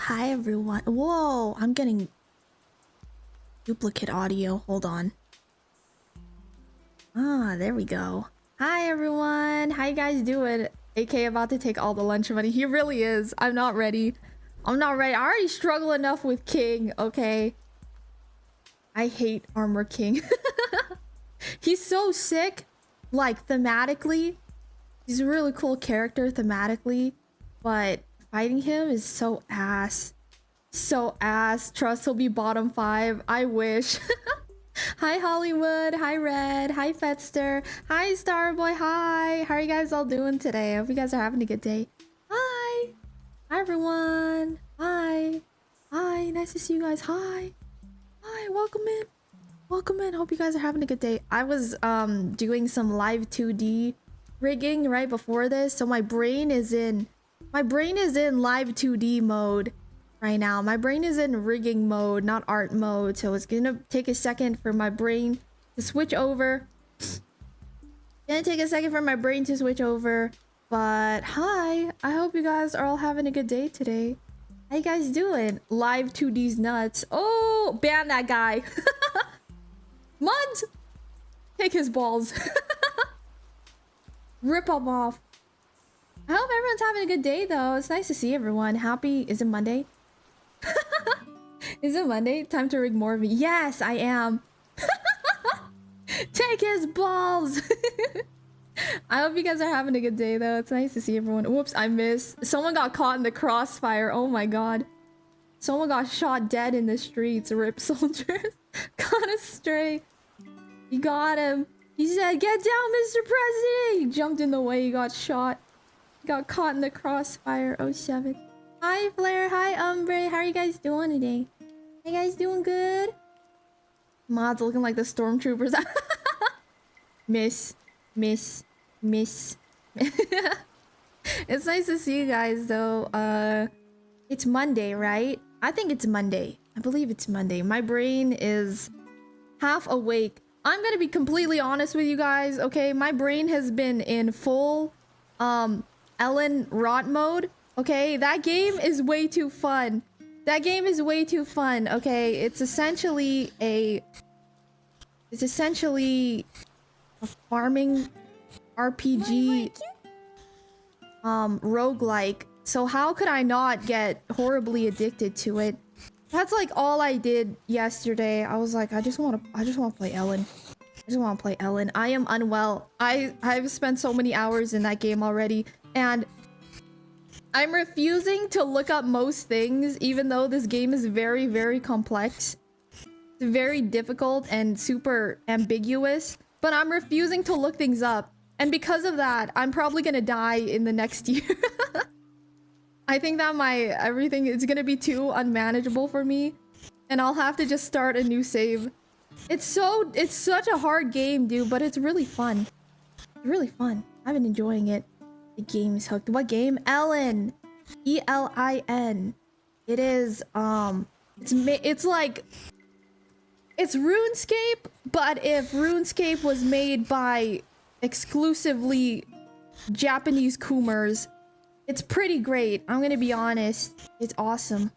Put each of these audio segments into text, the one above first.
Hi everyone. Whoa, I'm getting duplicate audio. Hold on. Ah, there we go. Hi everyone. How you guys doing? AK about to take all the lunch money. He really is. I'm not ready. I'm not ready. I already struggle enough with King, okay? I hate Armor King. He's so sick, like thematically. He's a really cool character thematically, but fighting him is so ass. So ass. Trust he'll be bottom 5. I wish. Hi Hollywood. Hi Red. Hi Fetster. Hi Starboy. Hi. How are you guys all doing today? I hope you guys are having a good day. Hi. Hi everyone. Hi. Hi. Nice to see you guys. Hi. Hi. Welcome in. Welcome in. Hope you guys are having a good day. I was doing some live 2D rigging right before this, so my brain is in live 2D mode right now. My brain is in rigging mode, not art mode, so it's gonna take a second for my brain to switch over. But hi, I hope you guys are all having a good day today. How you guys doing? Live 2D's nuts. Oh, ban that guy. Muds, take his balls. Rip them off. I hope everyone's having a good day though. It's nice to see everyone. Happy, is it Monday? Is it Monday? Time to rig more of me. Yes, I am. Take his balls. I hope you guys are having a good day though. It's nice to see everyone. Whoops, I missed. Someone got caught in the crossfire. Oh my god. Someone got shot dead in the streets. Rip soldiers. Got astray. You got him. He said, "Get down, Mr. President!" He jumped in the way, he got shot. He got caught in the crossfire. 07. Hi, Flair. Hi, Umbre. How are you guys doing today? You guys doing good? Mods looking like the stormtroopers. Miss. It's nice to see you guys, though. It's Monday, right? I think it's Monday. I believe it's Monday. My brain is half awake. I'm gonna be completely honest with you guys, okay? My brain has been in full Ellen rot mode, okay? That game is way too fun. That game is way too fun, okay? It's essentially a farming RPG roguelike. So how could I not get horribly addicted to it? That's like all I did yesterday. I was like, I just want to play Ellen. I just want to play Ellen. I am unwell. I've spent so many hours in that game already, and I'm refusing to look up most things, even though this game is very, very complex. It's very difficult and super ambiguous, but I'm refusing to look things up. And because of that, I'm probably gonna die in the next year. I think that everything is gonna be too unmanageable for me, and I'll have to just start a new save. It's such a hard game, dude, but it's really fun. It's really fun. I've been enjoying it. The game is hooked. What game? Ellen. E-L-I-N. It is it's like, it's RuneScape, but if RuneScape was made by exclusively Japanese Kumers. It's pretty great. I'm gonna be honest. It's awesome.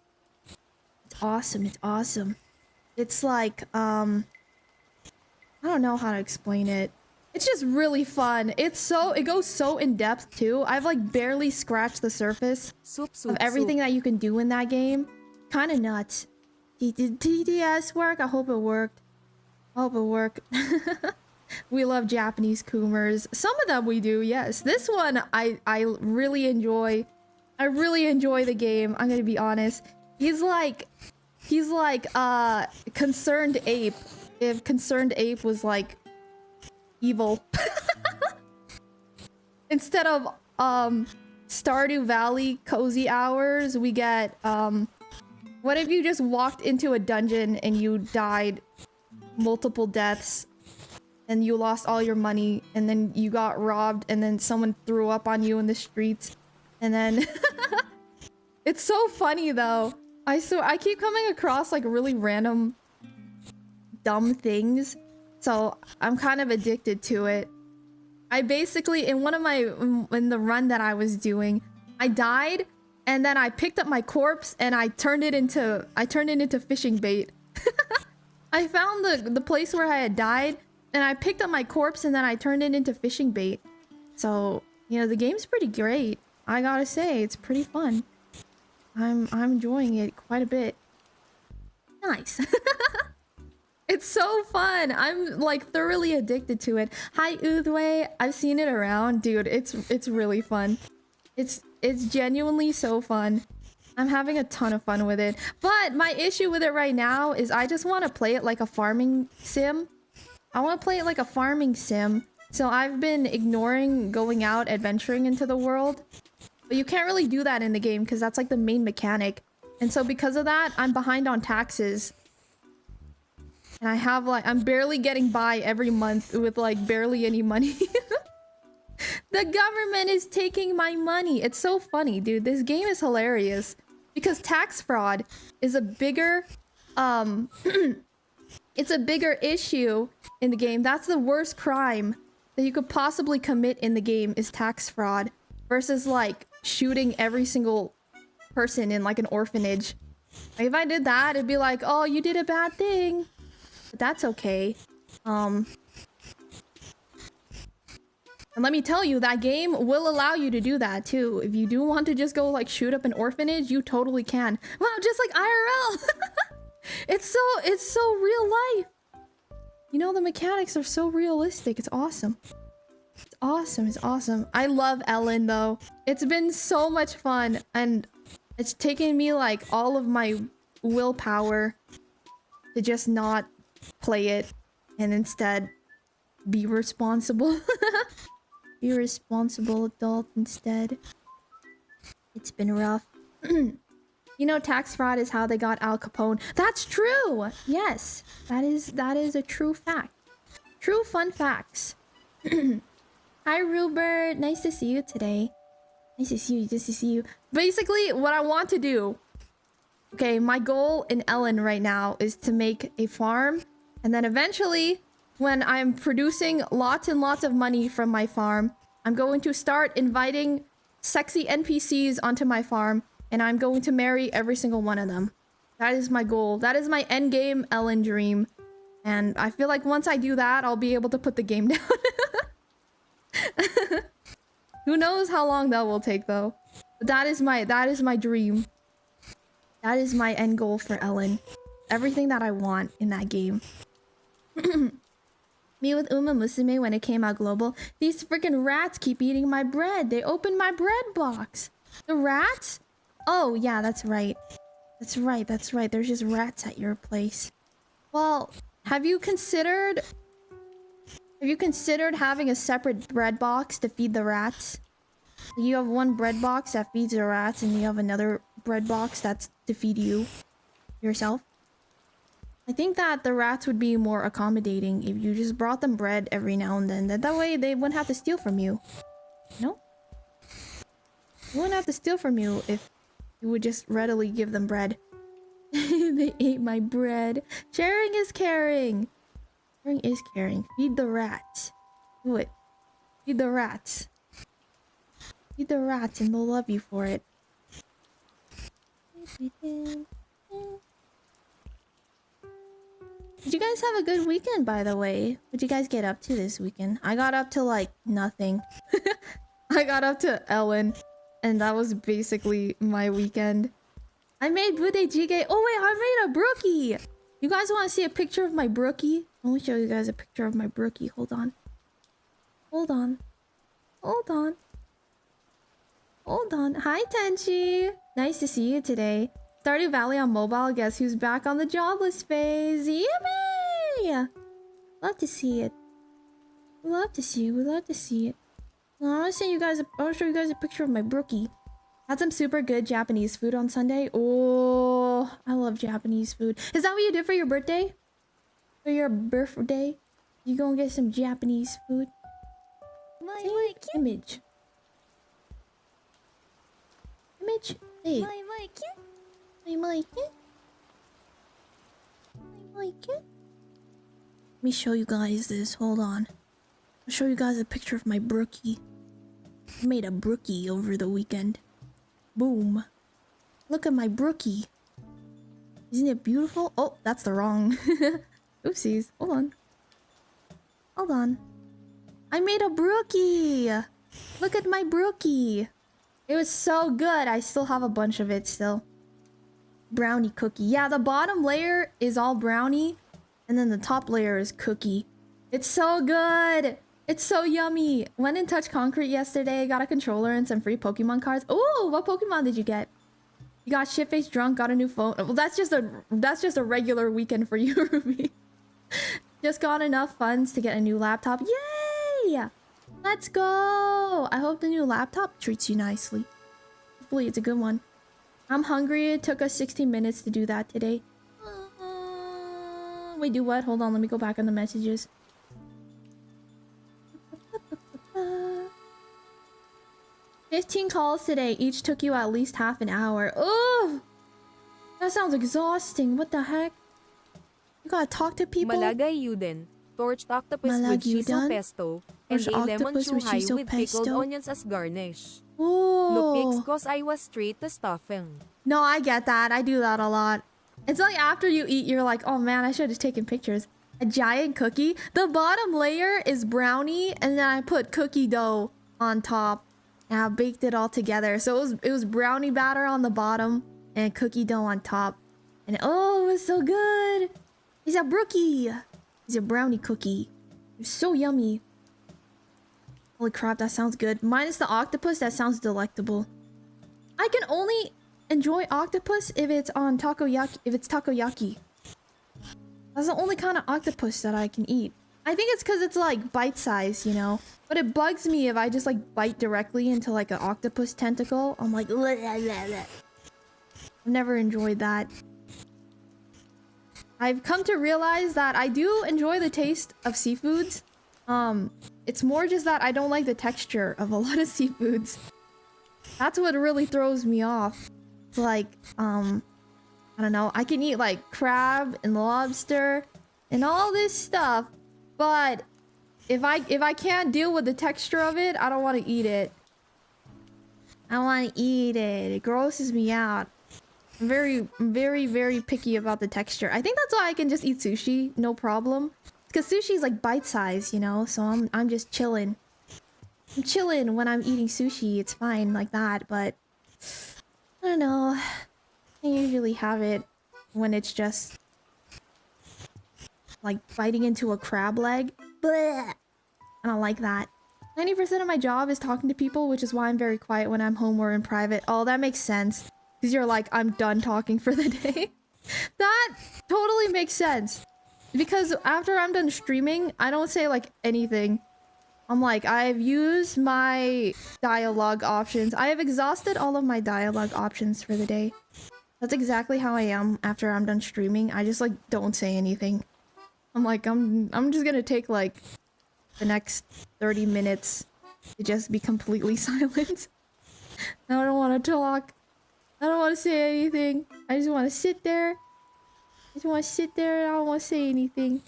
It's awesome. It's awesome. It's like, I don't know how to explain it. It's just really fun. It goes so in depth too. I've like barely scratched the surface of everything that you can do in that game. Kind of nuts. Did TDS work? I hope it worked. I hope it worked. We love Japanese Kumers. Some of them we do, yes. This one I really enjoy. I really enjoy the game. I'm gonna be honest. He's like Concerned Ape. If Concerned Ape was like evil. Instead of Stardew Valley cozy hours, we get what if you just walked into a dungeon and you died multiple deaths? And you lost all your money, and then you got robbed, and then someone threw up on you in the streets, and then it's so funny though. I keep coming across like really random dumb things, so I'm kind of addicted to it. I basically, in the run that I was doing, I died and then I picked up my corpse and I turned it into fishing bait. I found the place where I had died, and I picked up my corpse and then I turned it into fishing bait. So, you know, the game's pretty great. I gotta say, it's pretty fun. I'm enjoying it quite a bit. Nice. It's so fun. I'm like thoroughly addicted to it. Hi Udway. I've seen it around. Dude, it's really fun. It's genuinely so fun. I'm having a ton of fun with it. But my issue with it right now is I just want to play it like a farming sim. I want to play it like a farming sim. So I've been ignoring going out adventuring into the world. But you can't really do that in the game because that's like the main mechanic. And so because of that, I'm behind on taxes. And I have like, I'm barely getting by every month with like barely any money. The government is taking my money. It's so funny, dude. This game is hilarious because tax fraud is a bigger, it's a bigger issue in the game. That's the worst crime that you could possibly commit in the game is tax fraud versus like shooting every single person in like an orphanage. Like, if I did that, it'd be like, oh, you did a bad thing. But that's okay. And let me tell you, that game will allow you to do that too. If you do want to just go like shoot up an orphanage, you totally can. Wow, just like IRL. It's so real life. You know, the mechanics are so realistic. It's awesome. It's awesome. It's awesome. I love Ellen though. It's been so much fun, and it's taken me like all of my willpower to just not play it and instead be responsible. Be a responsible adult instead. It's been rough. You know, tax fraud is how they got Al Capone. That's true. Yes, that is a true fact. True fun facts. Hi, Rupert. Nice to see you today. Nice to see you. Nice to see you. Basically, what I want to do. Okay, my goal in Ellen right now is to make a farm, and then eventually, when I'm producing lots and lots of money from my farm, I'm going to start inviting sexy NPCs onto my farm, and I'm going to marry every single one of them. That is my goal. That is my endgame Ellen dream. And I feel like once I do that, I'll be able to put the game down. Who knows how long that will take though. But that is my dream. That is my end goal for Ellen. Everything that I want in that game. Me with Uma Musume when it came out global. These freaking rats keep eating my bread. They opened my bread box. The rats? Oh, yeah, that's right. That's right, that's right. There's just rats at your place. Well, have you considered having a separate bread box to feed the rats? You have one bread box that feeds the rats, and you have another bread box that's to feed you yourself. I think that the rats would be more accommodating if you just brought them bread every now and then. That way they wouldn't have to steal from you. No? They wouldn't have to steal from you if you would just readily give them bread. They ate my bread. Sharing is caring. Sharing is caring. Feed the rats. Do it. Feed the rats. Feed the rats and they'll love you for it. Did you guys have a good weekend, by the way? What'd you guys get up to this weekend? I got up to, like, nothing. I got up to Ellen, and that was basically my weekend. I made Bude Jjigae. Oh, wait, I made a brookie! You guys want to see a picture of my brookie? Let me show you guys a picture of my brookie. Hold on. Hold on. Hold on. Hold on. Hi, Tenchi! Nice to see you today. Stardew Valley on mobile. Guess who's back on the jobless phase? Yippee! Love to see it. We love to see it. We love to see it. I want to show you guys a picture of my brookie. Had some super good Japanese food on Sunday. Oh, I love Japanese food. Is that what you did for your birthday? For your birthday? You gonna get some Japanese food? My image. Image. Hey. My mic. Let me show you guys this. Hold on. I'll show you guys a picture of my brookie. I made a brookie over the weekend. Boom. Look at my brookie. Isn't it beautiful? Oh, that's the wrong. Oopsies. Hold on. Hold on. I made a brookie. Look at my brookie. It was so good. I still have a bunch of it still. Brownie cookie. Yeah, the bottom layer is all brownie. And then the top layer is cookie. It's so good. It's so yummy. Went and touched concrete yesterday. Got a controller and some free Pokemon cards. Ooh, what Pokemon did you get? You got shit-faced drunk, got a new phone. Well, that's just a regular weekend for you, Ruby. Just got enough funds to get a new laptop. Yay! Let's go! I hope the new laptop treats you nicely. Hopefully it's a good one. I'm hungry. It took us 16 minutes to do that today. Wait, do what? Hold on, let me go back on the messages. 15 calls today. Each took you at least half an hour. Oh! That sounds exhausting. What the heck? You gotta talk to people? Malagay Yuden. Torched octopus with shiso pesto. And a lemon chuhai with pickled onions as garnish. Oh. No pics cause I was straight to stuffing. No, I get that. I do that a lot. It's like after you eat, you're like, oh man, I should have taken pictures. A giant cookie. The bottom layer is brownie, and then I put cookie dough on top. And I baked it all together. So it was brownie batter on the bottom and cookie dough on top. And oh, it was so good. It's a brookie. It's a brownie cookie. It's so yummy. Holy crap, that sounds good. Minus the octopus, that sounds delectable. I can only enjoy octopus if it's on takoyaki. If it's takoyaki. That's the only kind of octopus that I can eat. I think it's because it's like bite size, you know. But it bugs me if I just like bite directly into like an octopus tentacle. I'm like, bleh, bleh, bleh. I've never enjoyed that. I've come to realize that I do enjoy the taste of seafoods. It's more just that I don't like the texture of a lot of seafoods. That's what really throws me off. It's like, I don't know. I can eat like crab and lobster and all this stuff, but if I can't deal with the texture of it, I don't want to eat it. I want to eat it. It grosses me out. I'm very picky about the texture. I think that's why I can just eat sushi, no problem. Because sushi is like bite size, you know. So I'm just chilling. I'm chilling when I'm eating sushi. It's fine like that, but I don't know. I usually have it when it's just like biting into a crab leg. Blech. I don't like that. 90% of my job is talking to people, which is why I'm very quiet when I'm home or in private. Oh, that makes sense. Because you're like, I'm done talking for the day. That totally makes sense. Because after I'm done streaming, I don't say like anything. I'm like, I've used my dialogue options. I have exhausted all of my dialogue options for the day. That's exactly how I am after I'm done streaming. I just like don't say anything. I'm like, I'm just gonna take like the next 30 minutes to just be completely silent. I don't want to talk. I don't want to say anything. I just want to sit there. I just want to sit there and I don't want to say anything.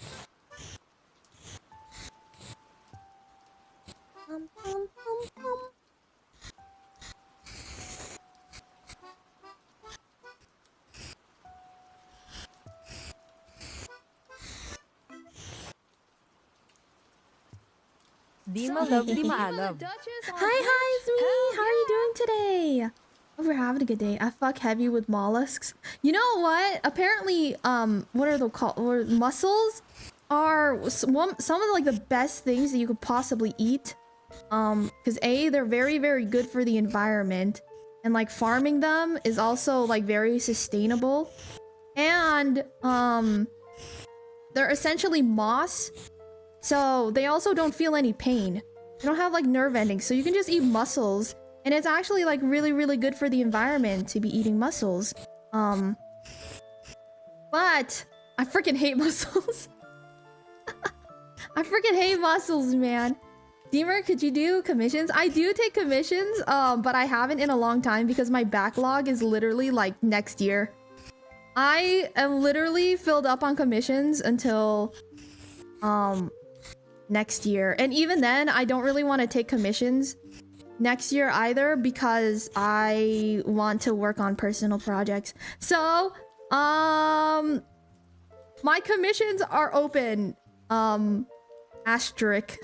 Dima love, Dima love. Hi, it's me. How are you doing today? Hope you're having a good day. I fuck heavy with mollusks. You know what? Apparently, what are they called? Or mussels are some of like the best things that you could possibly eat. Because A, they're very good for the environment, and like farming them is also like very sustainable, and they're essentially moss, so they also don't feel any pain. They don't have like nerve endings, so you can just eat mussels. And it's actually like really good for the environment to be eating mussels. But I freaking hate mussels. I freaking hate mussels, man. Deemer, could you do commissions? I do take commissions, but I haven't in a long time because my backlog is literally like next year. I am literally filled up on commissions until next year. And even then, I don't really want to take commissions next year either because I want to work on personal projects. So, my commissions are open. Asterisk.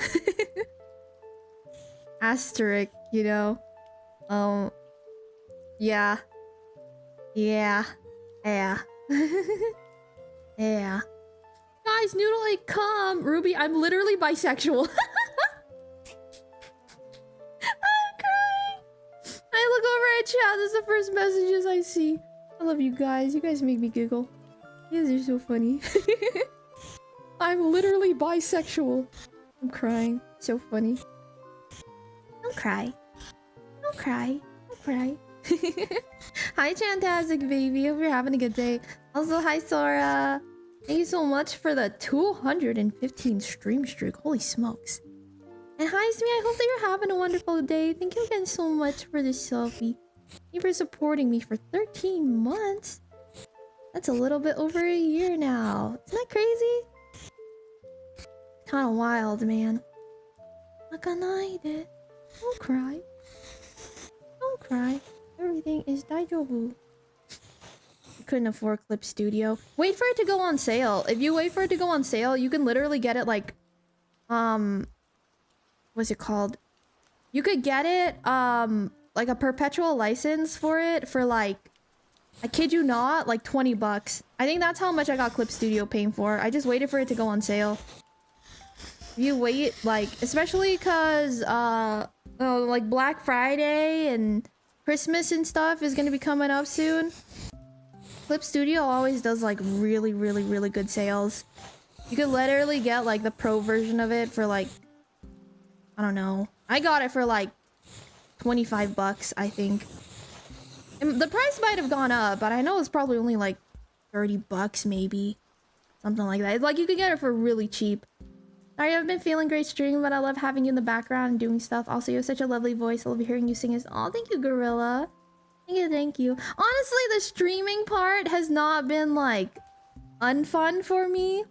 Asterisk, you know. Yeah. Yeah. Yeah. Yeah. Guys, Noodle Egg, come! Ruby, I'm literally bisexual. I'm crying! I look over at chat, this is the first messages I see. I love you guys. You guys make me giggle. You guys are so funny. I'm literally bisexual. I'm crying. So funny. Don't cry. Don't cry. Don't cry. Hi, Chantastic baby. Hope you're having a good day. Also, hi, Sora. Thank you so much for the 215 stream streak. Holy smokes. And hi, Smee. I hope that you're having a wonderful day. Thank you again so much for this selfie. Thank you for supporting me for 13 months. That's a little bit over a year now. Isn't that crazy? Kind of wild, man. Nakanaide. Don't cry. Don't cry. Everything is daijoubu. Couldn't afford Clip Studio. Wait for it to go on sale. If you wait for it to go on sale, you can literally get it like, what's it called? You could get it, like a perpetual license for it for like, I kid you not, like 20 bucks. I think that's how much I got Clip Studio paying for. I just waited for it to go on sale. If you wait, like, especially cause, like Black Friday and Christmas and stuff is gonna be coming up soon. Clip Studio always does like really good sales. You could literally get like the pro version of it for like, I don't know. I got it for like 25 bucks, I think. And the price might have gone up, but I know it's probably only like 30 bucks maybe. Something like that. It's like you could get it for really cheap. Sorry, I've been feeling great streaming, but I love having you in the background and doing stuff. Also, you have such a lovely voice. I love hearing you sing. Oh, thank you, Gorilla. Thank you. Honestly, the streaming part has not been like unfun for me.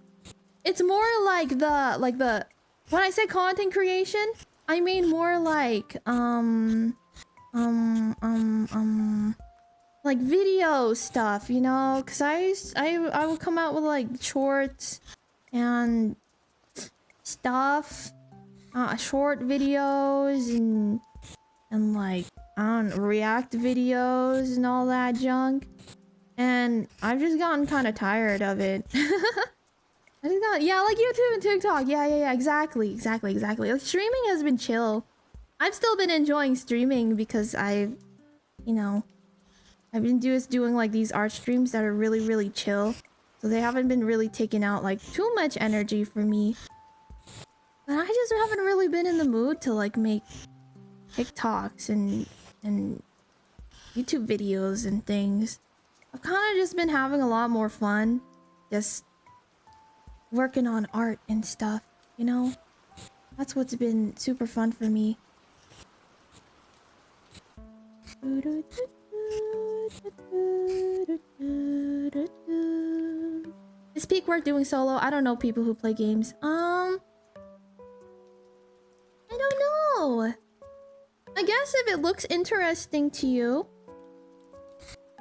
It's more like the when I said content creation, I mean more like like video stuff, you know, because I would come out with like shorts and stuff, short videos and like react videos and all that junk, and I've just gotten kind of tired of it. Yeah, like YouTube and TikTok. Yeah, exactly. Like streaming has been chill. I've still been enjoying streaming because I've been doing like these art streams that are really chill, so they haven't been really taking out like too much energy for me. But I just haven't really been in the mood to like make TikToks and YouTube videos and things. I've kind of just been having a lot more fun just working on art and stuff, you know? That's what's been super fun for me. Is peak work doing solo? I don't know people who play games. I don't know. I guess if it looks interesting to you,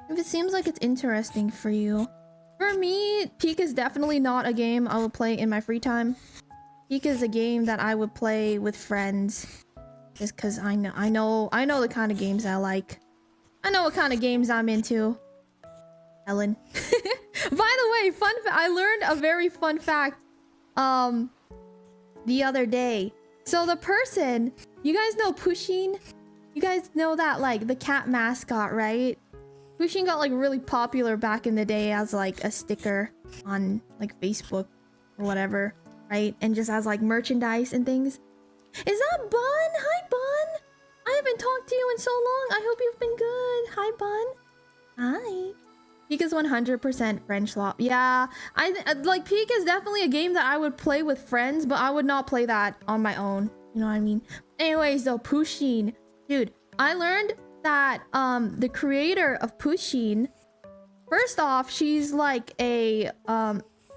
if it seems like it's interesting for you. For me, Peak is definitely not a game I would play in my free time. Peak is a game that I would play with friends, just because I know the kind of games I like. I know what kind of games I'm into. Ellen. By the way, I learned a very fun fact the other day. So the person, you guys know Pusheen? You guys know that, like, the cat mascot, right? Pusheen got like really popular back in the day as like a sticker on like Facebook or whatever, right? And just as like merchandise and things. Is that Bun? Hi, Bun. I haven't talked to you in so long. I hope you've been good. Hi, Bun. Hi. Peak is 100% French law. Yeah, like Peak is definitely a game that I would play with friends, but I would not play that on my own. You know what I mean? Anyways, though, Pusheen, dude, I learned that the creator of Pusheen, first off, she's like a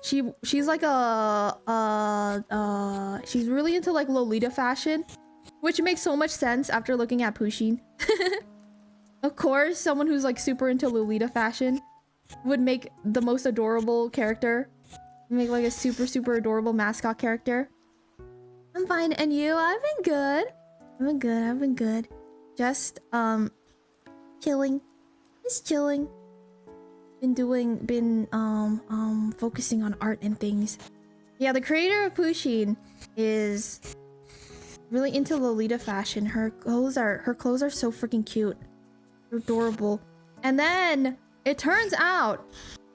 she's like a she's really into like Lolita fashion. Which makes so much sense after looking at Pusheen. Of course, someone who's like super into Lolita fashion would make the most adorable character. Make like a super adorable mascot character. I'm fine, and you? I've been good. I've been good. Just chilling. Just chilling. Been focusing on art and things. Yeah, the creator of Pusheen is really into Lolita fashion. Her clothes are so freaking cute. They're adorable. And then it turns out,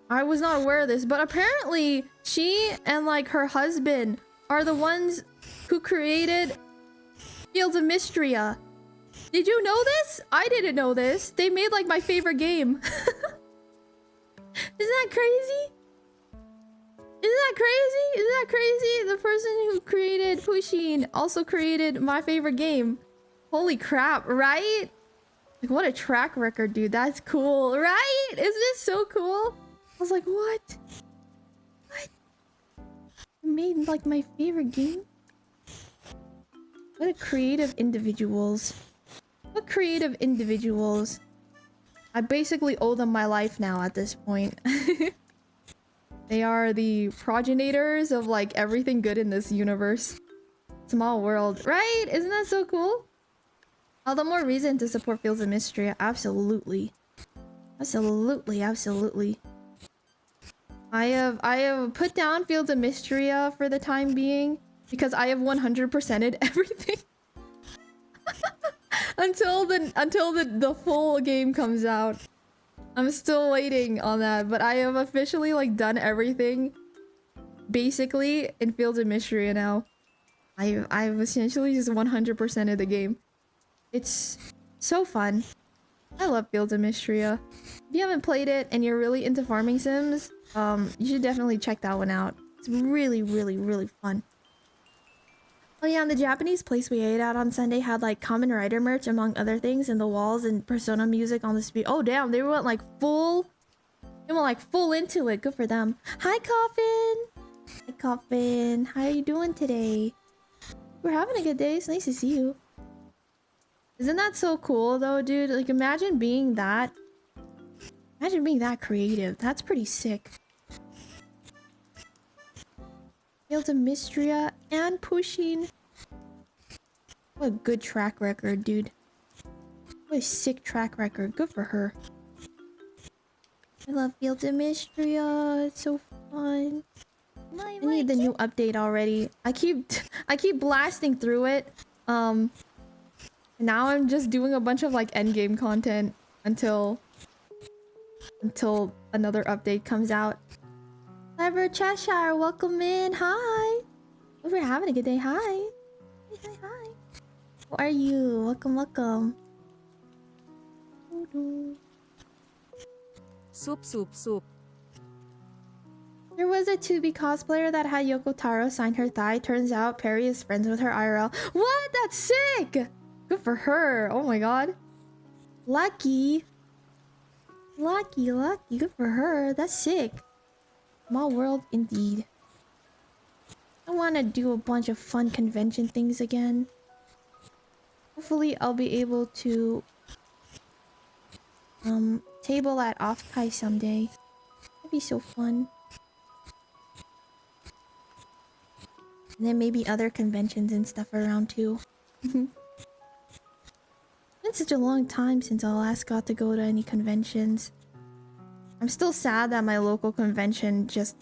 I was not aware of this, but apparently she and like her husband are the ones who created Fields of Mystria. Did you know this? I didn't know this. They made like my favorite game. Isn't that crazy? Isn't that crazy? Isn't that crazy? The person who created Pusheen also created my favorite game. Holy crap, right? Like, what a track record, dude. That's cool, right? Isn't this so cool? I was like, what? What? You made like my favorite game? What a creative individuals. What creative individuals. I basically owe them my life now at this point. They are the progenitors of like everything good in this universe. Small world, right? Isn't that so cool? All the more reason to support Fields of Mystery. Absolutely. Absolutely. I have put down Fields of Mysteria for the time being because I have 100%ed everything. until the full game comes out. I'm still waiting on that, but I have officially like done everything basically in Fields of Mysteria now. I've essentially just 100%ed the game. It's so fun. I love Fields of Mystria. If you haven't played it and you're really into farming sims, you should definitely check that one out. It's really fun. Oh yeah, and the Japanese place we ate at on Sunday had like Kamen Rider merch among other things, and the walls and Persona music on the street. Oh damn, they went like full into it. Good for them. Hi Coffin! Hi Coffin, how are you doing today? We're having a good day. It's nice to see you. Isn't that so cool though, dude? Like imagine being that creative. That's pretty sick. Fields of Mystria and Pusheen. What a good track record, dude. What a sick track record. Good for her. I love Fields of Mystria. It's so fun. I need the new update already. I keep blasting through it. Now I'm just doing a bunch of like endgame content until another update comes out. Clever Cheshire, welcome in. Hi. Hope you're having a good day. Hi. Hi. How are you? Welcome. Soup. There was a 2B cosplayer that had Yoko Taro sign her thigh. Turns out Perry is friends with her IRL. What? That's sick! Good for her. Oh my god. Lucky. Good for her. That's sick. Small world indeed. I want to do a bunch of fun convention things again. Hopefully I'll be able to table at Offkai someday. That'd be so fun. And then maybe other conventions and stuff around too. It's been such a long time since I last got to go to any conventions. I'm still sad that my local convention just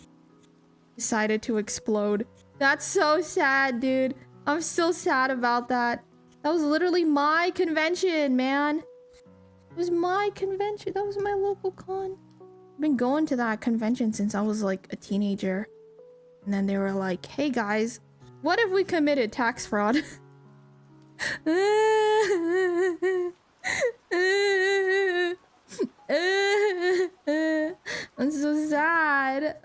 decided to explode. That's so sad, dude. I'm still sad about that. That was literally my convention, man. It was my convention. That was my local con. I've been going to that convention since I was like a teenager. And then they were like, hey guys, what if we committed tax fraud? I'm so sad.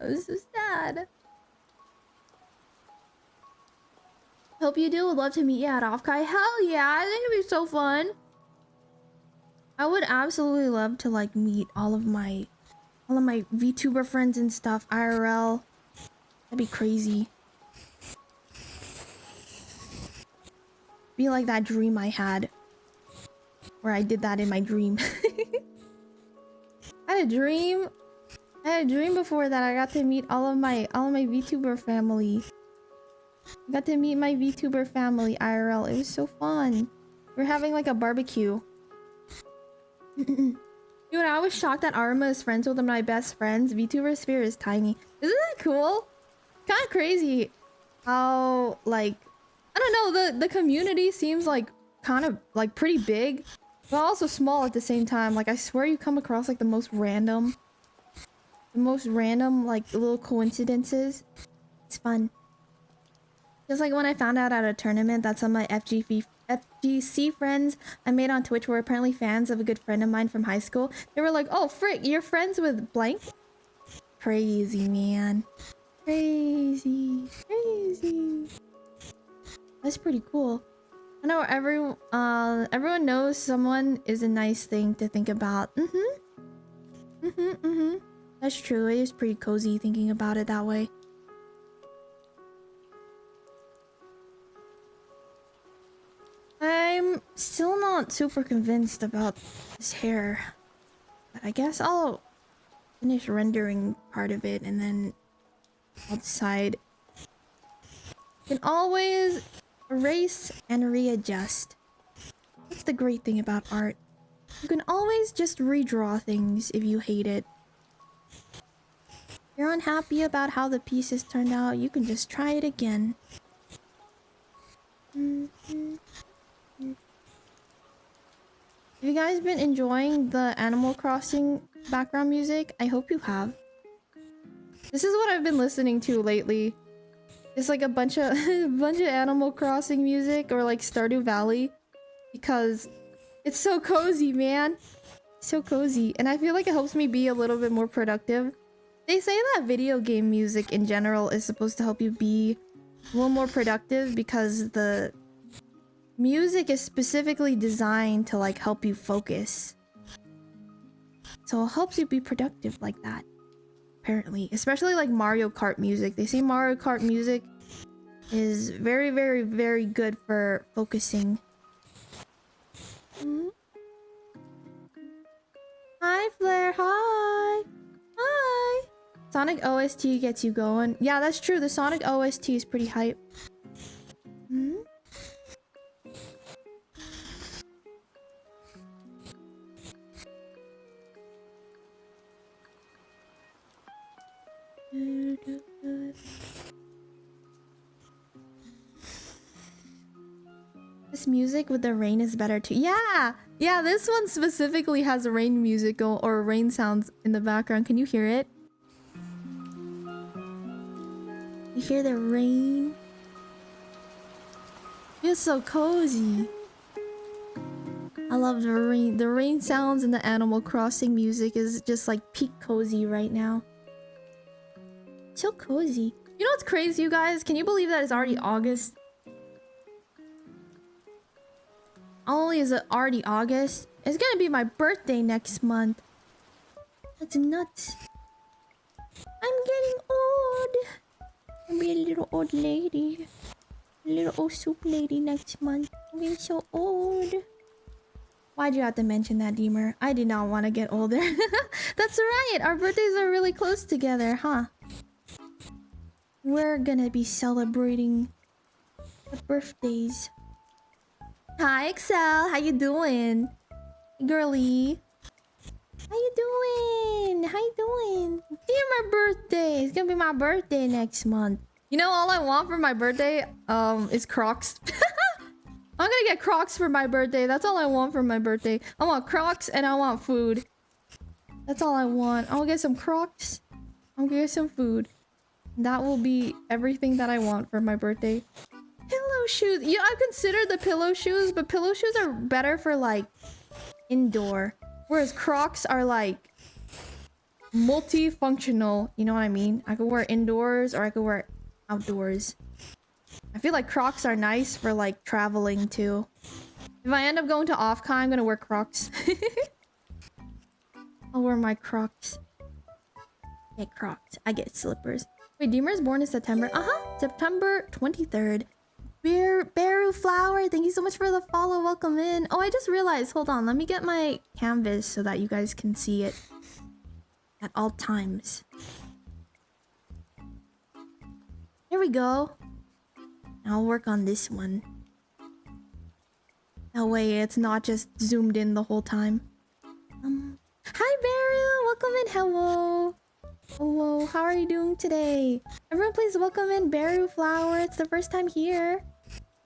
Hope you do. Would love to meet you at Offkai. Hell yeah, I think it'd be so fun. I would absolutely love to like meet all of my VTuber friends and stuff IRL. That'd be crazy. be like that dream I had. Where I did that in my dream. I had a dream. I had a dream before that I got to meet all of my VTuber family. I got to meet my VTuber family IRL. It was so fun. We're having like a barbecue. Dude, I was shocked that Arma is friends with one of my best friends. VTuber sphere is tiny. Isn't that cool? Kind of crazy how, like, I don't know, the community seems like kind of like pretty big, but also small at the same time. Like, I swear you come across like the most random like little coincidences. It's fun. Just like when I found out at a tournament that some of my FGC friends I made on Twitch were apparently fans of a good friend of mine from high school. They were like, oh frick, you're friends with blank? Crazy, man. Crazy. That's pretty cool. I know everyone knows someone is a nice thing to think about. That's true. It is pretty cozy thinking about it that way. I'm still not super convinced about this hair, but I guess I'll finish rendering part of it and then I'll decide. You can always erase and readjust. That's the great thing about art. You can always just redraw things if you hate it. If you're unhappy about how the pieces turned out, you can just try it again. Have you guys been enjoying the Animal Crossing background music? I hope you have. This is what I've been listening to lately. It's like a bunch of Animal Crossing music or like Stardew Valley, because it's so cozy, man. So cozy, and I feel like it helps me be a little bit more productive. They say that video game music in general is supposed to help you be a little more productive because the music is specifically designed to like help you focus. So it helps you be productive like that. Apparently. Especially like Mario Kart music. They say Mario Kart music is very, very, very good for focusing. Hi, Flair. Hi. Hi. Sonic OST gets you going. Yeah, that's true. The Sonic OST is pretty hype. This music with the rain is better too. Yeah, this one specifically has rain music or rain sounds in the background. Can you hear it? You hear the rain? It's so cozy. I love the rain. The rain sounds and the Animal Crossing music is just like peak cozy right now. So cozy. You know what's crazy, you guys? Can you believe that it's already August? Not only is it already August, it's gonna be my birthday next month. That's nuts. I'm getting old. I'm gonna be a little old lady. A little old soup lady next month. I'm getting so old. Why'd you have to mention that, Deemer? I did not want to get older. That's right. Our birthdays are really close together, huh? We're gonna be celebrating the birthdays. Hi, Excel. How you doing? Girly. How you doing? How you doing? Dear, my birthday. It's gonna be my birthday next month. You know, all I want for my birthday, is Crocs. I'm gonna get Crocs for my birthday. That's all I want for my birthday. I want Crocs and I want food. That's all I want. I'll get some Crocs. I'll get some food. That will be everything that I want for my birthday. Pillow shoes. Yeah, I've considered the pillow shoes, but pillow shoes are better for like indoor. Whereas Crocs are like multifunctional. You know what I mean? I could wear indoors or I could wear outdoors. I feel like Crocs are nice for like traveling too. If I end up going to Offcon, I'm gonna wear Crocs. I'll wear my Crocs. I get Crocs. I get slippers. Wait, Deemer's born in September. September 23rd. Beru Flower, thank you so much for the follow. Welcome in. Oh, I just realized. Hold on. Let me get my canvas so that you guys can see it at all times. Here we go. I'll work on this one. That way it's not just zoomed in the whole time. Hi Beru! Welcome in. Hello. Hello. How are you doing today? Everyone please welcome in Beru Flower. It's the first time here.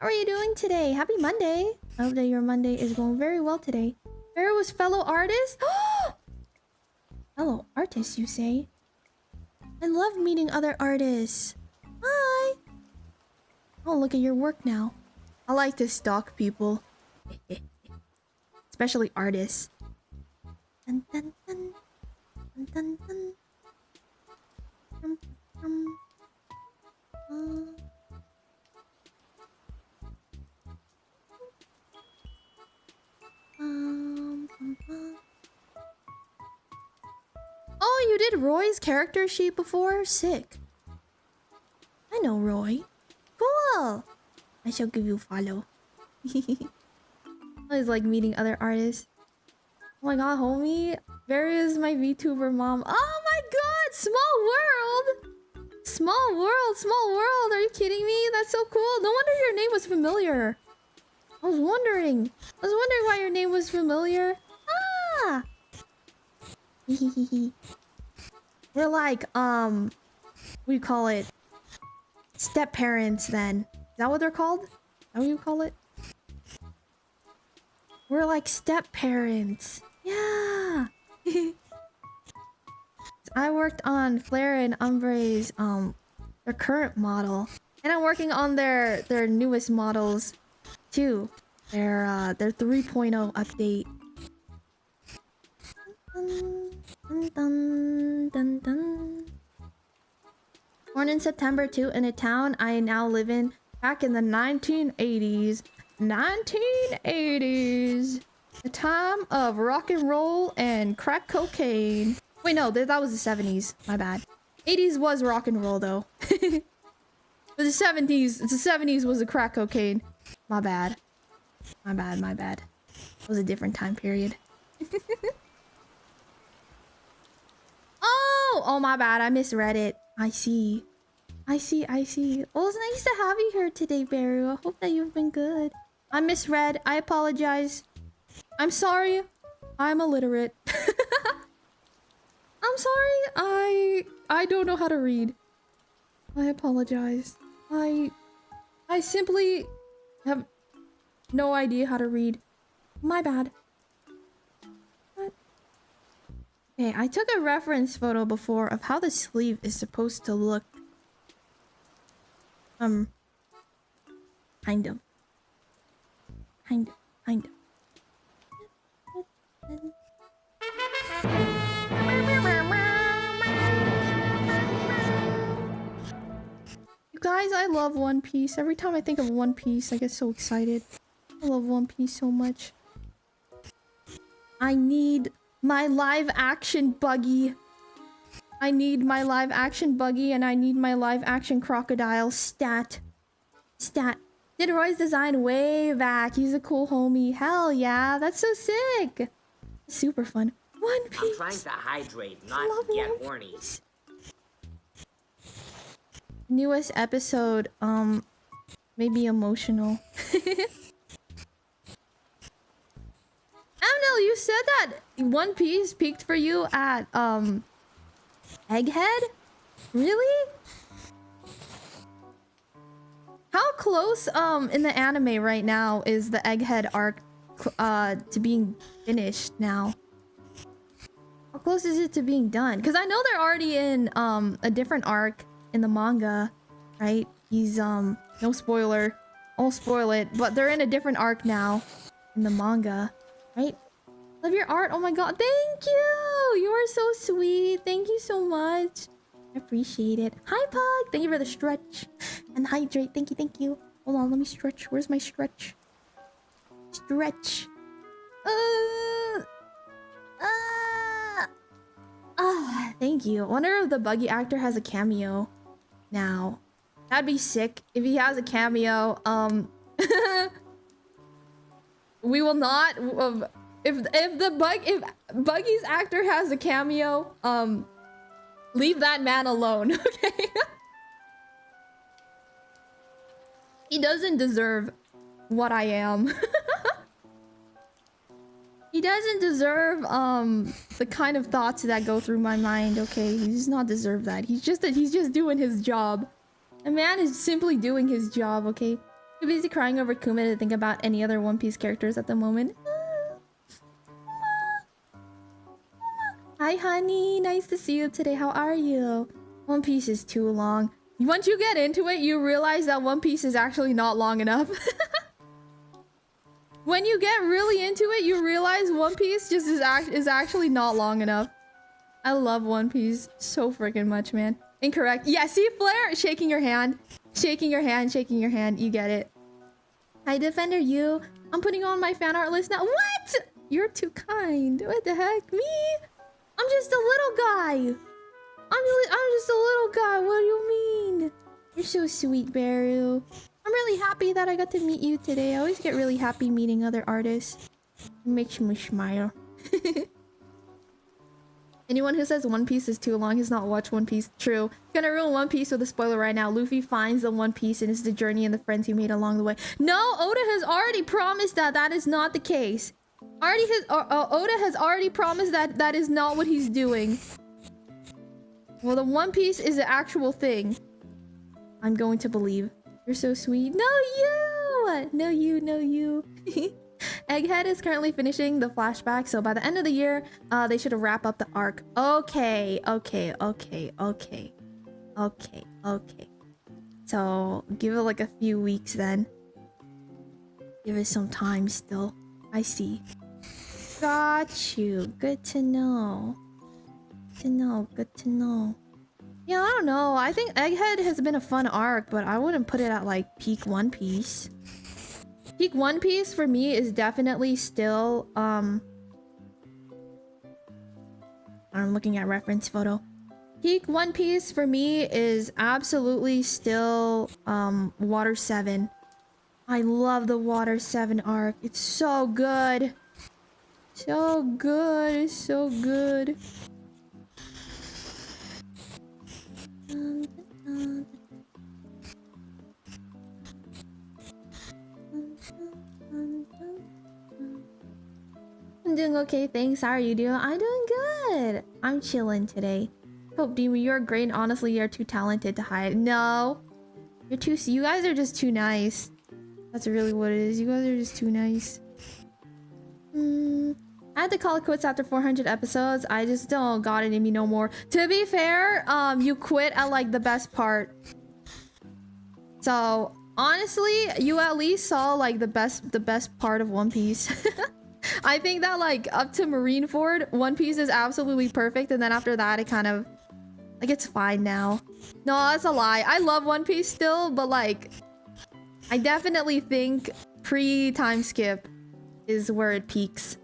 How are you doing today? Happy Monday. I hope that your Monday is going very well today. Beru was fellow artist? Fellow artist, you say? I love meeting other artists. Hi! Oh, look at your work now. I like to stalk people. Especially artists. Dun, dun, dun. Dun, dun, dun. Dum, dum. Bum, bum. Oh, you did Roy's character sheet before? Sick. I know Roy. Cool. I shall give you a follow. I always like meeting other artists. Oh my god, homie. Where is my VTuber mom? Oh my god, small world. Small world, small world. Are you kidding me? That's so cool. No wonder your name was familiar. I was wondering why your name was familiar. Ah. We're like, what do you call it? Step parents then. Is that what they're called? Is that what you call it? We're like step parents. Yeah. I worked on Flare and Umbre's their current model. And I'm working on their newest models too. Their 3.0 update. Dun, dun, dun, dun. Born in September 2 in a town I now live in back in the 1980s. 1980s. The time of rock and roll and crack cocaine. Wait, no, that was the 70s. My bad. 80s was rock and roll though. But the 70s was the crack cocaine. My bad. My bad, my bad. It was a different time period. Oh my bad. I misread it. I see. Well, it's nice to have you here today, Beru. I hope that you've been good. I misread. I apologize. I'm sorry. I'm illiterate. I'm sorry. I don't know how to read. I apologize. I simply have no idea how to read. My bad. Okay, I took a reference photo before of how the sleeve is supposed to look. Kind of. You guys, I love One Piece. Every time I think of One Piece, I get so excited. I love One Piece so much. I need my live action buggy. I need my live action buggy and I need my live action crocodile. Stat. Did Roy's design way back. He's a cool homie. Hell yeah. That's so sick. Super fun. One Piece. I'm trying to hydrate, not get horny. Newest episode, maybe emotional. I don't know, you said that One Piece peaked for you at, Egghead? Really? How close, in the anime right now is the Egghead arc, to being finished now? How close is it to being done? Because I know they're already in, a different arc in the manga, right? He's, no spoiler. I won't spoil it, but they're in a different arc now in the manga, right? Love your art. Oh my god, thank you! You are so sweet. Thank you so much. I appreciate it. Hi, Pug! Thank you for the stretch and hydrate. Thank you. Hold on, let me stretch. Where's my stretch? Stretch. Thank you. I wonder if the buggy actor has a cameo now. That'd be sick if he has a cameo. We will not. If Buggy's actor has a cameo, leave that man alone. Okay. He doesn't deserve what I am. He doesn't deserve the kind of thoughts that go through my mind. Okay, he does not deserve that. He's just doing his job. A man is simply doing his job. Okay, too busy crying over Kuma to think about any other One Piece characters at the moment. Hi, honey. Nice to see you today. How are you? One Piece is too long. Once you get into it, you realize that One Piece is actually not long enough. When you get really into it, you realize One Piece just is actually not long enough. I love One Piece so freaking much, man. Incorrect. Yeah, see, Flair? Shaking your hand. Shaking your hand, shaking your hand. You get it. Hi, Defender, you. I'm putting on my fan art list now. What? You're too kind. What the heck? Me? I'm just a little guy. I'm just a little guy. What do you mean? You're so sweet, Baru. I'm really happy that I got to meet you today. I always get really happy meeting other artists. It makes me smile. Anyone who says One Piece is too long has not watched One Piece. True. Gonna ruin One Piece with a spoiler right now. Luffy finds the One Piece and it's the journey and the friends he made along the way. No, Oda has already promised that that is not the case. Oda has already promised that that is not what he's doing. Well, the One Piece is an actual thing. I'm going to believe. You're so sweet. No, you! No, you, no, you. Egghead is currently finishing the flashback, so by the end of the year, they should wrap up the arc. Okay. So, give it like a few weeks then. Give it some time still. I see. Got you. Good to know. Good to know. Yeah, I don't know. I think Egghead has been a fun arc, but I wouldn't put it at like peak One Piece. Peak One Piece for me is definitely still I'm looking at reference photo. Peak One Piece for me is absolutely still Water 7. I love the Water 7 arc. It's so good. So good. It's so good. I'm doing okay, thanks. How are you doing? I'm doing good. I'm chilling today. Hope Dima, you're great. Honestly, you're too talented to hide. No, you're too. You guys are just too nice. That's really what it is. You guys are just too nice. I had to call it quits after 400 episodes. I just don't got it in me no more. To be fair, you quit at like the best part. So honestly, you at least saw like the best part of One Piece. I think that like up to Marineford, One Piece is absolutely perfect, and then after that, it kind of like it's fine now. No, that's a lie. I love One Piece still, but like I definitely think pre-time skip is where it peaks.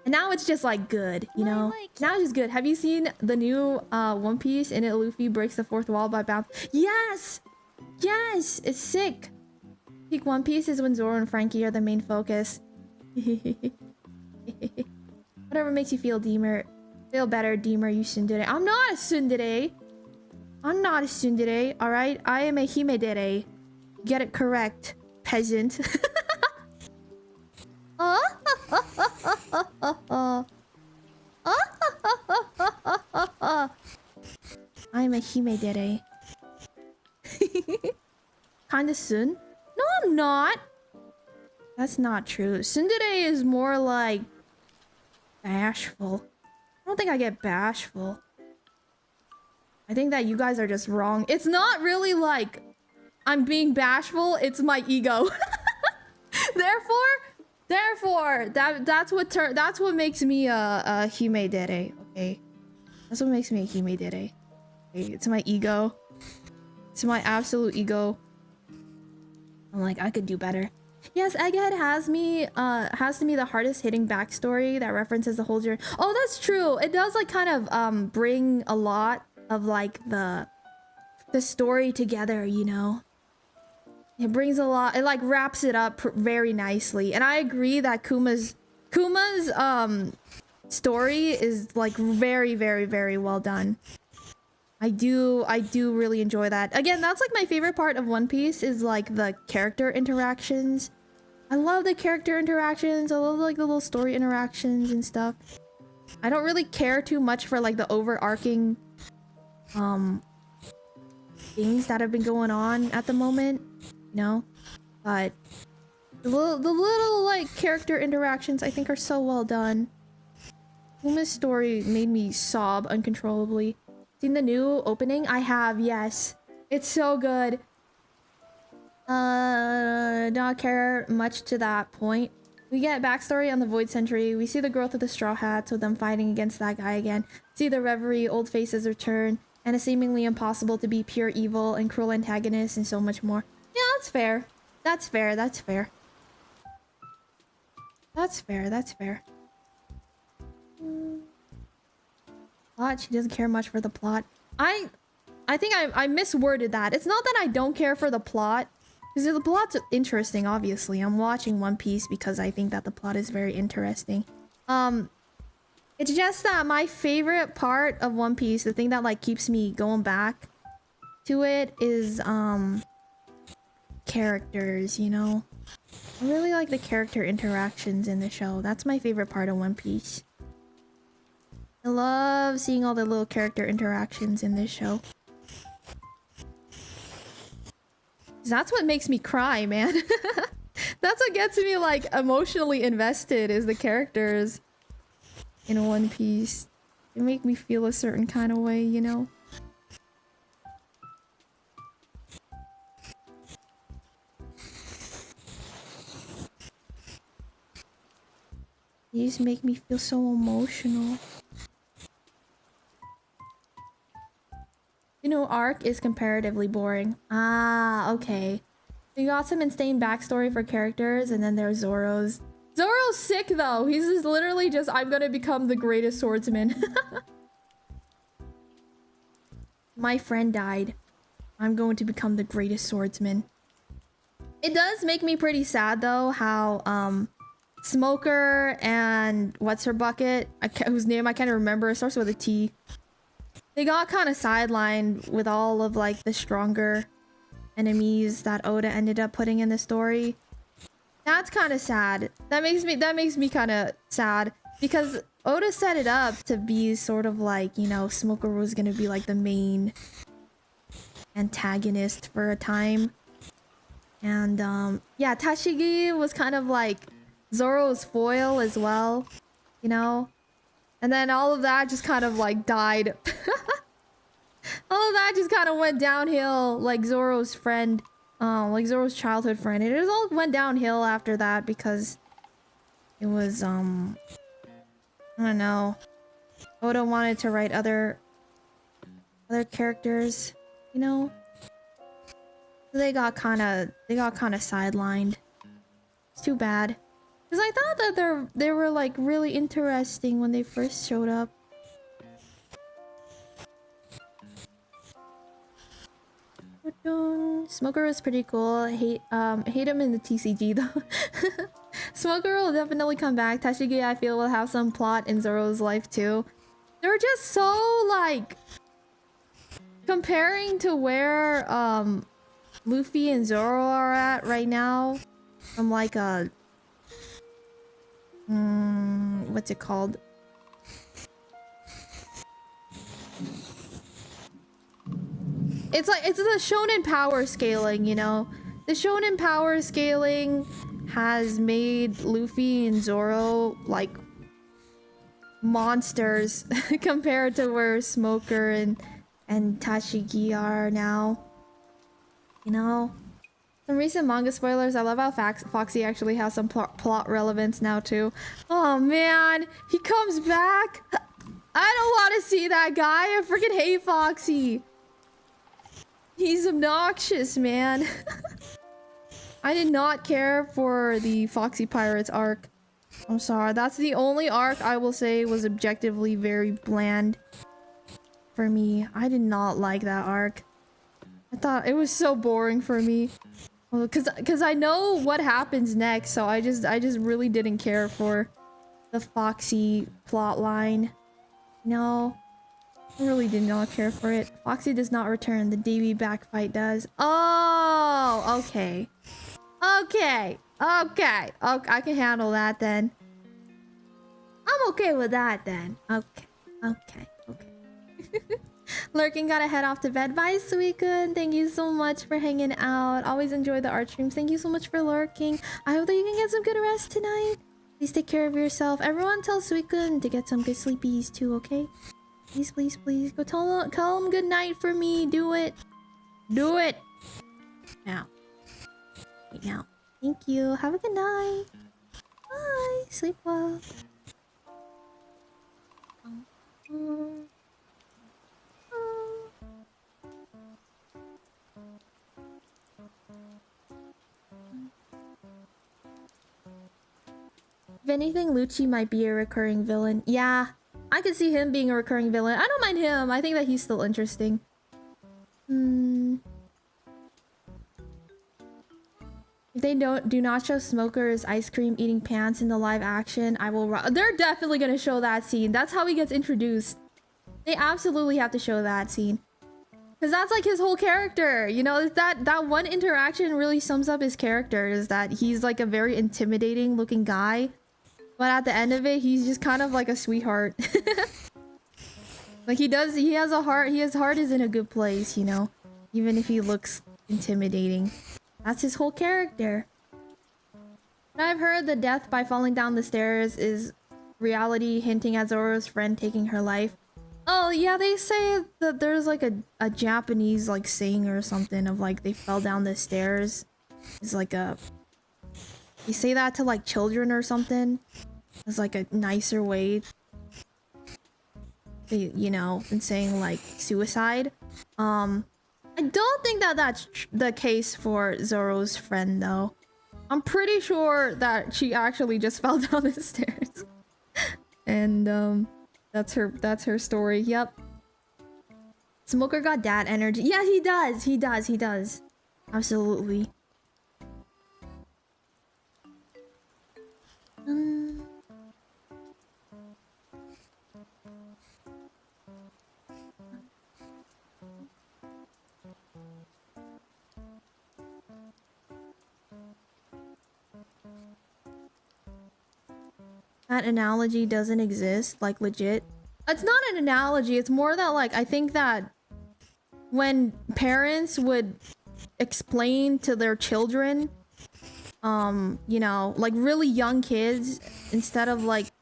And now it's just like good, you know? Now it's just good. Have you seen the new One Piece? In it, Luffy breaks the fourth wall by bounce. Yes! Yes! It's sick. Peak One Piece is when Zoro and Frankie are the main focus. Whatever makes you feel better, Deemer, you tsundere. I'm not a tsundere. I'm not a tsundere, alright? I am a himedere. Get it correct, peasant. I'm a himedere. Kinda soon? No, I'm not. That's not true. Tsundere is more like bashful. I don't think I get bashful. I think that you guys are just wrong. It's not really like I'm being bashful, it's my ego. Therefore, that's what makes me a himedere, okay? That's what makes me a himedere. Okay, it's my ego. It's my absolute ego. I'm like, I could do better. Yes, Egghead has to me the hardest hitting backstory that references the whole journey. Oh, that's true. It does like kind of bring a lot of like the the story together, you know. It brings a lot, it like wraps it up very nicely. And I agree that Kuma's story is like very, very, very well done. I do really enjoy that. Again, that's like my favorite part of One Piece is like the character interactions. I love the character interactions. I love like the little story interactions and stuff. I don't really care too much for like the overarching things that have been going on at the moment, you know? But the little like character interactions I think are so well done. Kuma's story made me sob uncontrollably. Seen the new opening? I have, yes. It's so good. Not care much to that point. We get backstory on the Void Sentry. We see the growth of the Straw Hats with them fighting against that guy again. See the Reverie, old faces return, and a seemingly impossible to be pure evil and cruel antagonist and so much more. Yeah, that's fair. That's fair, that's fair. That's fair, that's fair. Plot, she doesn't care much for the plot. I think I misworded that. It's not that I don't care for the plot. Because the plot's interesting, obviously. I'm watching One Piece because I think that the plot is very interesting. It's just that my favorite part of One Piece, the thing that like keeps me going back to it is characters, you know? I really like the character interactions in the show. That's my favorite part of One Piece. I love seeing all the little character interactions in this show. That's what makes me cry, man. That's what gets me like emotionally invested is the characters in One Piece. They make me feel a certain kind of way, you know? They just make me feel so emotional. You know, arc is comparatively boring. Ah, okay. You got some insane backstory for characters, and then there's Zoro's. Zoro's sick though. He's just literally just, I'm gonna become the greatest swordsman. My friend died. I'm going to become the greatest swordsman. It does make me pretty sad though, how Smoker and what's her bucket, whose name I can't remember, it starts with a T. They got kind of sidelined with all of like the stronger enemies that Oda ended up putting in the story. That's kind of sad. That makes me kind of sad because Oda set it up to be sort of like, you know, Smoker was gonna be like the main antagonist for a time. And yeah, Tashigi was kind of like Zoro's foil as well, you know? And then all of that just kind of like died. All of that just kind of went downhill, like Zoro's friend, like Zoro's childhood friend. It just all went downhill after that because it was, I don't know. Oda wanted to write other characters, you know? So they got kind of sidelined. It's too bad. Because I thought that they were like really interesting when they first showed up. Smoker was pretty cool. Hate him in the TCG though. Smoker will definitely come back. Tashigi, I feel, will have some plot in Zoro's life too. They're just so like comparing to where Luffy and Zoro are at right now. From like a what's it called? It's like, it's the shonen power scaling, you know? The shonen power scaling has made Luffy and Zoro like monsters compared to where Smoker and Tashigi are now. You know? Some recent manga spoilers. I love how Foxy actually has some plot relevance now too. Oh man, he comes back. I don't want to see that guy. I freaking hate Foxy. He's obnoxious, man. I did not care for the Foxy Pirates arc. I'm sorry. That's the only arc I will say was objectively very bland for me. I did not like that arc. I thought it was so boring for me. Well, cause I know what happens next, so I just really didn't care for the Foxy plot line. No, I really did not care for it. Foxy does not return. The DB backfight does. Oh, okay. Okay. Okay. Okay. I can handle that then. I'm okay with that then. Okay. Okay. Okay. Lurking gotta head off to bed. Bye, Suikun. Thank you so much for hanging out. Always enjoy the art streams. Thank you so much for lurking. I hope that you can get some good rest tonight. Please take care of yourself. Everyone tell Suikun to get some good sleepies too, okay? Please, please, please. Go tell him good night for me. Do it. Do it. Now. Right now. Thank you. Have a good night. Bye. Sleep well. If anything, Lucci might be a recurring villain. Yeah, I could see him being a recurring villain. I don't mind him. I think that he's still interesting. If they do not show Smoker's ice cream eating pants in the live action, I will. They're definitely gonna show that scene. That's how he gets introduced. They absolutely have to show that scene. Because that's like his whole character, you know, that one interaction really sums up his character, is that he's like a very intimidating looking guy. But at the end of it, he's just kind of like a sweetheart. Like he has a heart, his heart is in a good place, you know, even if he looks intimidating. That's his whole character. But I've heard the death by falling down the stairs is reality, hinting at Zoro's friend taking her life. Oh yeah, they say that there's like a Japanese like saying or something of like they fell down the stairs. It's like a... You say that to like children or something. It's like a nicer way, you know, than saying like suicide. I don't think that that's the case for Zoro's friend though. I'm pretty sure that she actually just fell down the stairs. And that's her story. Yep. Smoker got dad energy. Yeah, he does. He does. He does. Absolutely. That analogy doesn't exist, like legit. It's not an analogy, it's more that like I think that when parents would explain to their children, you know, like really young kids, instead of like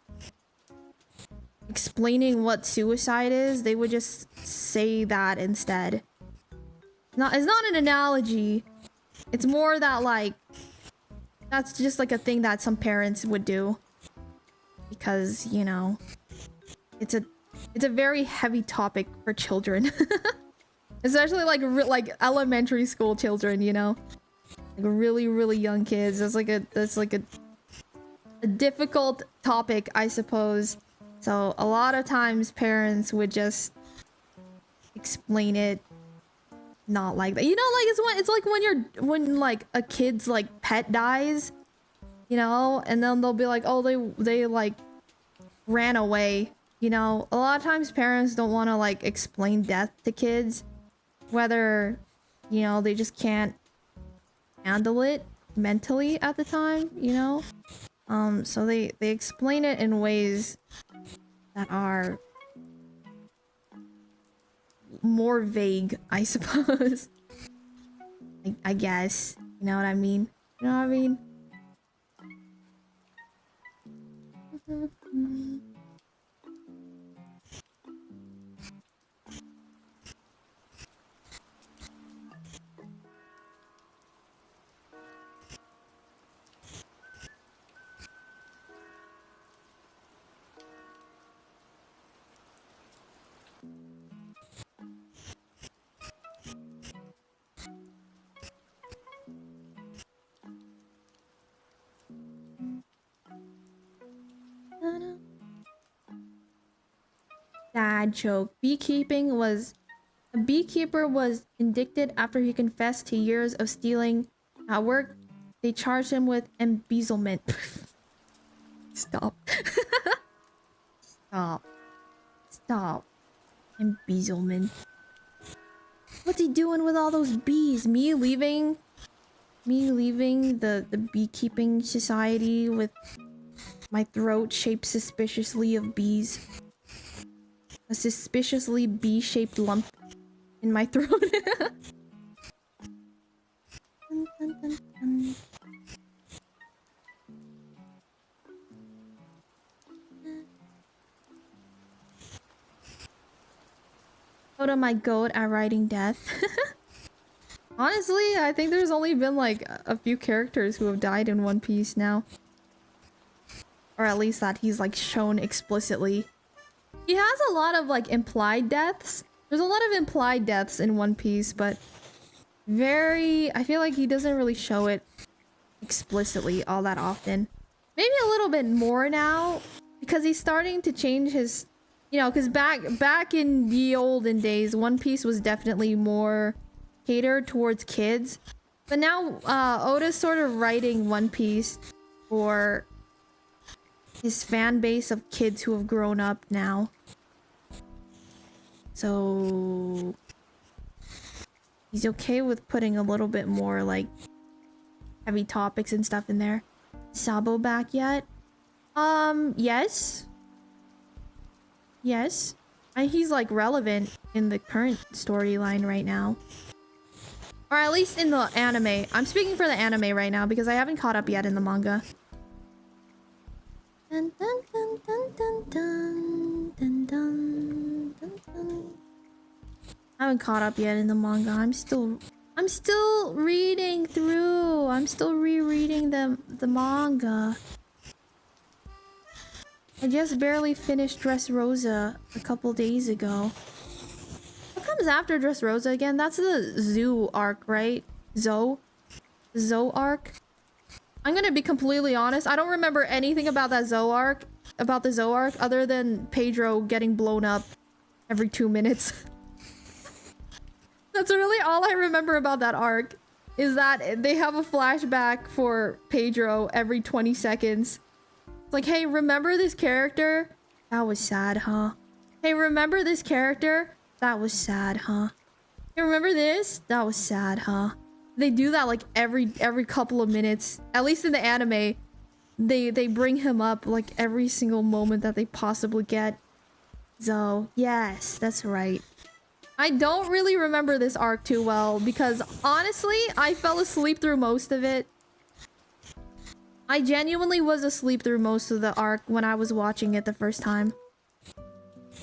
explaining what suicide is, they would just say that instead. It's not an analogy. It's more that like that's just like a thing that some parents would do. Because, you know, it's a very heavy topic for children. Especially like elementary school children, you know? Like really young kids. That's like a difficult topic, I suppose. So a lot of times parents would just explain it not like that. You know, like it's like when like a kid's like pet dies. You know, and then they'll be like, oh, they like ran away. You know, a lot of times parents don't want to like explain death to kids, whether, you know, they just can't handle it mentally at the time, you know. So they explain it in ways that are more vague, I suppose. I guess, you know what I mean? You know what I mean? Dad joke. Beekeeping was A beekeeper was indicted after he confessed to years of stealing. At work, they charged him with embezzlement. Stop. Stop. Stop. Embezzlement. What's he doing with all those bees? Me leaving the beekeeping society with my throat shaped suspiciously of bees. A suspiciously bee-shaped lump in my throat. Dun, dun, dun, dun. Go to my goat at writing death. Honestly, I think there's only been like a few characters who have died in One Piece now. Or at least that he's like shown explicitly. He has a lot of like implied deaths. There's a lot of implied deaths in One Piece, but I feel like he doesn't really show it explicitly all that often. Maybe a little bit more now because he's starting to change his, you know, because back in the olden days, One Piece was definitely more catered towards kids. But now Oda's sort of writing One Piece for his fan base of kids who have grown up now. So he's okay with putting a little bit more like heavy topics and stuff in there. Sabo back yet? Yes. Yes. He's like relevant in the current storyline right now. Or at least in the anime. I'm speaking for the anime right now because I haven't caught up yet in the manga. Dun, dun, dun, dun, dun, dun, dun, dun, dun, dun. I haven't caught up yet in the manga. I'm still reading through. I'm still rereading the manga. I just barely finished Dressrosa a couple days ago. What comes after Dressrosa again? That's the Zoo arc, right? Zoe arc? I'm gonna be completely honest. I don't remember anything about that Zoe arc, other than Pedro getting blown up every 2 minutes. That's really all I remember about that arc. Is that they have a flashback for Pedro every 20 seconds. It's like, hey, remember this character? That was sad, huh? Hey, remember this character? That was sad, huh? Hey, remember this? That was sad, huh? They do that like every couple of minutes. At least in the anime, they bring him up like every single moment that they possibly get. So, yes, that's right. I don't really remember this arc too well because honestly, I fell asleep through most of it. I genuinely was asleep through most of the arc when I was watching it the first time.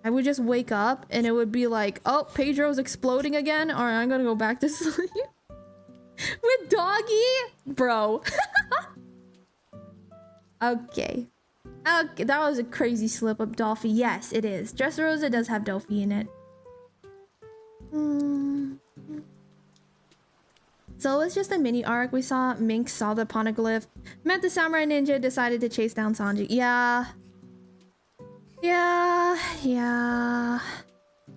I would just wake up and it would be like, oh, Pedro's exploding again. All right, I'm gonna go back to sleep. With Doggy? Bro. Okay. Okay, that was a crazy slip up, Dolphy. Yes, it is. Dressrosa does have Dolphy in it. So it's just a mini arc. We saw Minx saw the poneglyph, met the samurai ninja, decided to chase down Sanji. Yeah.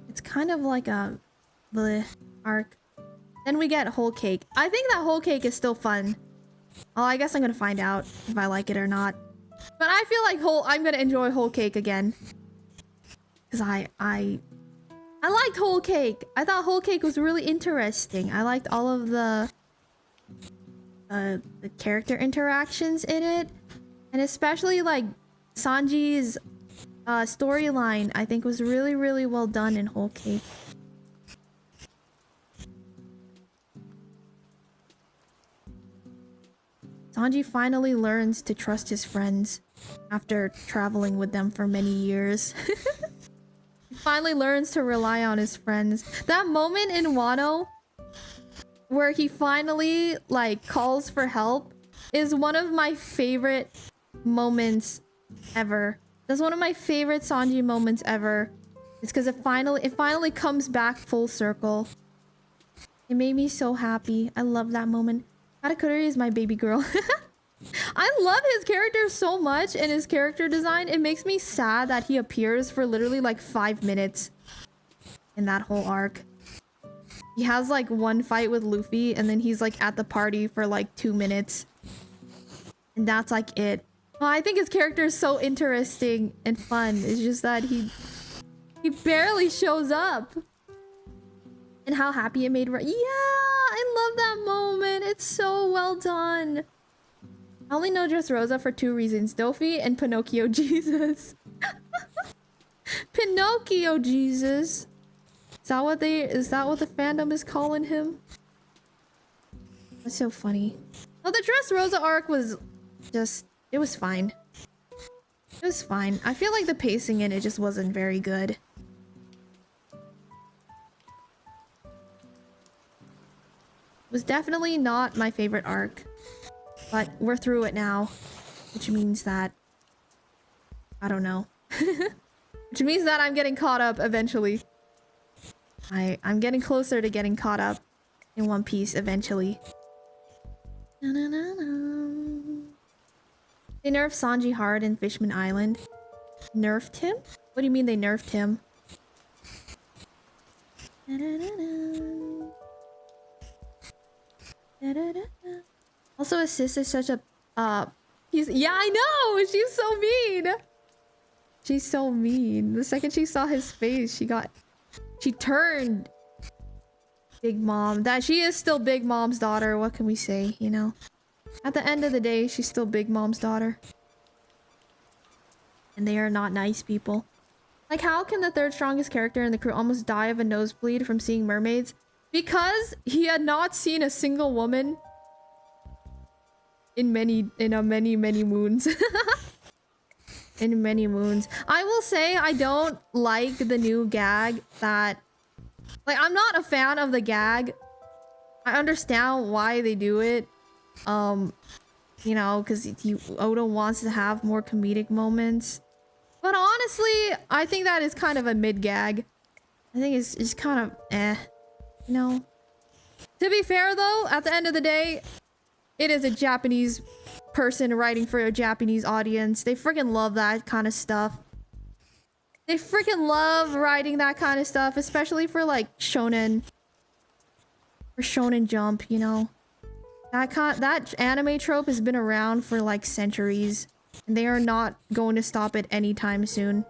It's kind of like a bleh arc. Then we get Whole Cake. I think that Whole Cake is still fun. Oh, I guess I'm gonna find out if I like it or not. But I feel like I'm gonna enjoy Whole Cake again. Cause I liked Whole Cake. I thought Whole Cake was really interesting. I liked all of the character interactions in it. And especially like Sanji's storyline, I think was really, really well done in Whole Cake. Sanji finally learns to trust his friends after traveling with them for many years. He finally learns to rely on his friends. That moment in Wano where he finally like calls for help is one of my favorite moments ever. That's one of my favorite Sanji moments ever. It's because it finally comes back full circle. It made me so happy. I love that moment. Katakuri is my baby girl. I love his character so much and his character design. It makes me sad that he appears for literally like 5 minutes in that whole arc. He has like one fight with Luffy and then he's like at the party for like 2 minutes. And that's like it. Well, I think his character is so interesting and fun. It's just that he barely shows up. And how happy it made Yeah, I love that moment. It's so well done. I only know Dressrosa for 2 reasons. Dofi and Pinocchio Jesus. Pinocchio Jesus. Is that what the fandom is calling him? That's so funny. Oh, the Dressrosa arc was just, it was fine. It was fine. I feel like the pacing in it just wasn't very good. It was definitely not my favorite arc. But we're through it now. Which means that... I don't know. Which means that I'm getting caught up eventually. I'm getting closer to getting caught up in One Piece eventually. Na, na, na, na. They nerfed Sanji hard in Fishman Island. Nerfed him? What do you mean they nerfed him? Na, na, na, na. Da, da, da, da. Also, his sister's such a yeah, I know! She's so mean! She's so mean. The second she saw his face, she turned Big Mom. That she is still Big Mom's daughter. What can we say, you know? At the end of the day, she's still Big Mom's daughter. And they are not nice people. Like, how can the third strongest character in the crew almost die of a nosebleed from seeing mermaids? Because he had not seen a single woman in many moons. In many moons. I will say I don't like the new gag that... Like, I'm not a fan of the gag. I understand why they do it. You know, because Oda wants to have more comedic moments. But honestly, I think that is kind of a mid-gag. I think it's kind of eh. You know? To be fair though, at the end of the day, it is a Japanese person writing for a Japanese audience. They freaking love that kind of stuff. They freaking love writing that kind of stuff, especially for like shonen. Or Shonen Jump, you know. That anime trope has been around for like centuries. And they are not going to stop it anytime soon.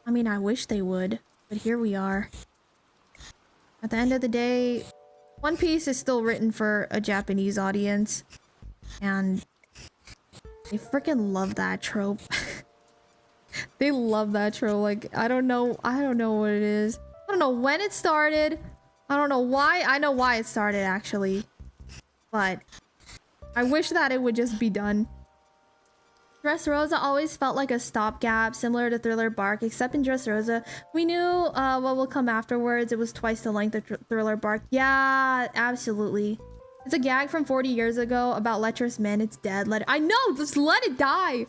I mean, I wish they would, but here we are. At the end of the day, One Piece is still written for a Japanese audience. And they freaking love that trope. They love that trope. Like, I don't know what it is. I don't know when it started. I don't know why. I know why it started, actually. But I wish that it would just be done. Dressrosa always felt like a stopgap, similar to Thriller Bark, except in Dressrosa, we knew what will come afterwards. It was twice the length of Thriller Bark. Yeah, absolutely. It's a gag from 40 years ago about lecherous men. It's dead. I know! Just let it die!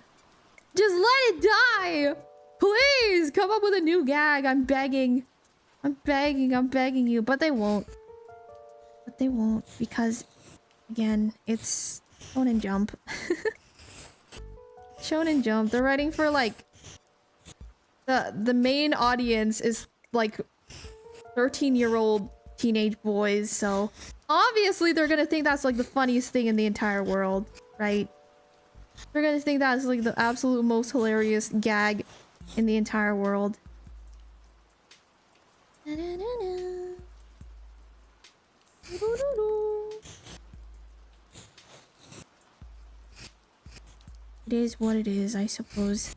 Just let it die! Please! Come up with a new gag. I'm begging. I'm begging you. But they won't. But they won't. Because, again, it's Shonen Jump. Shonen Jump. They're writing for, like... The main audience is, like, 13-year-old teenage boys, so... Obviously, they're gonna think that's, like, the funniest thing in the entire world, right? They're gonna think that's, like, the absolute most hilarious gag in the entire world. It is what it is, I suppose.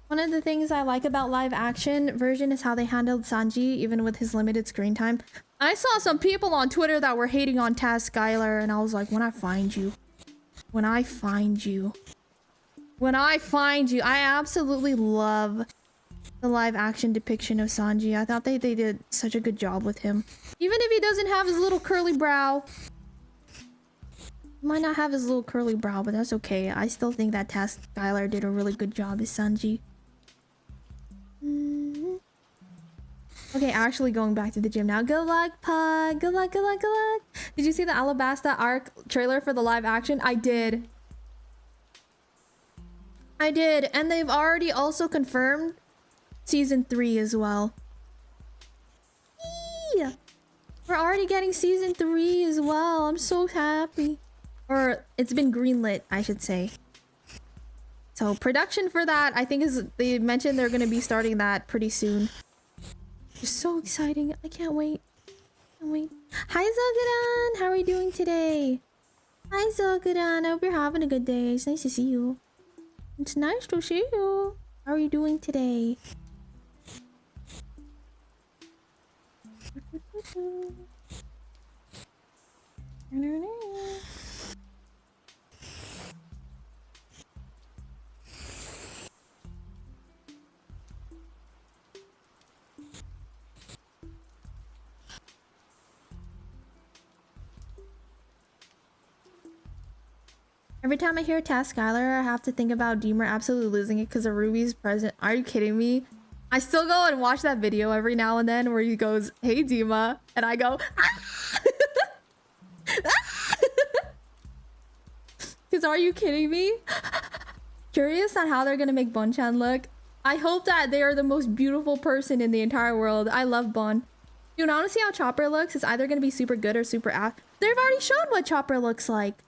One of the things I like about live action version is how they handled Sanji, even with his limited screen time. I saw some people on Twitter that were hating on Taz Skylar, and I was like, when I find you, I absolutely love the live action depiction of Sanji. I thought they did such a good job with him. Even if he doesn't have his little curly brow. He might not have his little curly brow, but that's okay. I still think that Task Skylar did a really good job as Sanji. Okay, actually going back to the gym now. Good luck, Pug. Good luck, good luck, good luck. Did you see the Alabasta arc trailer for the live action? I did. I did. And they've already also confirmed season 3 as well. Yeah. We're already getting season 3 as well. I'm so happy. Or it's been greenlit, I should say. So production for that, I think they mentioned they're going to be starting that pretty soon. It's so exciting. I can't wait. Can't wait. Hi, Zogudan. How are you doing today? Hi, Zogudan. I hope you're having a good day. It's nice to see you. It's nice to see you. How are you doing today? Every time I hear Task Skylar, I have to think about Dima absolutely losing it because of Ruby's present. Are you kidding me? I still go and watch that video every now and then where he goes, "Hey Dima," and I go, "Ah!" Because are you kidding me? Curious on how they're gonna make Bonchan look. I hope that they are the most beautiful person in the entire world. I love Bon. Dude, I want to see how Chopper looks. It's either gonna be super good or super ass. They've already shown what Chopper looks like.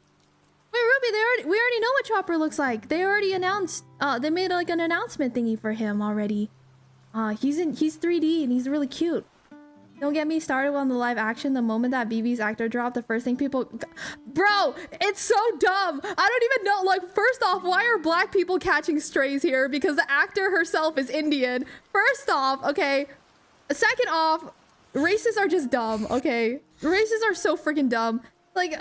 Wait, Ruby, we already know what Chopper looks like. They already announced, they made like an announcement thingy for him already. He's 3D and he's really cute. Don't get me started on the live action. The moment that BB's actor dropped, the first thing people... Bro, it's so dumb. I don't even know. Like, first off, why are black people catching strays here? Because the actor herself is Indian. First off, okay. Second off, racists are just dumb, okay? Racists are so freaking dumb. Like,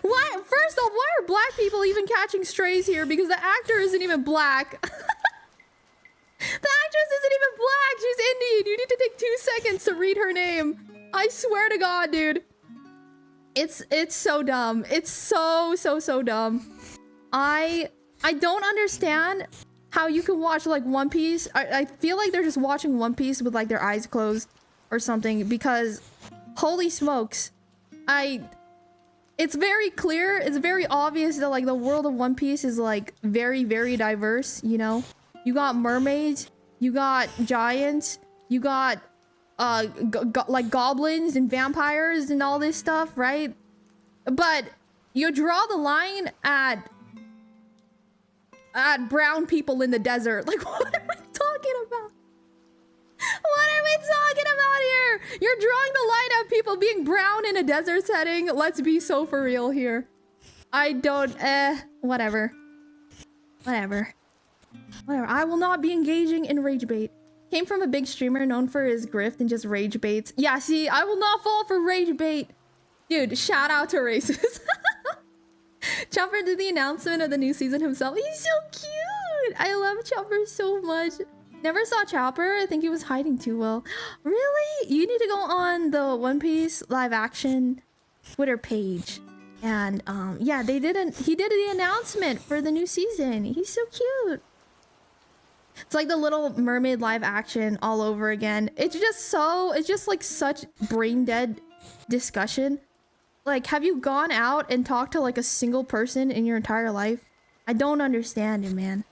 why? First off, why are black people even catching strays here? Because the actor isn't even black. The actress isn't even black. She's Indian. You need to take 2 seconds to read her name. I swear to God, dude. It's so dumb. It's so dumb. I don't understand how you can watch like One Piece. I feel like they're just watching One Piece with like their eyes closed or something because holy smokes. It's very clear. It's very obvious that like the world of One Piece is like very diverse, you know? You got mermaids, you got giants, you got like goblins and vampires and all this stuff, right? But you draw the line at brown people in the desert. Like, what are we talking about? What are we talking about here? You're drawing the line at people being brown in a desert setting. Let's be so for real here. I don't, whatever. I will not be engaging in rage bait. Came from a big streamer known for his grift and just rage baits. Yeah, see, I will not fall for rage bait. Dude, shout out to racists. Chopper did the announcement of the new season himself. He's so cute. I love Chopper so much. Never saw Chopper. I think he was hiding too well. Really? You need to go on the One Piece live action Twitter page. And yeah, he did the announcement for the new season. He's so cute. It's like the Little Mermaid live action all over again. It's just like such brain dead discussion. Like, have you gone out and talked to like a single person in your entire life? I don't understand it, man.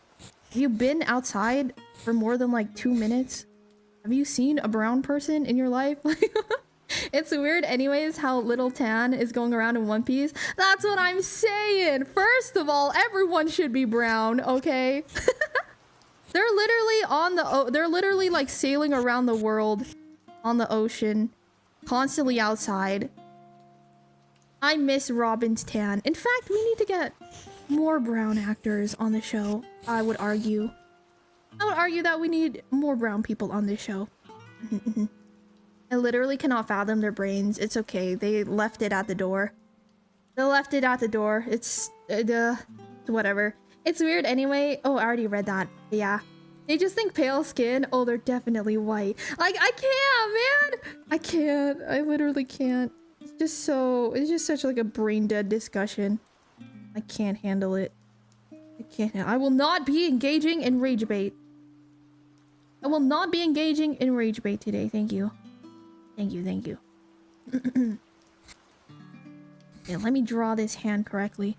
Have you been outside for more than like 2 minutes? Have you seen a brown person in your life? It's weird anyways how Little Tan is going around in One Piece. That's what I'm saying. First of all, everyone should be brown, okay? They're literally like sailing around the world on the ocean, constantly outside. I miss Robin's tan. In fact, we need to get more brown actors on the show. I would argue that we need more brown people on this show. I literally cannot fathom their brains. It's okay. They left it at the door. It's whatever. It's weird anyway. Oh, I already read that. But yeah. They just think pale skin. Oh, they're definitely white. Like, I can't, man. I can't. I literally can't. It's just so... It's just such like a brain dead discussion. I can't handle it. I can't. I will not be engaging in rage bait. I will not be engaging in rage bait today. Thank you. Thank you. Thank you. Okay, let me draw this hand correctly.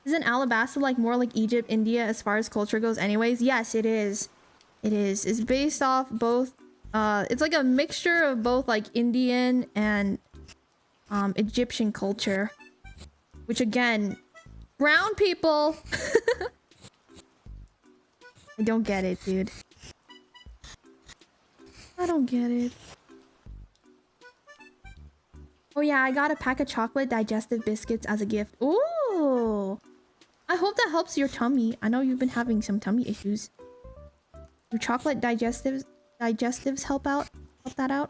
Isn't Alabasta like more like Egypt, India as far as culture goes anyways? Yes, it is. It is. It's based off both it's like a mixture of both like Indian and Egyptian culture. Which again, brown people I don't get it, dude. I don't get it. Oh yeah, I got a pack of chocolate digestive biscuits as a gift. Ooh! I hope that helps your tummy. I know you've been having some tummy issues. Do chocolate digestives help that out?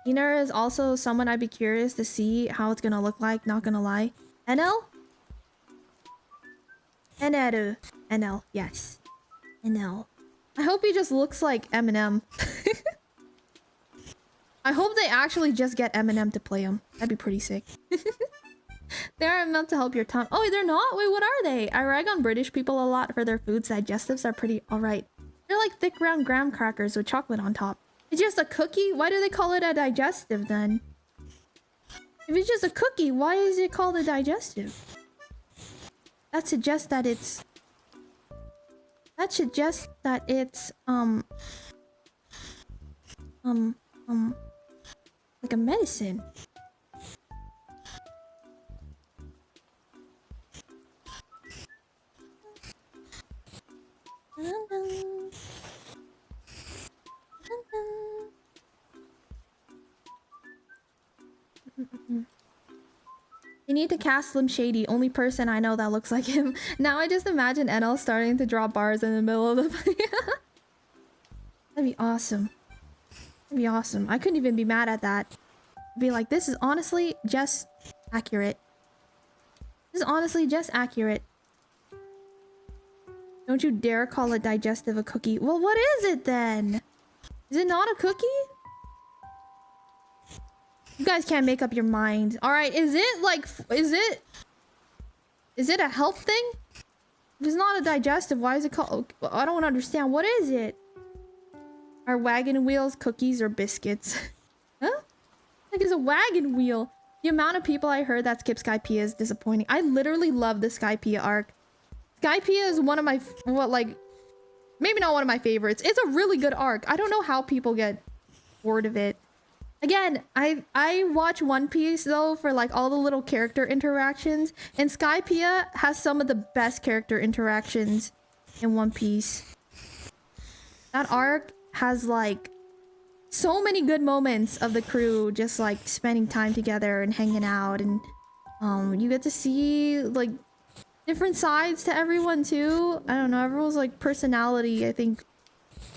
Ina is also someone I'd be curious to see how it's gonna look like, not gonna lie. NL? NL. NL, yes. NL. I hope he just looks like Eminem. I hope they actually just get Eminem to play him. That'd be pretty sick. They're meant to help your tongue. Oh, they're not? Wait, what are they? I rag on British people a lot for their foods. Digestives are pretty alright. They're like thick round graham crackers with chocolate on top. It's just a cookie? Why do they call it a digestive then? If it's just a cookie, why is it called a digestive? That suggests that it's... like a medicine. You need to cast Slim Shady, only person I know that looks like him. Now I just imagine NL starting to drop bars in the middle of the That'd be awesome. That'd be awesome. I couldn't even be mad at that. I'd be like, this is honestly just accurate. This is honestly just accurate. Don't you dare call a digestive a cookie. Well, what is it then? Is it not a cookie? You guys can't make up your mind. Alright, is it like... Is it a health thing? If it's not a digestive, why is it called... I don't understand. What is it? Are wagon wheels cookies or biscuits? Huh? Like, it's a wagon wheel. The amount of people I heard that skip Skypiea is disappointing. I literally love the Skypiea arc. Skypiea is one of my... Well, like... Maybe not one of my favorites. It's a really good arc. I don't know how people get bored of it. Again, I watch One Piece though for like all the little character interactions. And Skypiea has some of the best character interactions in One Piece. That arc has like so many good moments of the crew just like spending time together and hanging out, and you get to see like different sides to everyone too. I don't know, everyone's like personality I think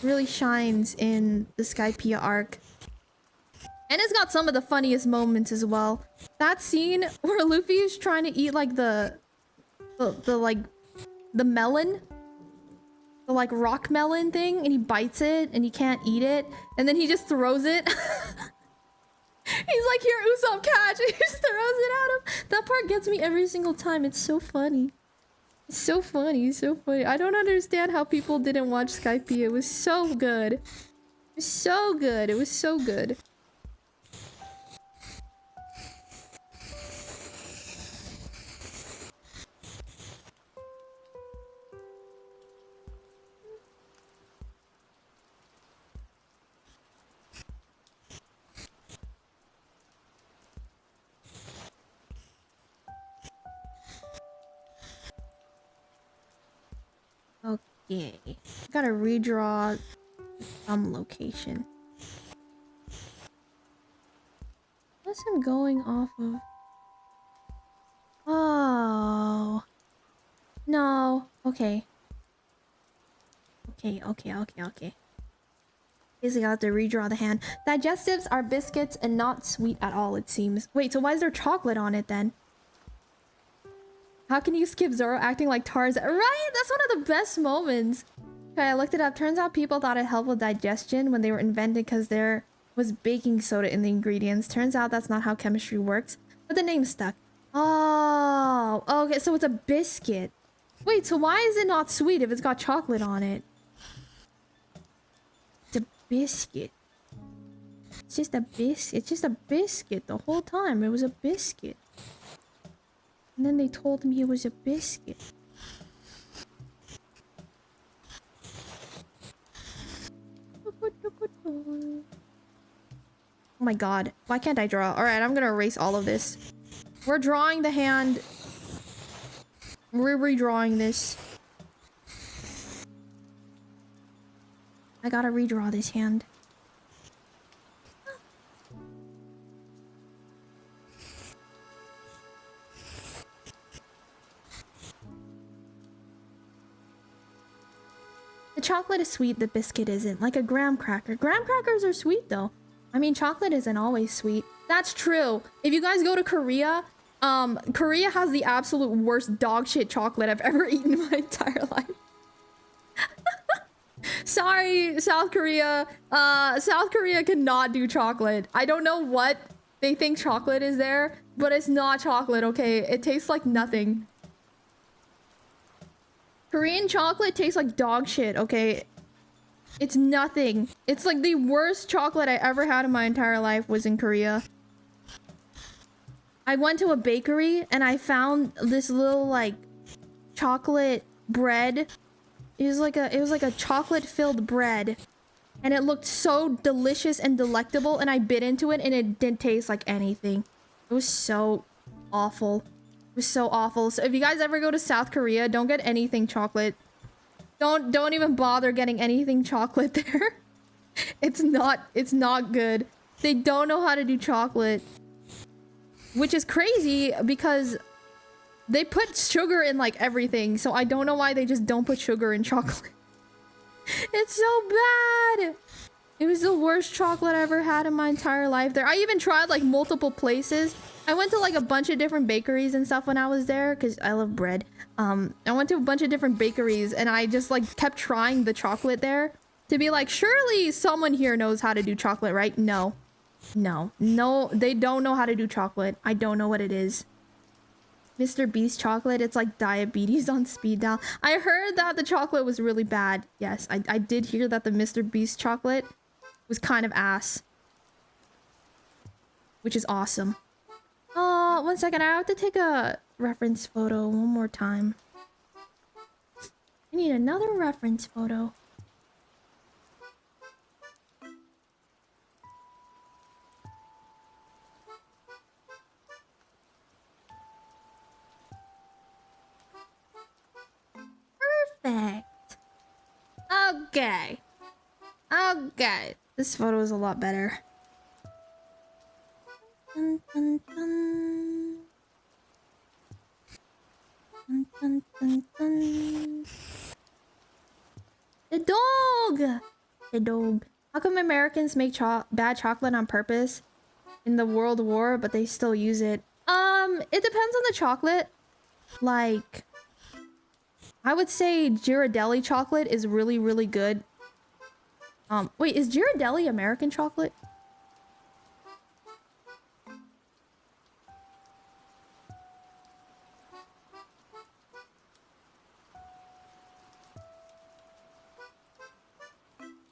really shines in the Skypiea arc. And it's got some of the funniest moments as well. That scene where Luffy is trying to eat like the melon, the like rock melon thing, and he bites it and he can't eat it, and then he just throws it. He's like, here, Usopp, catch! And he just throws it at him. That part gets me every single time. It's so funny. It's so funny. It's so funny. I don't understand how people didn't watch Skypiea. It was so good. It was so good. It was so good. Okay, gotta redraw some location. What's him going off of? Oh no. Okay. Okay. Basically, I have to redraw the hand. Digestives are biscuits and not sweet at all, it seems. Wait, so why is there chocolate on it then? How can you skip Zoro acting like Tarzan? Right? That's one of the best moments. Okay, I looked it up. Turns out people thought it helped with digestion when they were invented because there was baking soda in the ingredients. Turns out that's not how chemistry works. But the name stuck. Oh, okay, so it's a biscuit. Wait, so why is it not sweet if it's got chocolate on it? It's a biscuit. It's just a biscuit. It's just a biscuit the whole time. It was a biscuit. And then they told me it was a biscuit. Oh my god. Why can't I draw? Alright, I'm gonna erase all of this. We're drawing the hand. We're redrawing this. I gotta redraw this hand. The chocolate is sweet, the biscuit isn't. Like a graham cracker. Graham crackers are sweet though. I mean, chocolate isn't always sweet. That's true. If you guys go to Korea, Korea has the absolute worst dog shit chocolate I've ever eaten in my entire life. Sorry, South Korea. South Korea cannot do chocolate. I don't know what they think chocolate is there, but it's not chocolate, okay? It tastes like nothing. Korean chocolate tastes like dog shit, okay? It's nothing. It's like the worst chocolate I ever had in my entire life was in Korea. I went to a bakery and I found this little like chocolate bread. It was like a chocolate filled bread. And it looked so delicious and delectable, and I bit into it and it didn't taste like anything. It was so awful. It was so awful. So if you guys ever go to South Korea, don't get anything chocolate. Don't even bother getting anything chocolate there. It's not good. They don't know how to do chocolate. Which is crazy because they put sugar in like everything. So I don't know why they just don't put sugar in chocolate. It's so bad. It was the worst chocolate I ever had in my entire life there. I even tried like multiple places. I went to like a bunch of different bakeries and stuff when I was there because I love bread. I went to a bunch of different bakeries and I just like kept trying the chocolate there to be like, surely someone here knows how to do chocolate, right? No, they don't know how to do chocolate. I don't know what it is. Mr. Beast chocolate, it's like diabetes on speed dial. I heard that the chocolate was really bad. Yes, I did hear that the Mr. Beast chocolate was kind of ass. Which is awesome. Oh, 1 second. I have to take a reference photo one more time. I need another reference photo. Perfect. Okay. Okay. This photo is a lot better. Dun, dun, dun. Dun, dun, dun, dun. The dog! The dog. How come Americans make bad chocolate on purpose in the World War, but they still use it? It depends on the chocolate. Like, I would say Ghirardelli chocolate is really, really good. Wait, is Ghirardelli American chocolate?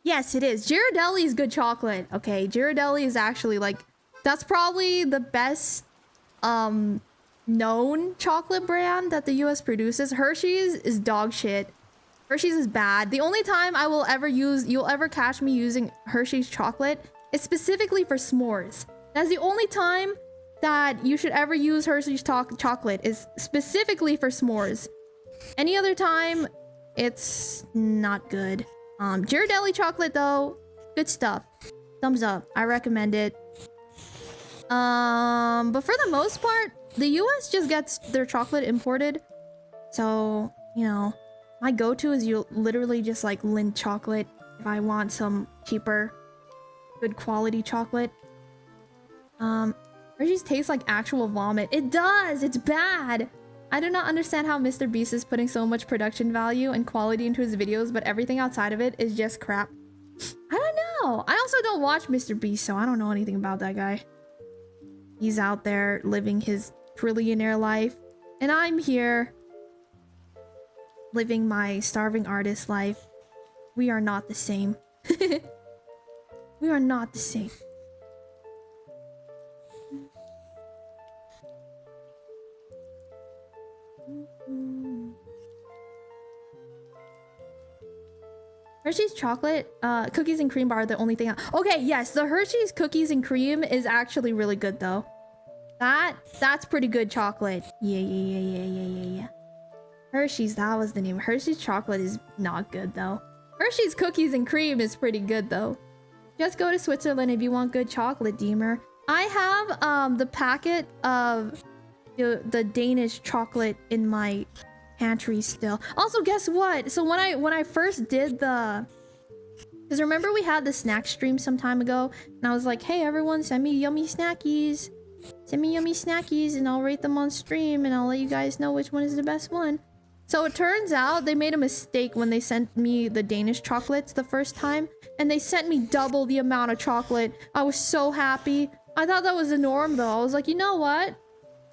Yes, it is. Ghirardelli is good chocolate. Okay, Ghirardelli is actually like, that's probably the best known chocolate brand that the US produces. Hershey's is dog shit. Hershey's is bad. The only time I will ever you'll ever catch me using Hershey's chocolate is specifically for s'mores. That's the only time that you should ever use Hershey's chocolate, is specifically for s'mores. Any other time, it's not good. Ghirardelli chocolate though, good stuff. Thumbs up. I recommend it. But for the most part, the US just gets their chocolate imported. So, you know, my go-to is you literally just like Lindt chocolate. if I want some cheaper, good quality chocolate. Hershey's tastes like actual vomit. It does! It's bad! I do not understand how Mr. Beast is putting so much production value and quality into his videos, but everything outside of it is just crap. I don't know. I also don't watch Mr. Beast, so I don't know anything about that guy. He's out there living his trillionaire life, and I'm here living my starving artist life. We are not the same. We are not the same. Hershey's chocolate, cookies and cream bar are the only thing. Okay, yes, the Hershey's cookies and cream is actually really good though. That's pretty good chocolate. Yeah. Hershey's, that was the name. Hershey's chocolate is not good though. Hershey's cookies and cream is pretty good though. Just go to Switzerland if you want good chocolate, Deemer. I have the packet of the Danish chocolate in my pantry still. Also, guess what? So when I first did the, because remember we had the snack stream some time ago, and I was like, hey everyone, send me yummy snackies. Send me yummy snackies and I'll rate them on stream and I'll let you guys know which one is the best one. So it turns out they made a mistake when they sent me the Danish chocolates the first time, and they sent me double the amount of chocolate. I was so happy. I thought that was the norm though. I was like, you know what?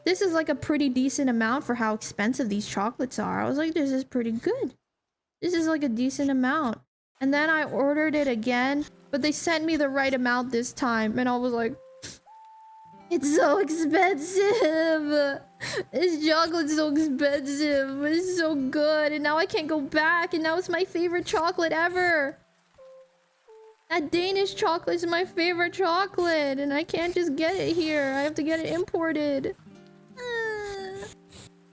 This is like a pretty decent amount for how expensive these chocolates are. I was like, this is pretty good. This is like a decent amount. And then I ordered it again, but they sent me the right amount this time. And I was like, it's so expensive. This chocolate's so expensive, but it's so good. And now I can't go back. And now it's my favorite chocolate ever. That Danish chocolate is my favorite chocolate. And I can't just get it here. I have to get it imported.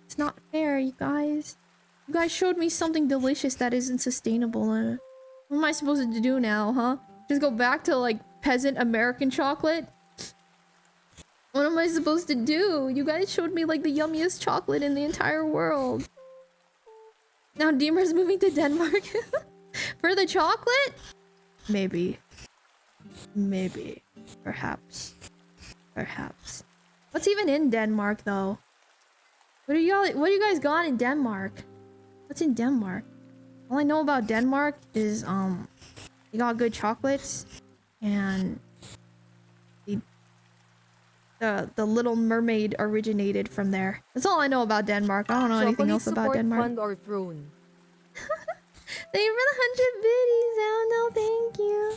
It's not fair, you guys. You guys showed me something delicious that isn't sustainable. What am I supposed to do now, huh? Just go back to like peasant American chocolate? What am I supposed to do? You guys showed me like the yummiest chocolate in the entire world. Now Deemer's moving to Denmark for the chocolate? Maybe. Maybe. Perhaps. Perhaps. What's even in Denmark though? What do you guys got in Denmark? What's in Denmark? All I know about Denmark is they got good chocolates and the Little Mermaid originated from there. That's all I know about Denmark. I don't know anything else about Denmark. Fund or throne. Thank you for the 100 biddies. Oh no, thank you.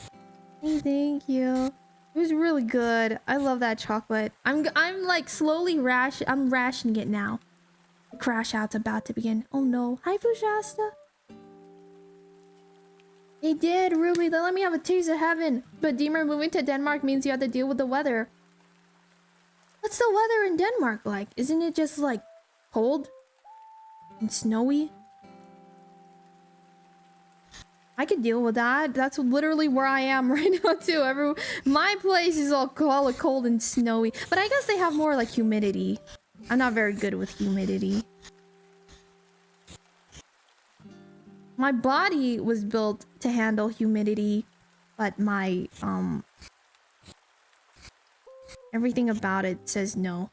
Hey, thank you. It was really good. I love that chocolate. I'm like slowly I'm rationing it now. The crash out's about to begin. Oh no. Hi, Fushasta. They did, Ruby. They let me have a taste of heaven. But Deemer, moving to Denmark means you have to deal with the weather. What's the weather in Denmark like? Isn't it just like cold and snowy? I could deal with that. That's literally where I am right now too. My place is all cold and snowy. But I guess they have more like humidity. I'm not very good with humidity. My body was built to handle humidity, but my everything about it says no.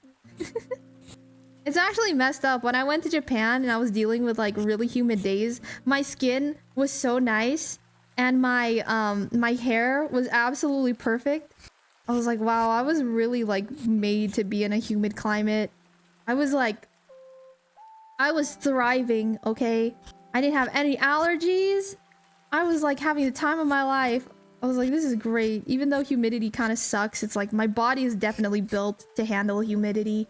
It's actually messed up. When I went to Japan and I was dealing with like really humid days, my skin was so nice and my my hair was absolutely perfect. I was like, wow, I was really like made to be in a humid climate. I was thriving, okay? I didn't have any allergies. I was like having the time of my life. I was like, this is great. Even though humidity kind of sucks, it's like my body is definitely built to handle humidity.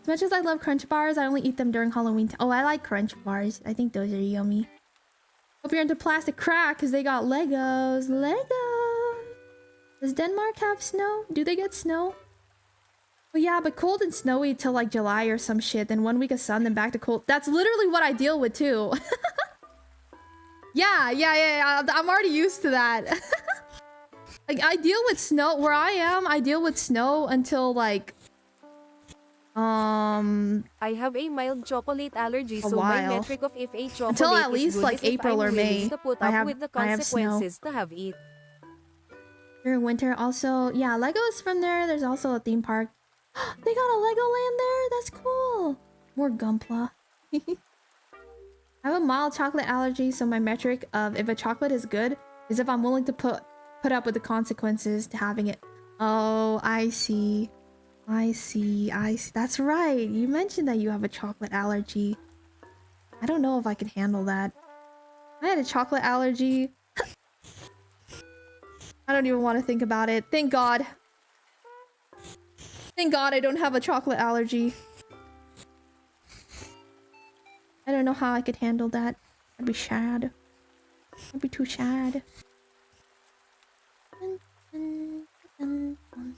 As much as I love crunch bars, I only eat them during Halloween. Oh, I like crunch bars. I think those are yummy. Hope you're into plastic crack because they got Legos. Legos! Does Denmark have snow? Do they get snow? Well, yeah, but cold and snowy till like July or some shit. Then 1 week of sun, then back to cold. That's literally what I deal with too. Yeah. I'm already used to that. Like, I deal with snow. Where I am, I deal with snow until like I have a mild chocolate allergy, A so my while. metric of if a Until chocolate at is least good like is if April I'm or willing May. to put I up have with the snow. consequences to have it. During winter, also, yeah, Legos from there. There's also a theme park. They got a Legoland there. That's cool. More Gunpla. I have a mild chocolate allergy, so my metric of if a chocolate is good is if I'm willing to put up with the consequences to having it. Oh, I see. I see. That's right. You mentioned that you have a chocolate allergy. I don't know if I can handle that. I had a chocolate allergy. I don't even want to think about it. Thank God. Thank God I don't have a chocolate allergy. I don't know how I could handle that. I'd be sad. I'd be too sad. Dun, dun, dun, dun.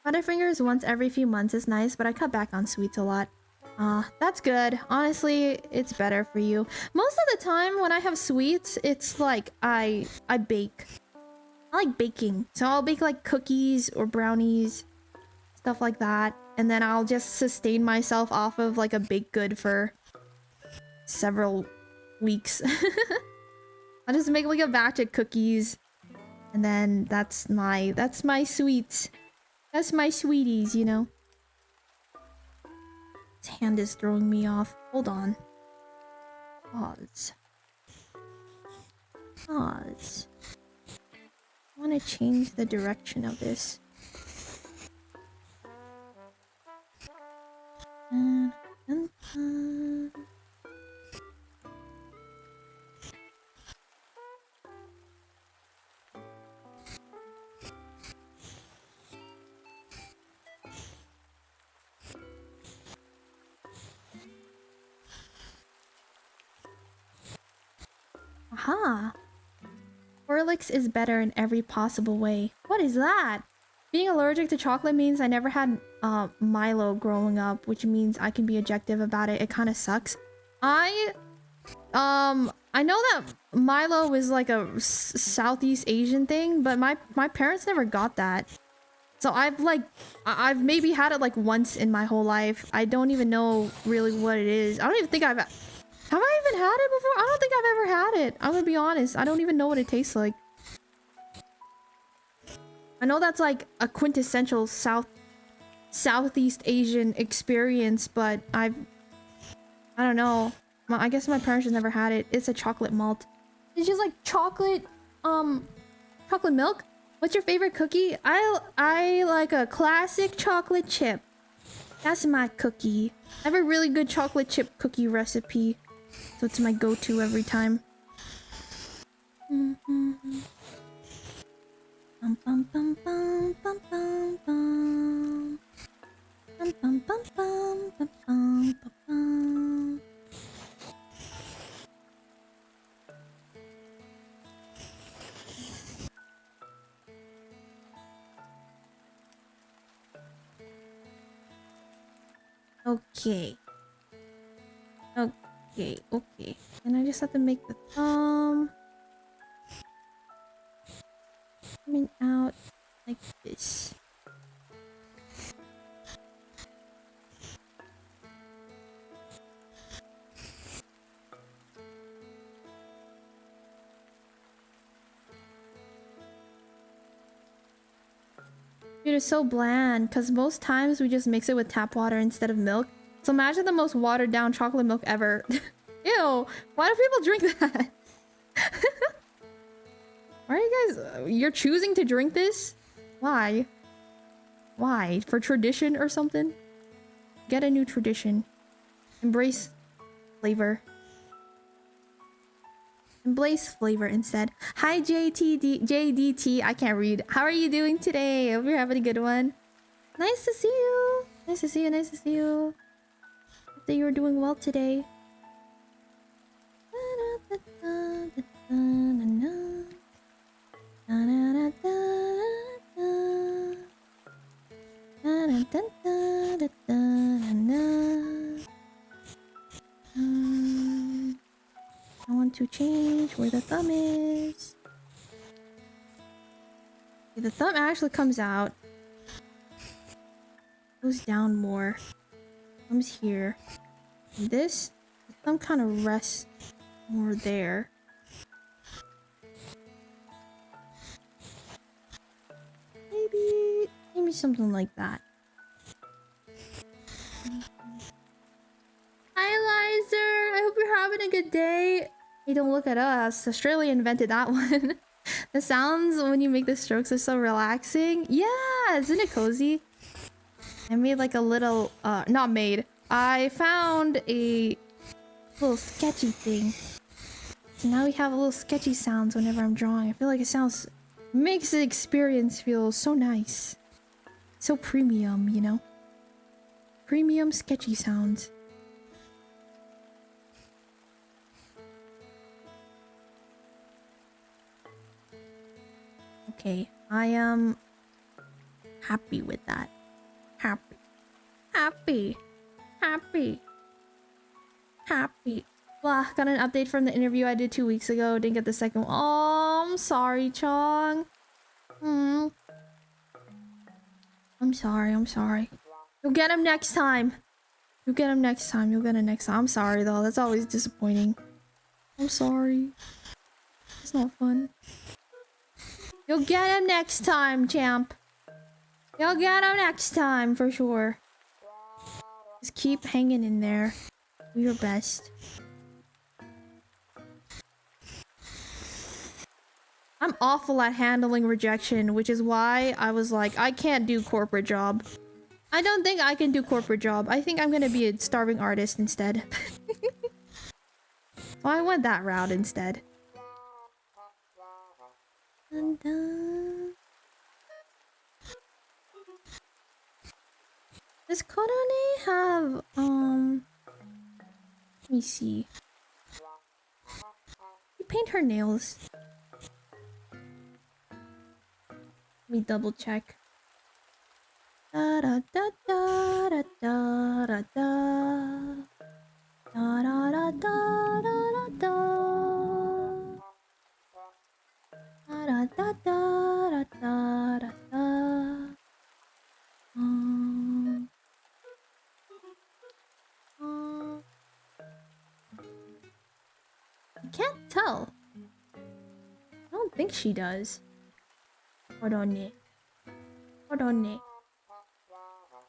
Butterfingers once every few months is nice, but I cut back on sweets a lot. That's good. Honestly, it's better for you. Most of the time when I have sweets, it's like I bake. I like baking. So I'll bake like cookies or brownies, stuff like that. And then I'll just sustain myself off of like a baked good for several weeks. I'll just make like a batch of cookies. And then that's my sweets. That's my sweeties, you know? His hand is throwing me off. Hold on. Pause. Pause. I want to change the direction of this. Dun, dun, dun. Aha! Horlicks is better in every possible way. What is that? Being allergic to chocolate means I never had Milo growing up, which means I can be objective about it. It kind of sucks. I know that Milo is like a Southeast Asian thing, but my parents never got that. So I've maybe had it like once in my whole life. I don't even know really what it is. I don't even think have I even had it before? I don't think I've ever had it. I'm gonna be honest. I don't even know what it tastes like. I know that's like a quintessential Southeast Asian experience, but I don't know. I guess my parents just never had it. It's a chocolate malt. It's just like chocolate milk. What's your favorite cookie? I like a classic chocolate chip. That's my cookie. I have a really good chocolate chip cookie recipe. So it's my go-to every time. Bum, bum, bum, bum, bum, bum, bum. Bum, bum, bum, bum, bum, bum, bum. Okay. Okay. And I just have to make the thumb coming out like this. Dude, it's so bland because most times we just mix it with tap water instead of milk. So imagine the most watered down chocolate milk ever. Ew, why do people drink that? Why are you guys... you're choosing to drink this? Why? Why? For tradition or something? Get a new tradition. Embrace flavor. Embrace flavor instead. Hi JDT. I can't read. How are you doing today? Hope you're having a good one. Nice to see you. Nice to see you. Hope that you're doing well today. to change where the thumb is. Okay, the thumb actually comes out. Goes down more. Comes here. And this, the thumb kind of rests more there. Maybe something like that. Hi, Lizer! I hope you're having a good day. Hey, don't look at us. Australia invented that one. The sounds when you make the strokes are so relaxing. Yeah, isn't it cozy? I made like a little, not made. I found a little sketchy thing. So now we have a little sketchy sounds whenever I'm drawing. I feel like it sounds, makes the experience feel so nice. So premium, you know? Premium sketchy sounds. Okay, I am happy with that. Happy. Happy. Happy. Happy. Blah, got an update from the interview I did 2 weeks ago. Didn't get the second one. Oh, I'm sorry, Chong. I'm sorry. You'll get him next time. You'll get him next time. You'll get him next time. I'm sorry, though. That's always disappointing. I'm sorry. It's not fun. You'll get him next time, champ. You'll get him next time, for sure. Just keep hanging in there. Do your best. I'm awful at handling rejection, which is why I was like, I can't do corporate job. I don't think I can do corporate job. I think I'm gonna be a starving artist instead. Well, I went that route instead. Dun, dun. Does Korone have, let me see. You paint her nails. Let me double check. Da da da da da da da da da da da da da da da da da da da da. I can't tell. I don't think she does. Hold on it. Hold on it.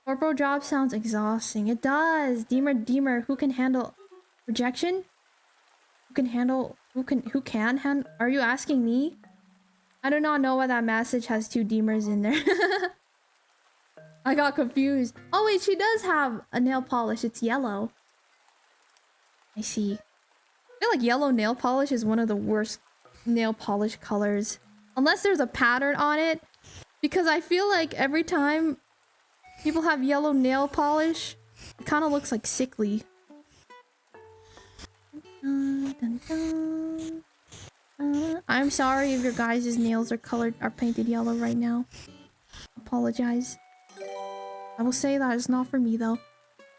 Corporal job sounds exhausting. It does. Deemer, who can handle rejection? Who can handle who can handle? Are you asking me? I do not know why that message has 2 Deemers in there. I got confused. Oh wait, she does have a nail polish. It's yellow. I see. I feel like yellow nail polish is one of the worst nail polish colors. Unless there's a pattern on it. Because I feel like every time people have yellow nail polish, it kind of looks like sickly. Dun, dun, dun. I'm sorry if your guys' nails are painted yellow right now. Apologize. I will say that it's not for me though.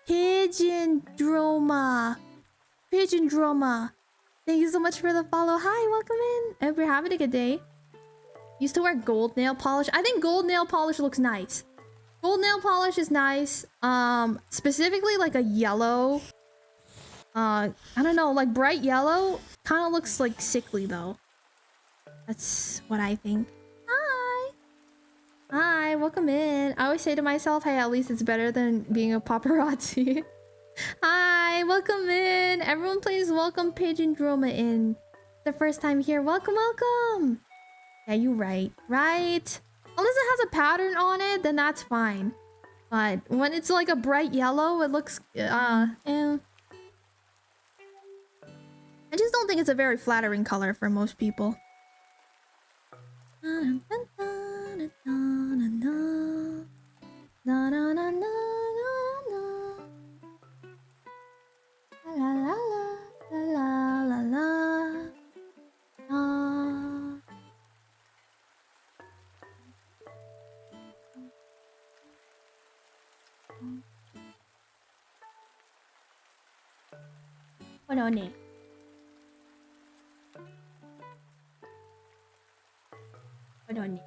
Pigeon Droma. Pigeon Droma. Thank you so much for the follow. Hi, welcome in. I hope you're having a good day. Used to wear gold nail polish. I think gold nail polish looks nice. Gold nail polish is nice. Specifically like a yellow. I don't know, like bright yellow kind of looks like sickly though. That's what I think. Hi. Hi, welcome in. I always say to myself, hey, at least it's better than being a paparazzi. Hi, welcome in. Everyone please welcome Pigeon Droma in. The first time here. Welcome, welcome. Yeah, you're right. Right? Unless it has a pattern on it, then that's fine. But when it's like a bright yellow, it looks I just don't think it's a very flattering color for most people. Hold on it. Ganun.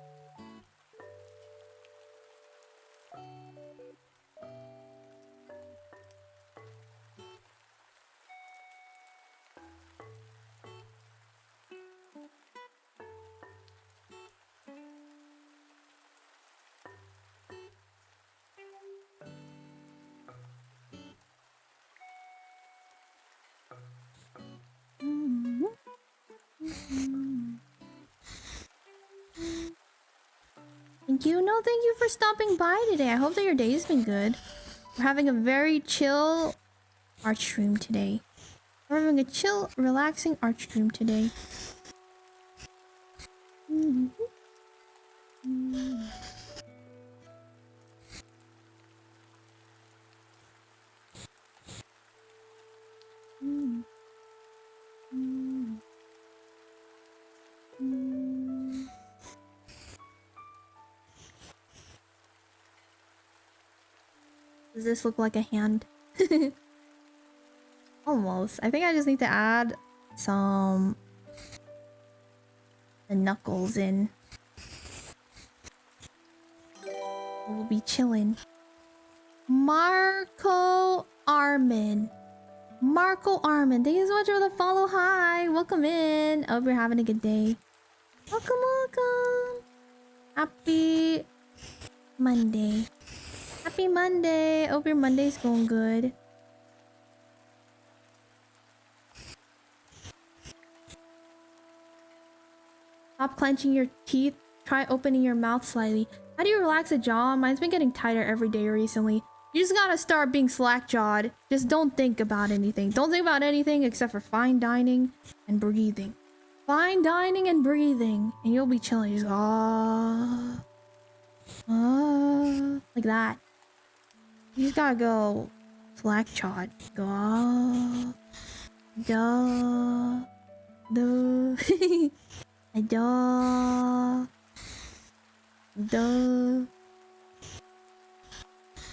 Thank you. No, thank you for stopping by today. I hope that your day's been good. We're having a very chill art stream today. We're having a chill, relaxing art stream today. Does this look like a hand? Almost. I think I just need to add some the knuckles in. We'll be chilling. Marco Armin. Marco Armin. Thank you so much for the follow. Hi. Welcome in. Hope you're having a good day. Welcome, welcome. Happy Monday. Happy Monday. Hope your Monday's going good. Stop clenching your teeth. Try opening your mouth slightly. How do you relax a jaw? Mine's been getting tighter every day recently. You just gotta start being slack-jawed. Just don't think about anything. Don't think about anything except for fine dining and breathing. Fine dining and breathing. And you'll be chilling. Just like that. You just gotta go slack-jawed. Go duh. Duh.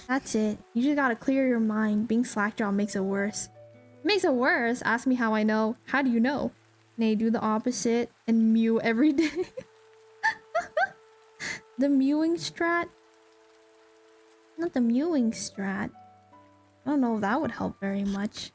That's it. You just gotta clear your mind. Being slack-jawed makes it worse. Makes it worse? Ask me how I know. How do you know? Nay, do the opposite and mew every day. The mewing strat? Not the mewing strat. I don't know if that would help very much.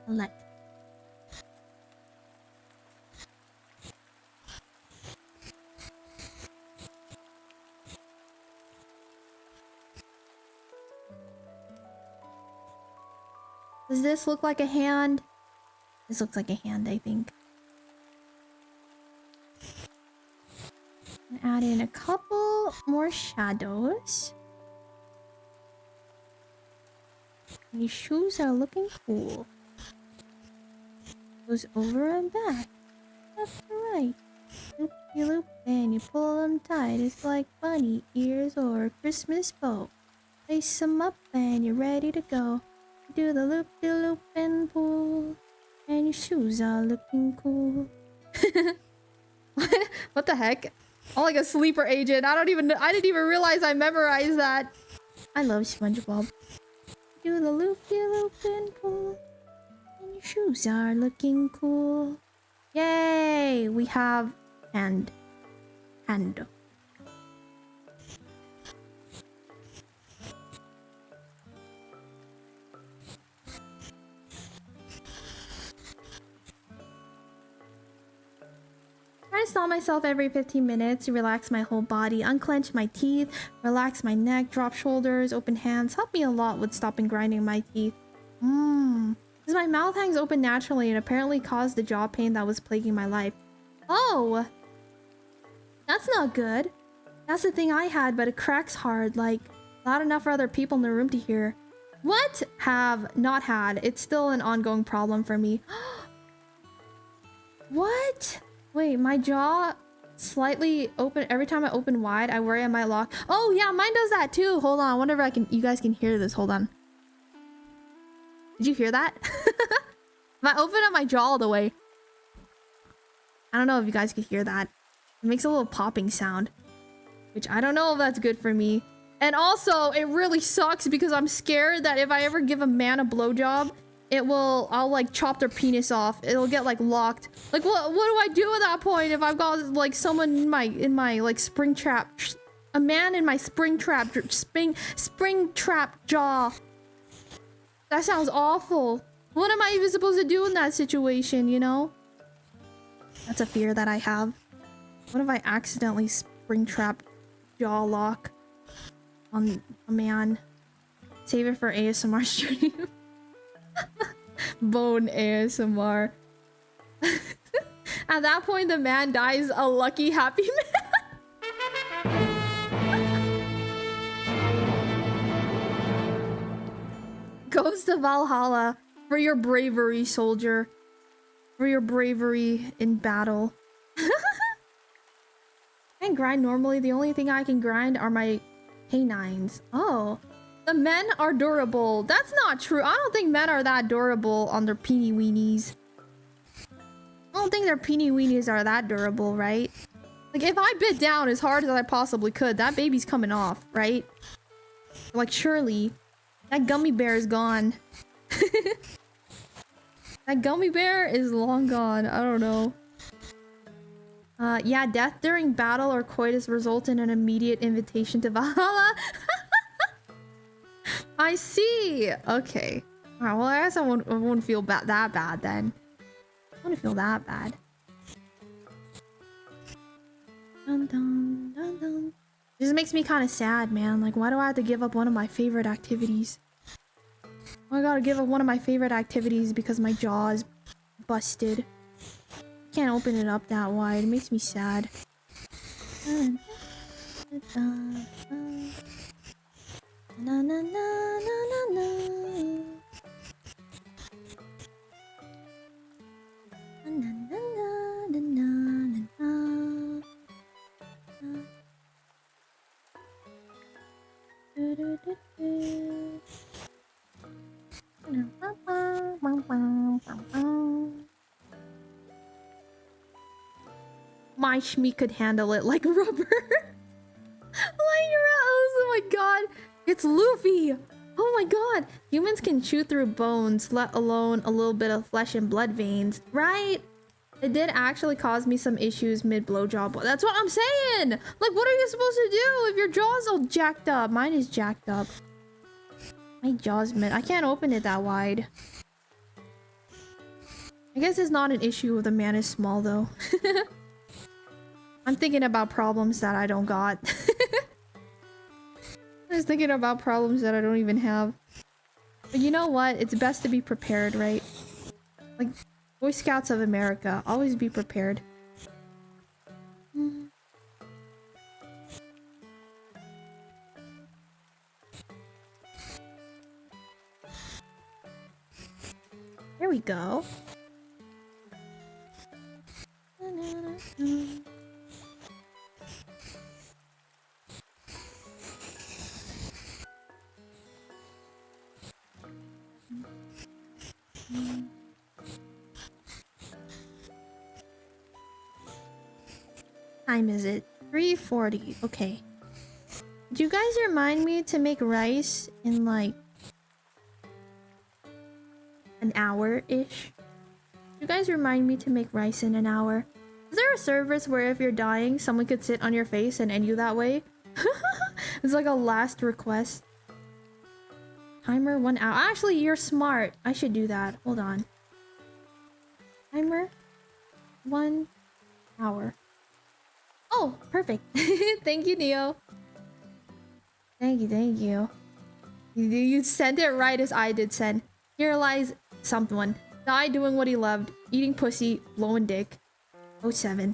Let. Does this look like a hand? This looks like a hand, I think. And add in a couple more shadows. And your shoes are looking cool. Goes over and back, left to right. Loop you loop and you pull them tight. It's like bunny ears or a Christmas bow. Lace them up and you're ready to go. Do the loop de loop and pull, and your shoes are looking cool. What the heck? I'm like a sleeper agent. I didn't even realize I memorized that. I love SpongeBob. Do the loop de loop and pull. Your shoes are looking cool. Yay! We have hand. Try to stop myself every 15 minutes to relax my whole body, unclench my teeth, relax my neck, drop shoulders, open hands. Help me a lot with stopping grinding my teeth. Because my mouth hangs open naturally and apparently caused the jaw pain that was plaguing my life. Oh! That's not good. That's the thing I had, but it cracks hard, like loud enough for other people in the room to hear. What? Have not had. It's still an ongoing problem for me. What? Wait, my jaw slightly open every time I open wide. I worry I might lock. Oh yeah, mine does that too. Hold on, I wonder if you guys can hear this. Hold on. Did you hear that? If I open up my jaw all the way, I don't know if you guys could hear that. It makes a little popping sound, which I don't know if that's good for me. And also, it really sucks because I'm scared that if I ever give a man a blowjob, I'll like chop their penis off. It'll get like locked. Like what do I do at that point if I've got like someone in my like spring trap, a man in my spring trap jaw? That sounds awful. What am I even supposed to do in that situation, you know? That's a fear that I have. What if I accidentally spring trap jaw lock on a man? Save it for ASMR stream. Bone ASMR. At that point, the man dies a lucky, happy man. Goes to Valhalla for your bravery, soldier. For your bravery in battle. I can grind normally. The only thing I can grind are my canines. Oh. The men are durable. That's not true. I don't think men are that durable on their peeny weenies. I don't think their peeny weenies are that durable, right? Like, if I bit down as hard as I possibly could, that baby's coming off, right? Like, surely. That gummy bear is gone. That gummy bear is long gone. I don't know. Yeah, death during battle or coitus result in an immediate invitation to Valhalla. I see. Okay. Alright, well, I guess I won't feel that bad then. I wouldn't feel that bad. Dun, dun, dun, dun. It just makes me kind of sad, man. Like, why do I have to give up one of my favorite activities? I gotta give up one of my favorite activities because my jaw is busted. Can't open it up that wide. It makes me sad. Na na na na na na. Na na na na na na. Do do do do. My Shmi could handle it like rubber. Oh my god. It's Luffy. Oh my god. Humans can chew through bones, let alone a little bit of flesh and blood veins. Right? It did actually cause me some issues mid blowjob. That's what I'm saying. Like, what are you supposed to do if your jaw's all jacked up? Mine is jacked up. My jaw's mid. I can't open it that wide. I guess it's not an issue if the man is small though. I'm thinking about problems that I don't got. I was thinking about problems that I don't even have. But you know what? It's best to be prepared, right? Like, Boy Scouts of America. Always be prepared. There we go. Time is it? 3:40. Okay. Do you guys remind me to make rice in like an hour-ish? You guys remind me to make rice in an hour. Is there a service where if you're dying, someone could sit on your face and end you that way? It's like a last request. Timer 1 hour. Actually, you're smart. I should do that. Hold on. Timer 1 hour. Oh, perfect. Thank you, Neo. Thank you, thank you. You sent it right as I did send. Here lies someone. Die doing what he loved. Eating pussy, blowing dick. 07.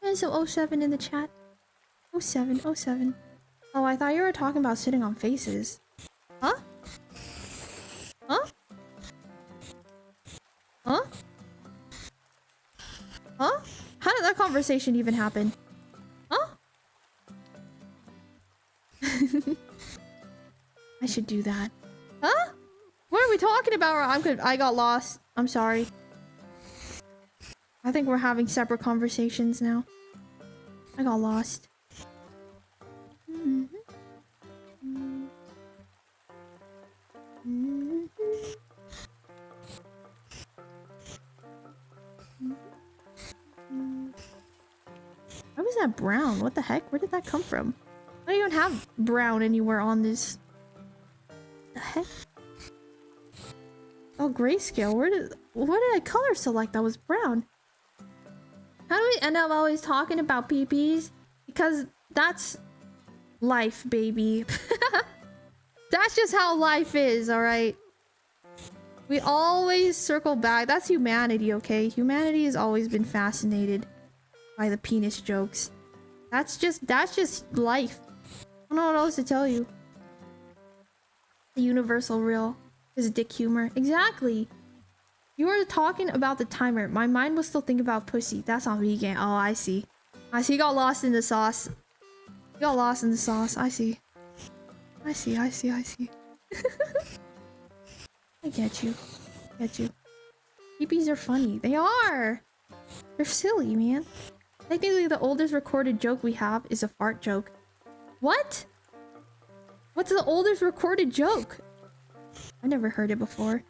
There's some 07 in the chat. 07, 07. Oh, I thought you were talking about sitting on faces. Huh? Huh? Huh? Huh? that conversation even happen? Huh? I should do that. Huh? What are we talking about? I got lost. I'm sorry. I think we're having separate conversations now. I got lost. Why was that brown? What the heck? Where did that come from? I don't even have brown anywhere on this. The heck? Oh, grayscale. What did I color select that was brown? How do we end up always talking about peepees? Because that's life, baby. That's just how life is, alright? We always circle back. That's humanity, okay? Humanity has always been fascinated by the penis jokes. That's just life. I don't know what else to tell you. The universal real is dick humor. Exactly. You were talking about the timer. My mind was still thinking about pussy. That's on vegan. Oh, I see. I see. You got lost in the sauce. You got lost in the sauce. I see. I see. I see. I see. I get you. Get you. Peepees are funny. They are. They're silly, man. Technically, the oldest recorded joke we have is a fart joke. What? What's the oldest recorded joke? I never heard it before.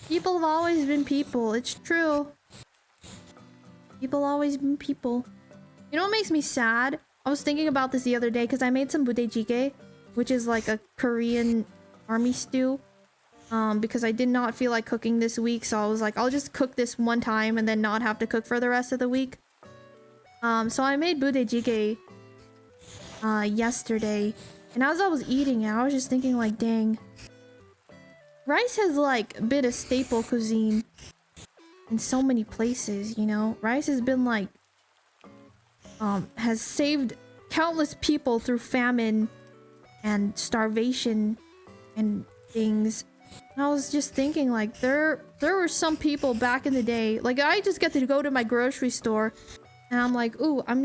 People have always been people. It's true. People always been people. You know what makes me sad? I was thinking about this the other day because I made some budae-jjigae, which is like a Korean army stew. Because I did not feel like cooking this week, so I was like, I'll just cook this one time and then not have to cook for the rest of the week. So I made budae-jjigae yesterday, and as I was eating it, I was just thinking like, dang, rice has like been a staple cuisine in so many places, you know? Rice has been like, has saved countless people through famine and starvation and things. And I was just thinking like there were some people back in the day, like I just get to go to my grocery store and I'm like, ooh, I'm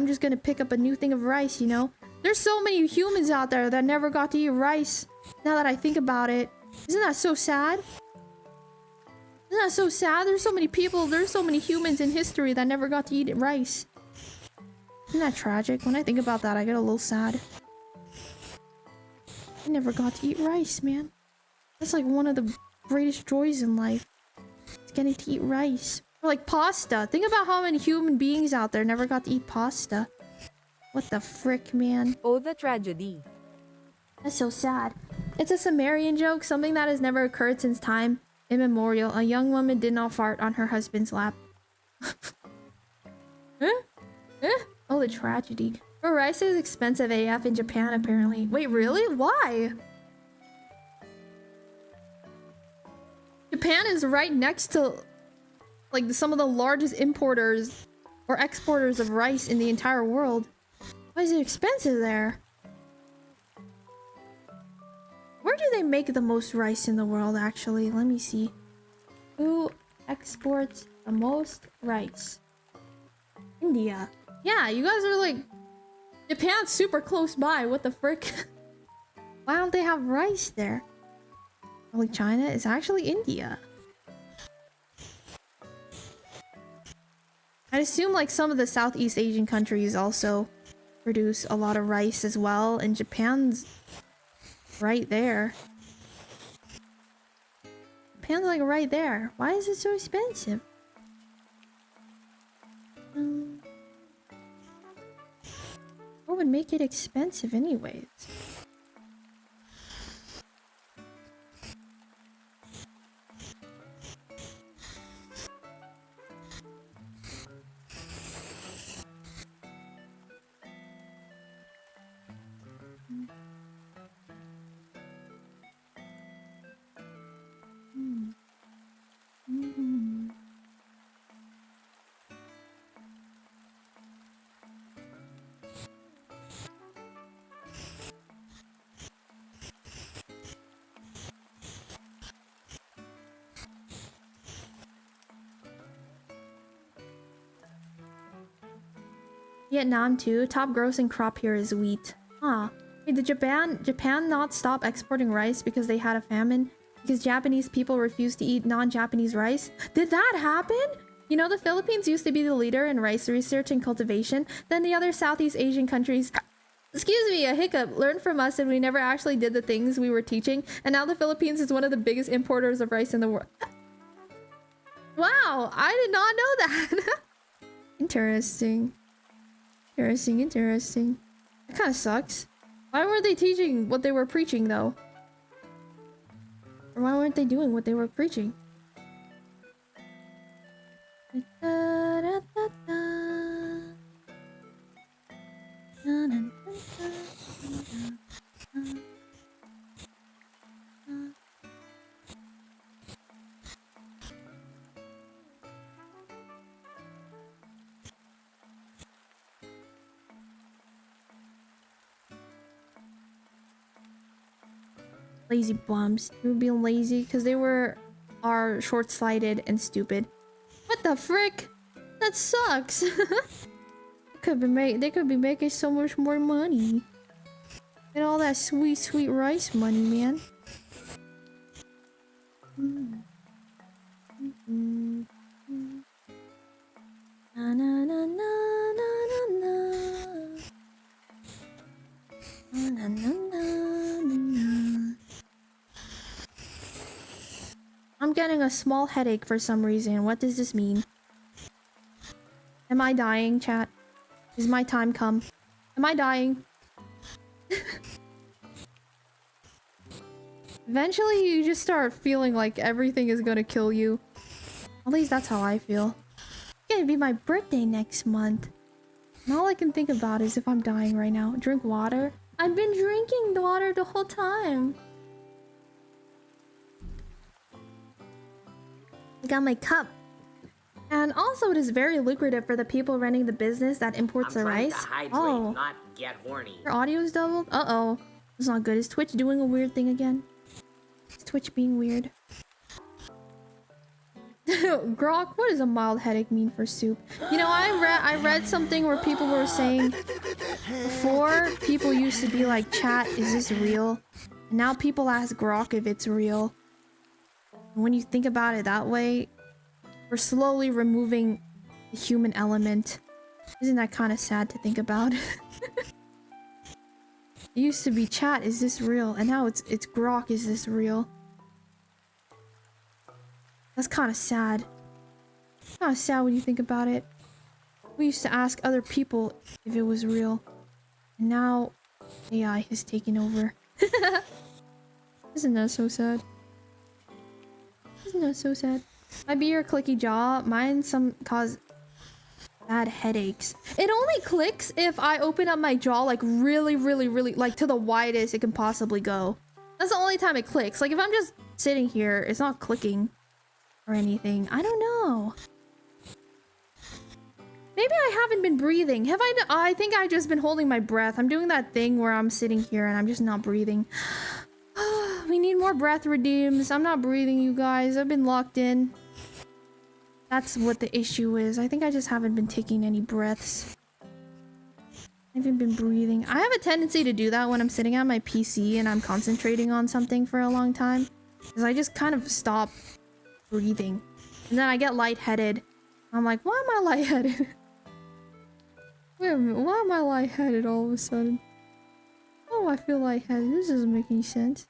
just gonna pick up a new thing of rice, you know? There's so many humans out there that never got to eat rice. Now that I think about it, isn't that so sad? Isn't that so sad? There's so many people, there's so many humans in history that never got to eat rice. Isn't that tragic? When I think about that, I get a little sad. I never got to eat rice, man. That's like one of the greatest joys in life. It's getting to eat rice. Or like pasta. Think about how many human beings out there never got to eat pasta. What the frick, man? Oh, the tragedy. That's so sad. It's a Sumerian joke, something that has never occurred since time immemorial. A young woman did not fart on her husband's lap. Huh? Huh? Oh, the tragedy. But rice is expensive AF in Japan, apparently. Wait, really? Why? Japan is right next to like some of the largest importers or exporters of rice in the entire world. Why is it expensive there? Where do they make the most rice in the world, actually? Let me see. Who exports the most rice? India. Yeah, you guys are like... Japan's super close by. What the frick? Why don't they have rice there? Like China? It's actually India. I'd assume like some of the Southeast Asian countries also produce a lot of rice as well, and Japan's right there. Japan's like right there. Why is it so expensive? What would make it expensive anyways? Vietnam too. Top grossing crop here is wheat. Huh. Wait, did Japan not stop exporting rice because they had a famine? Because Japanese people refused to eat non-Japanese rice? Did that happen? You know, the Philippines used to be the leader in rice research and cultivation. Then the other Southeast Asian countries, excuse me, a hiccup, learned from us and we never actually did the things we were teaching. And now the Philippines is one of the biggest importers of rice in the world. Wow, I did not know that. Interesting. Interesting. That kind of sucks. Why weren't they teaching what they were preaching, though? Or why weren't they doing what they were preaching? Lazy bums. They were being lazy because they are short-sighted and stupid. What the frick? That sucks. They could be making so much more money. And all that sweet rice money, man. Na na na na na na na. Na na na na. I'm getting a small headache for some reason. What does this mean? Am I dying, chat? Is my time come? Am I dying? Eventually, you just start feeling like everything is gonna kill you. At least that's how I feel. It's gonna be my birthday next month. And all I can think about is if I'm dying right now. Drink water. I've been drinking water the whole time. I got my cup. And also it is very lucrative for the people running the business that imports the rice. Oh, not get horny. Your audio is doubled? Uh-oh. That's not good. Is Twitch doing a weird thing again? Is Twitch being weird? Grok, what does a mild headache mean for soup? You know, I read something where people were saying before people used to be like, chat, is this real? And now people ask Grok if it's real. And when you think about it that way, we're slowly removing the human element. Isn't that kind of sad to think about? It used to be chat, is this real? And now it's Grok, is this real? That's kind of sad. Kind of sad when you think about it. We used to ask other people if it was real. And now AI has taken over. Isn't that so sad? Isn't that so sad? Might be your clicky jaw. Mine cause bad headaches. It only clicks if I open up my jaw like really like to the widest it can possibly go. That's the only time it clicks. Like if I'm just sitting here, it's not clicking or anything. I don't know. Maybe I haven't been breathing. Have I? I think I've just been holding my breath. I'm doing that thing where I'm sitting here and I'm just not breathing. We need more breath redeems. I'm not breathing, you guys. I've been locked in. That's what the issue is. I think I just haven't been taking any breaths. I haven't been breathing. I have a tendency to do that when I'm sitting at my PC and I'm concentrating on something for a long time. Because I just kind of stop breathing. And then I get lightheaded. I'm like, why am I lightheaded? Wait a minute, why am I lightheaded all of a sudden? Oh, I feel lightheaded. This doesn't make any sense.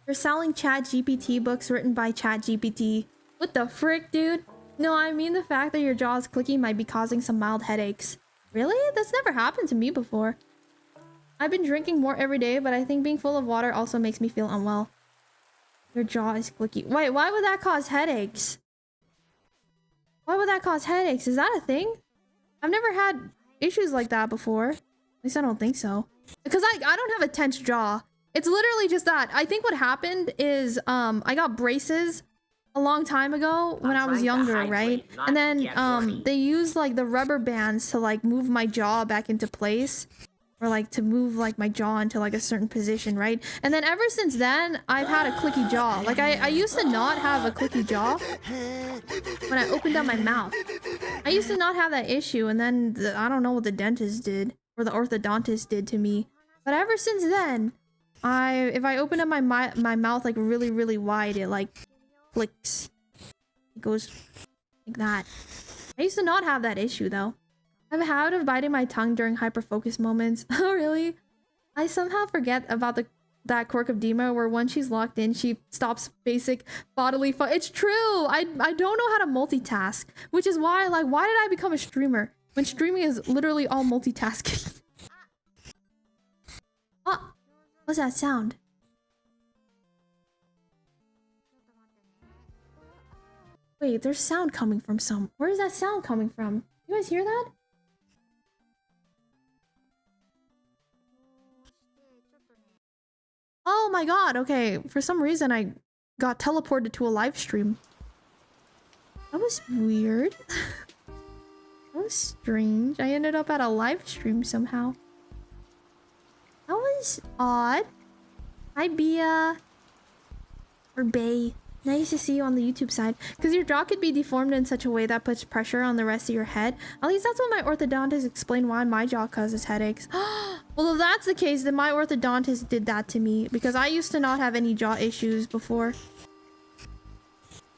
They're selling ChatGPT books written by ChatGPT. What the frick, dude? No, I mean the fact that your jaw is clicking might be causing some mild headaches. Really? That's never happened to me before. I've been drinking more every day, but I think being full of water also makes me feel unwell. Your jaw is clicky. Wait, why would that cause headaches? Why would that cause headaches? Is that a thing? I've never had issues like that before. At least I don't think so. Because I don't have a tense jaw. It's literally just that. I think what happened is I got braces a long time ago when I was younger, right? And then they used like the rubber bands to like move my jaw back into place, or like to move like my jaw into like a certain position, right? And then ever since then, I've had a clicky jaw. Like I used to not have a clicky jaw when I opened up my mouth. I used to not have that issue, and then I don't know what the dentist did or the orthodontist did to me. But ever since then, if I open up my mouth like really wide, it like clicks. It goes like that. I used to not have that issue though. I have a habit of biting my tongue during hyper-focus moments. Oh really? I somehow forget about that quirk of Dima where once she's locked in, she stops basic bodily It's true! I don't know how to multitask. Which is why, like, why did I become a streamer? When streaming is literally all multitasking. Oh! What's that sound? Wait, there's sound coming from where is that sound coming from? You guys hear that? Oh my god, okay. For some reason, I got teleported to a live stream. That was weird. That was strange. I ended up at a live stream somehow. That was odd. Hi, Bia. Or Bay. Nice to see you on the YouTube side. Because your jaw could be deformed in such a way that puts pressure on the rest of your head. At least that's what my orthodontist explained why my jaw causes headaches. Well, if that's the case, then my orthodontist did that to me. Because I used to not have any jaw issues before.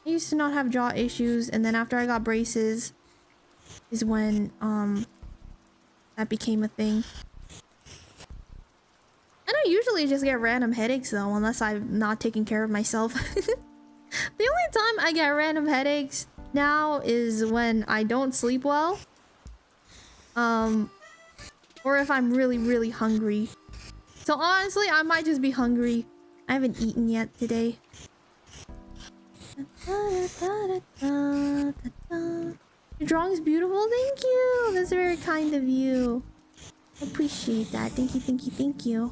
I used to not have jaw issues. And then after I got braces is when that became a thing. And I usually just get random headaches though, unless I'm not taking care of myself. The only time I get random headaches now is when I don't sleep well. Or if I'm really hungry. So honestly, I might just be hungry. I haven't eaten yet today. Your drawing's beautiful. Thank you. That's very kind of you. I appreciate that. Thank you.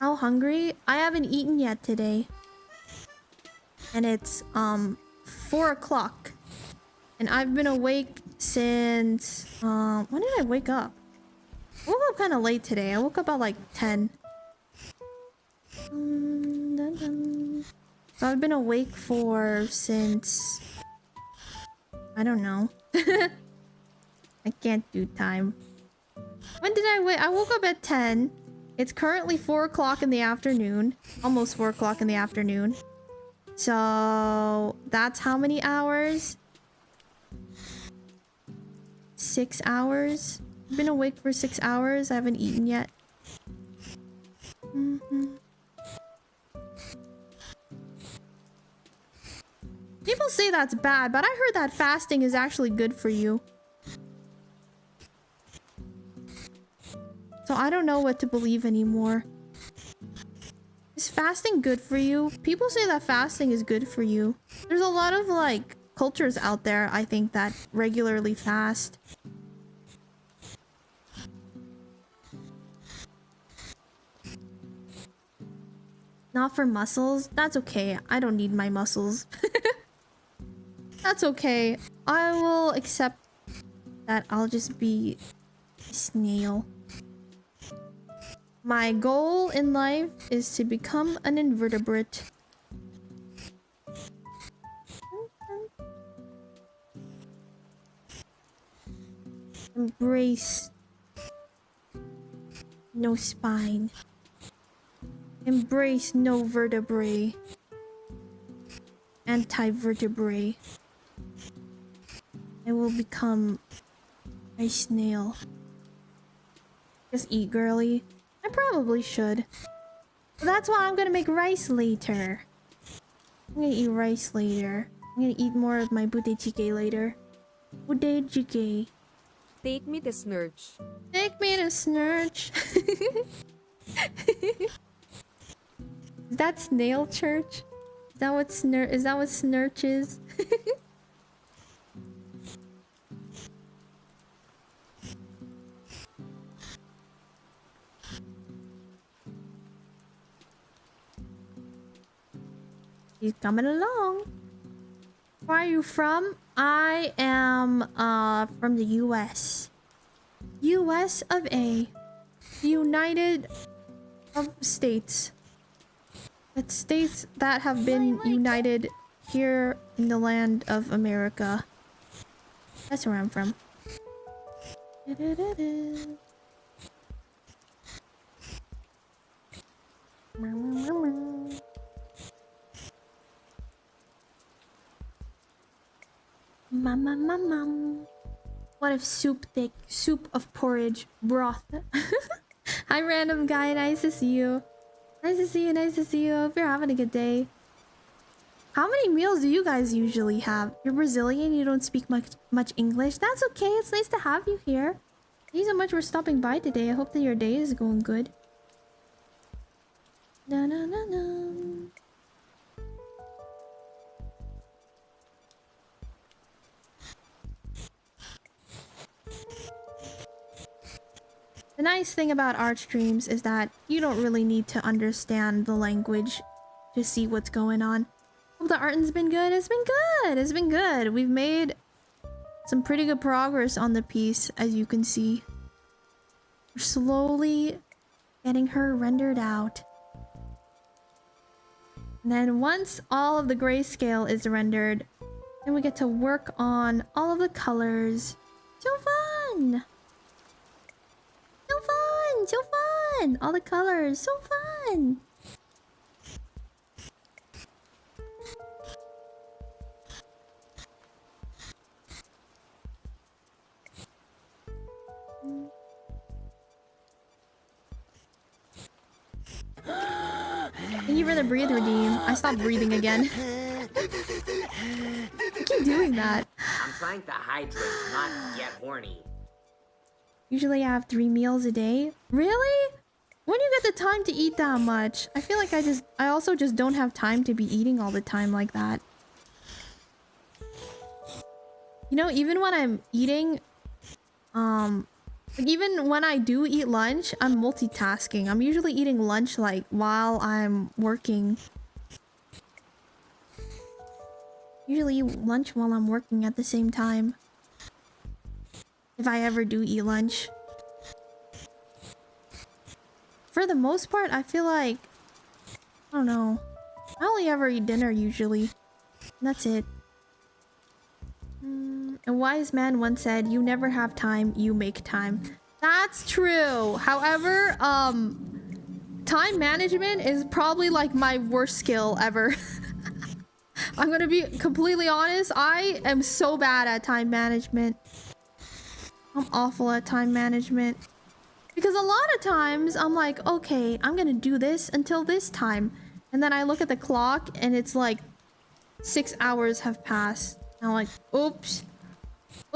How hungry? I haven't eaten yet today. And it's 4 o'clock. And I've been awake since when did I wake up? I woke up kind of late today. I woke up at like 10. So I've been awake since I don't know. I can't do time. When did I wake? I woke up at 10. It's currently 4 o'clock in the afternoon. Almost 4 o'clock in the afternoon. So that's how many hours? 6 hours. I've been awake for 6 hours. I haven't eaten yet. People say that's bad, but I heard that fasting is actually good for you. So I don't know what to believe anymore. Is fasting good for you? People say that fasting is good for you. There's a lot of like cultures out there, I think, that regularly fast. Not for muscles? That's okay. I don't need my muscles. That's okay. I will accept that I'll just be a snail. My goal in life is to become an invertebrate. Embrace no spine. Embrace no vertebrae. Anti-vertebrae. I will become a snail. Just eat, girly. I probably should. But that's why I'm gonna make rice later. I'm gonna eat rice later. I'm gonna eat more of my budae later. Budae. Take me to Snurch. Take me to Snurch. Is that snail church? Is that what Snurch is? He's coming along. Where are you from? I am from the US. US of A. United of States. It's states that have been united here in the land of America. That's where I'm from. Mum. What if soup thick? Soup of porridge. Broth. Hi, random guy. Nice to see you. Nice to see you. Nice to see you. Hope you're having a good day. How many meals do you guys usually have? You're Brazilian. You don't speak much English. That's okay. It's nice to have you here. Thank you so much for stopping by today. I hope that your day is going good. Na na na na. The nice thing about art streams is that you don't really need to understand the language to see what's going on. Hope the art's been good. It's been good. It's been good. We've made some pretty good progress on the piece, as you can see. We're slowly getting her rendered out. And then once all of the grayscale is rendered, then we get to work on all of the colors. So fun! So fun! So fun! All the colors. So fun! Thank you for the breathe redeem. I stopped breathing again. I keep doing that. I'm trying to hydrate, not get horny. Usually I have 3 meals a day. Really? When do you get the time to eat that much? I feel like I also just don't have time to be eating all the time like that. You know, even when I'm eating, like even when I do eat lunch, I'm multitasking. I'm usually eating lunch like while I'm working. Usually eat lunch while I'm working at the same time. If I ever do eat lunch. For the most part, I feel like, I don't know. I only ever eat dinner usually. And that's it. A wise man once said, "You never have time, you make time." That's true. However, time management is probably like my worst skill ever. I'm gonna be completely honest. I am so bad at time management. I'm awful at time management. Because a lot of times I'm like, okay, I'm gonna do this until this time. And then I look at the clock and it's like 6 hours have passed. And I'm like, oops.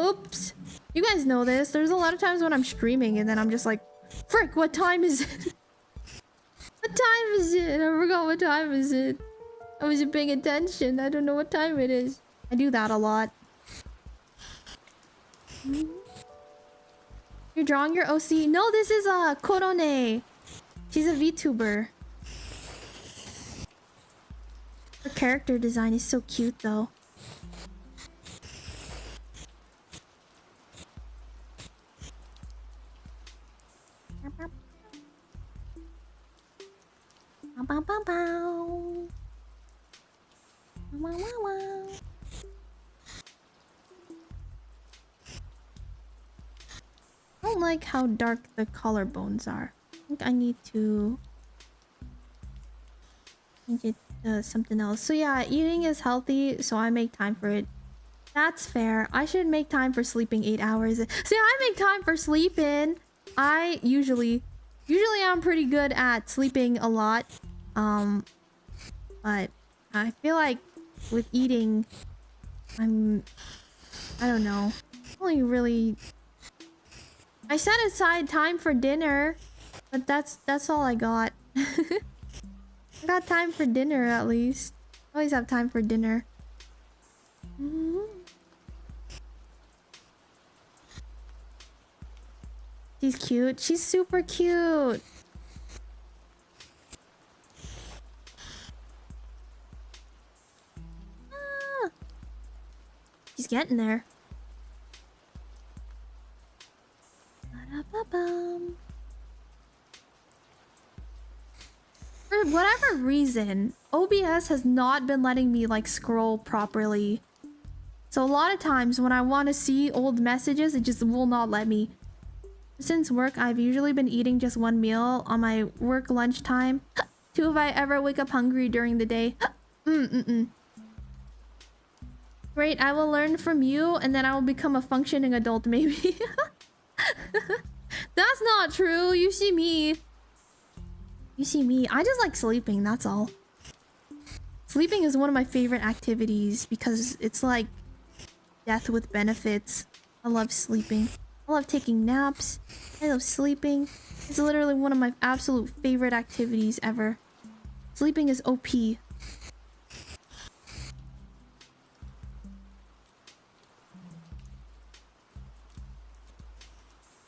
Oops. You guys know this. There's a lot of times when I'm streaming and then I'm just like, frick, what time is it? What time is it? I forgot what time is it. I wasn't paying attention. I don't know what time it is. I do that a lot. You're drawing your OC? No, this is a Korone. She's a VTuber. Her character design is so cute though. Bow, bow, bow. Wow, wow, wow. I don't like how dark the collarbones are. I think I need to change it to something else. So yeah, eating is healthy, so I make time for it. That's fair. I should make time for sleeping 8 hours. See, I make time for sleeping. I usually I'm pretty good at sleeping a lot. But I feel like with eating, I don't know. Only really, I set aside time for dinner, but that's all I got. I got time for dinner at least. I always have time for dinner. She's cute. She's super cute. She's getting there. Ba-da-ba-bum. For whatever reason, OBS has not been letting me like scroll properly. So a lot of times when I want to see old messages, it just will not let me. Since work, I've usually been eating just one meal on my work lunchtime. Two if I ever wake up hungry during the day. Great, I will learn from you and then I will become a functioning adult maybe. That's not true. You see me. You see me. I just like sleeping, that's all. Sleeping is one of my favorite activities because it's like death with benefits. I love sleeping. I love taking naps. I love sleeping. It's literally one of my absolute favorite activities ever. Sleeping is OP.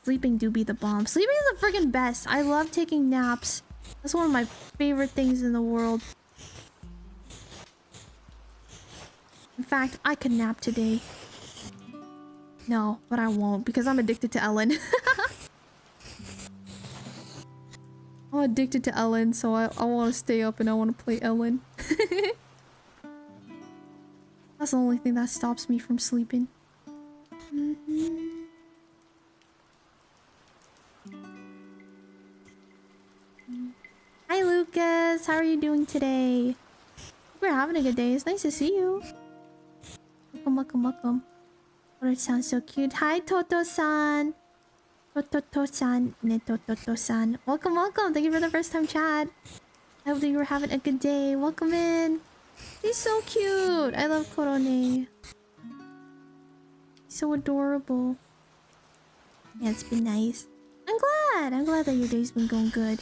Sleeping do be the bomb. Sleeping is the freaking best. I love taking naps. That's one of my favorite things in the world. In fact, I could nap today. No, but I won't because I'm addicted to Ellen. I'm addicted to Ellen, so I want to stay up and I want to play Ellen. That's the only thing that stops me from sleeping. Hi Lucas, how are you doing today? Hope you're having a good day. It's nice to see you. Welcome, welcome, welcome. Oh, it sounds so cute. Hi Toto-san. Toto-san. Ne Toto-san. Welcome, welcome. Thank you for the first time chat. I hope that you were having a good day. Welcome in. He's so cute. I love Korone. He's so adorable. Yeah, it's been nice. I'm glad. I'm glad that your day's been going good.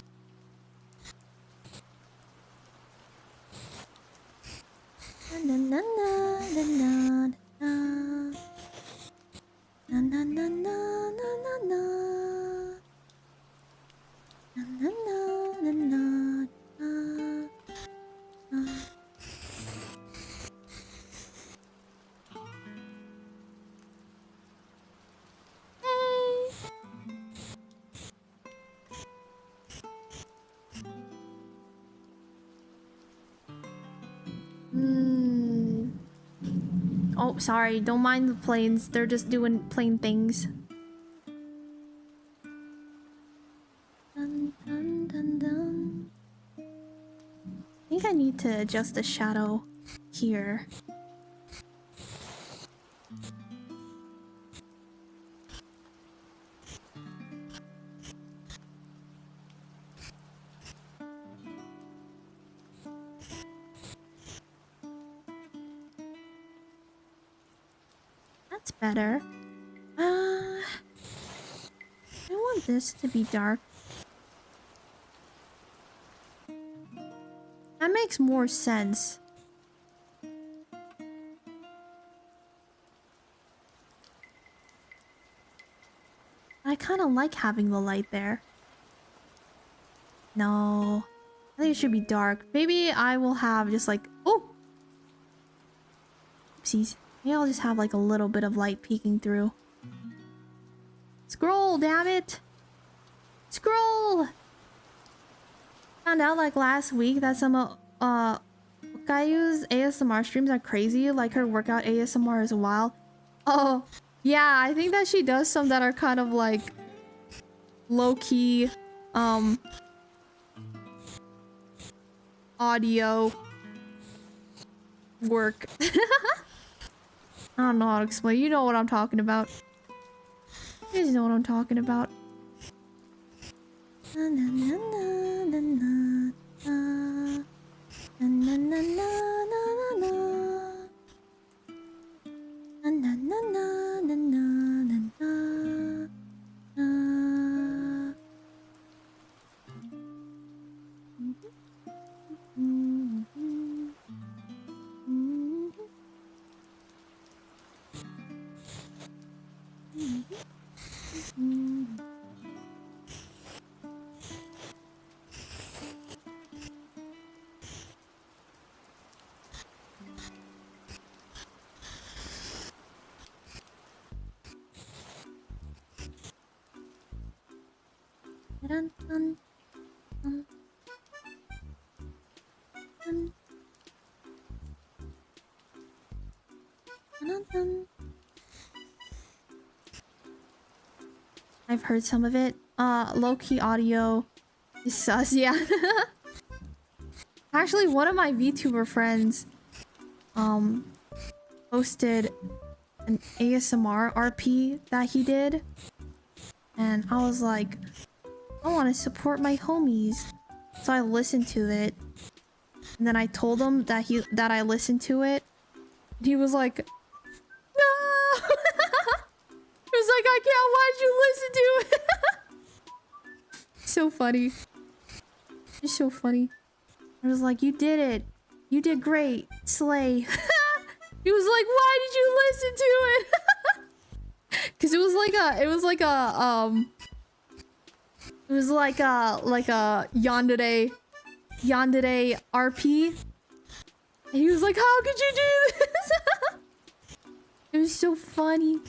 Na na na na na na na na na na na na na na na na. Oh, sorry. Don't mind the planes. They're just doing plane things. Dun, dun, dun, dun. I think I need to adjust the shadow here. That's better. I want this to be dark. That makes more sense. I kind of like having the light there. No. I think it should be dark. Maybe I will have just like... Oh! Oopsies. Maybe I'll just have like a little bit of light peeking through. Scroll, damn it! Scroll! Found out like last week that some Okayu's ASMR streams are crazy. Like her workout ASMR is wild. Oh, yeah, I think that she does some that are kind of like low-key audio work. I don't know how to explain. You know what I'm talking about. You guys know what I'm talking about. Na na na na na na na na na na na na na na na na na na. Dun, dun, dun, dun. Dun, dun. I've heard some of it. Low-key audio is sus, yeah. Actually, one of my VTuber friends posted an ASMR RP that he did, and I was like, I want to support my homies, so I listened to it, and then I told him that I listened to it. And he was like, no. He was like, I can't watch you listen to it. So funny. It's so funny. I was like, you did it. You did great. Slay. He was like, why did you listen to it? Cause it was like a yandere RP. And he was like, how could you do this? It was so funny.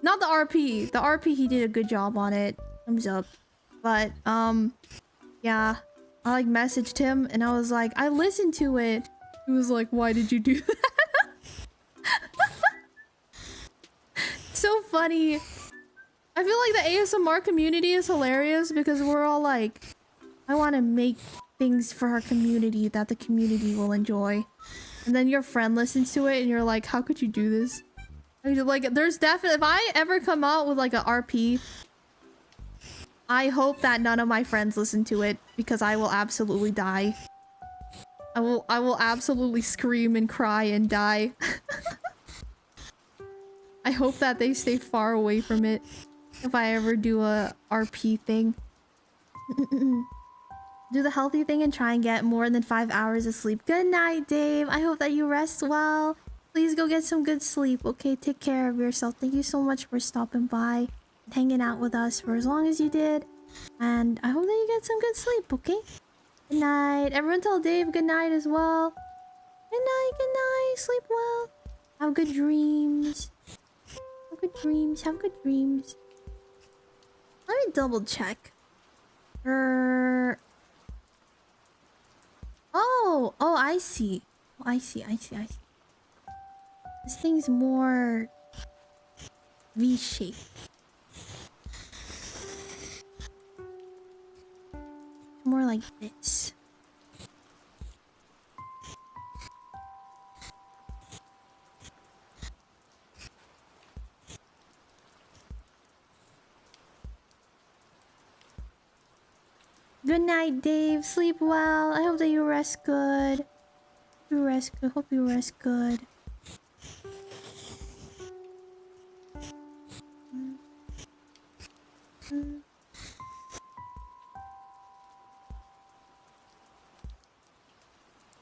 Not the RP. The RP, he did a good job on it. Thumbs up. But yeah. I like messaged him and I was like, I listened to it. He was like, why did you do that? So funny. I feel like the ASMR community is hilarious because we're all like, I want to make things for our community that the community will enjoy. And then your friend listens to it and you're like, how could you do this? Like, there's definitely, if I ever come out with like a RP, I hope that none of my friends listen to it because I will absolutely die. I will absolutely scream and cry and die. I hope that they stay far away from it if I ever do a RP thing. Do the healthy thing and try and get more than 5 hours of sleep. Good night, Dave. I hope that you rest well. Please go get some good sleep. Okay, take care of yourself. Thank you so much for stopping by and hanging out with us for as long as you did. And I hope that you get some good sleep, okay? Good night. Everyone tell Dave good night as well. Good night, good night. Sleep well. Have good dreams. Have good dreams. Have good dreams. Let me double check. Oh, I see. Oh, I see. This thing's more V-shaped. More like this. Good night, Dave. Sleep well. I hope that you rest good. You rest good. Hope you rest good.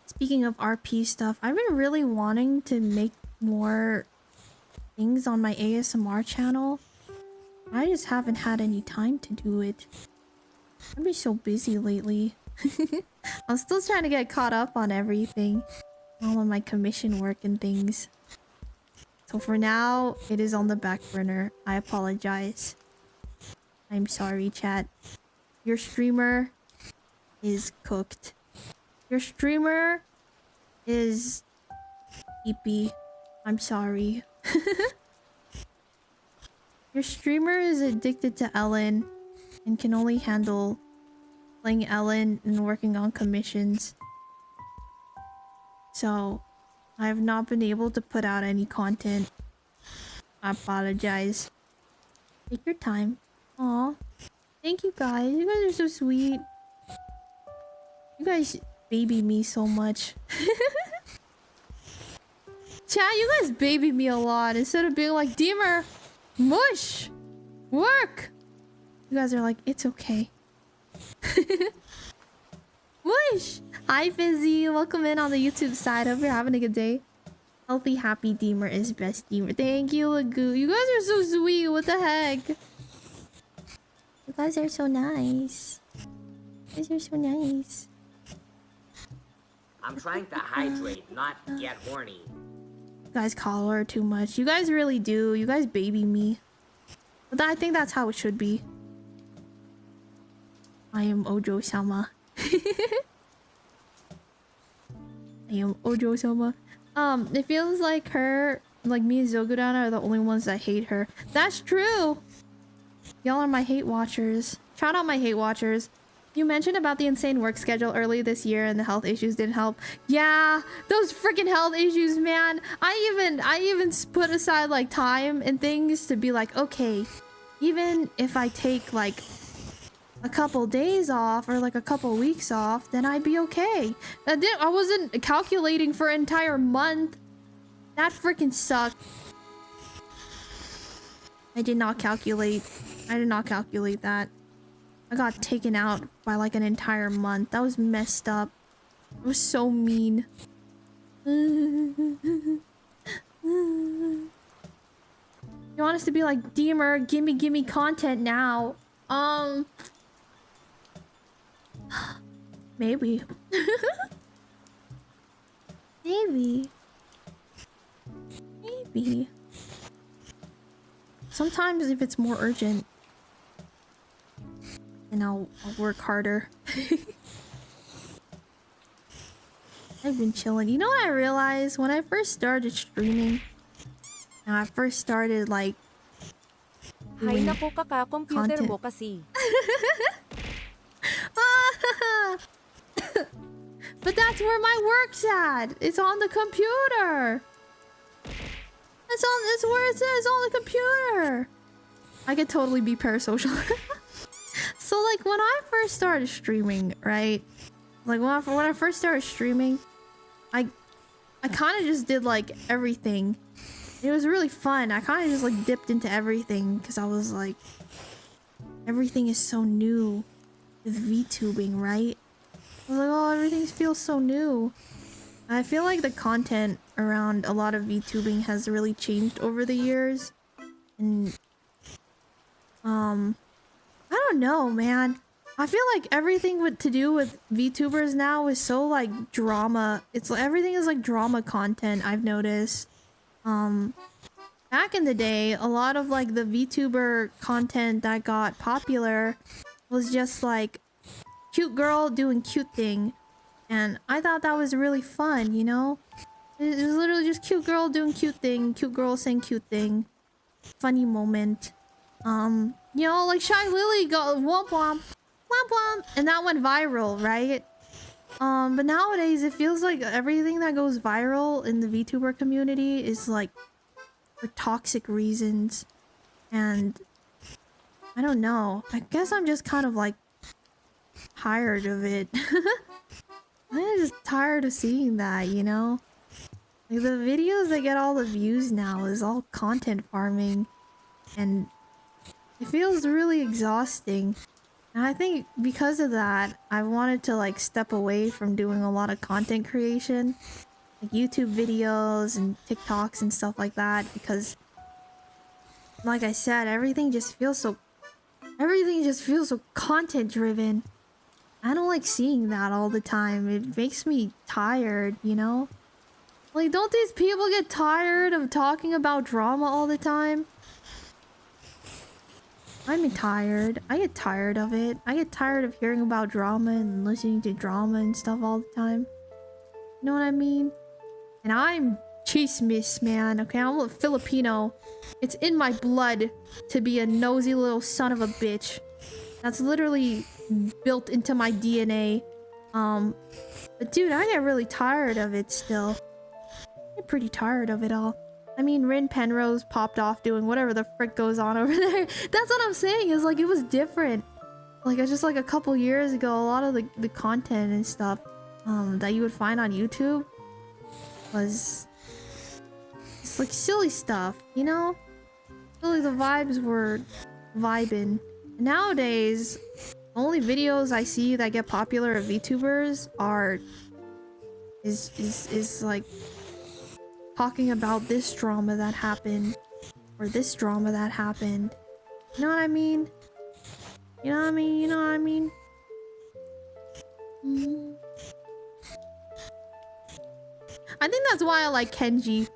Speaking of RP stuff, I've been really wanting to make more things on my ASMR channel. I just haven't had any time to do it. I've been so busy lately. I'm still trying to get caught up on everything. All of my commission work and things. So for now, it is on the back burner. I apologize. I'm sorry, chat. Your streamer is cooked. Your streamer is sleepy. I'm sorry. Your streamer is addicted to Ellen and can only handle playing Ellen and working on commissions. So, I have not been able to put out any content. I apologize. Take your time. Aw. Thank you guys. You guys are so sweet. You guys baby me so much. Chat, you guys baby me a lot. Instead of being like, Deemer, mush, work. You guys are like, it's okay. Mush. Hi, Fizzy. Welcome in on the YouTube side. Hope you're having a good day. Healthy, happy Deemer is best Deemer. Thank you, Lagoo. You guys are so sweet. What the heck? You guys are so nice. You guys are so nice. I'm trying to hydrate, not get horny. You guys call her too much. You guys really do. You guys baby me. But I think that's how it should be. I am Ojo-sama. I am Ojo-sama. It feels like her, like me and Zogudan are the only ones that hate her. That's true! Y'all are my hate watchers. Shout out my hate watchers. You mentioned about the insane work schedule early this year and the health issues didn't help. Yeah, those freaking health issues, man. I even put aside like time and things to be like, okay, even if I take like a couple days off or like a couple weeks off, then I'd be okay. I wasn't calculating for an entire month. That freaking sucked. I did not calculate. I did not calculate that. I got taken out by like an entire month. That was messed up. It was so mean. You want us to be like, Deemer, gimme content now. Maybe. Maybe. Maybe. Sometimes if it's more urgent, then I'll work harder. I've been chilling. You know what I realized? When I first started streaming, and I first started like Hay naku kaka-computer mo kasi. But that's where my work's at. It's on the computer. It's where it says on the computer. I could totally be parasocial. So like when I first started streaming, right? Like when I first started streaming, I kind of just did like everything. It was really fun. I kind of just like dipped into everything because I was like, everything is so new with VTubing, right? I was like, oh, everything feels so new. I feel like the content around a lot of VTubing has really changed over the years. And I don't know, man. I feel like everything to do with VTubers now is so like drama. It's like everything is like drama content, I've noticed. Back in the day, a lot of like the VTuber content that got popular was just like cute girl doing cute thing. And I thought that was really fun, you know? It was literally just cute girl doing cute thing, cute girl saying cute thing. Funny moment. You know, like Shy Lily got womp womp, womp womp, and that went viral, right? But nowadays it feels like everything that goes viral in the VTuber community is like for toxic reasons. And I don't know. I guess I'm just kind of like tired of it. I'm just tired of seeing that, you know? Like the videos that get all the views now is all content farming. And it feels really exhausting. And I think because of that, I wanted to like step away from doing a lot of content creation. Like YouTube videos and TikToks and stuff like that. Because like I said, everything just feels so content driven. I don't like seeing that all the time. It makes me tired, you know? Like, don't these people get tired of talking about drama all the time? I'm tired. I get tired of it. I get tired of hearing about drama and listening to drama and stuff all the time. You know what I mean? And I'm chismis, man. Okay, I'm a Filipino. It's in my blood to be a nosy little son of a bitch. That's literally built into my DNA. But dude, I get really tired of it still. I get pretty tired of it all. I mean, Rin Penrose popped off doing whatever the frick goes on over there. That's what I'm saying, is like it was different. Like it's just like a couple years ago, a lot of the content and stuff that you would find on YouTube was it's like silly stuff, you know? Really, the vibes were vibing. Nowadays, the only videos I see that get popular of VTubers is like talking about this drama that happened or this drama that happened. You know what I mean? You know what I mean? You know what I mean? I think that's why I like Kenji.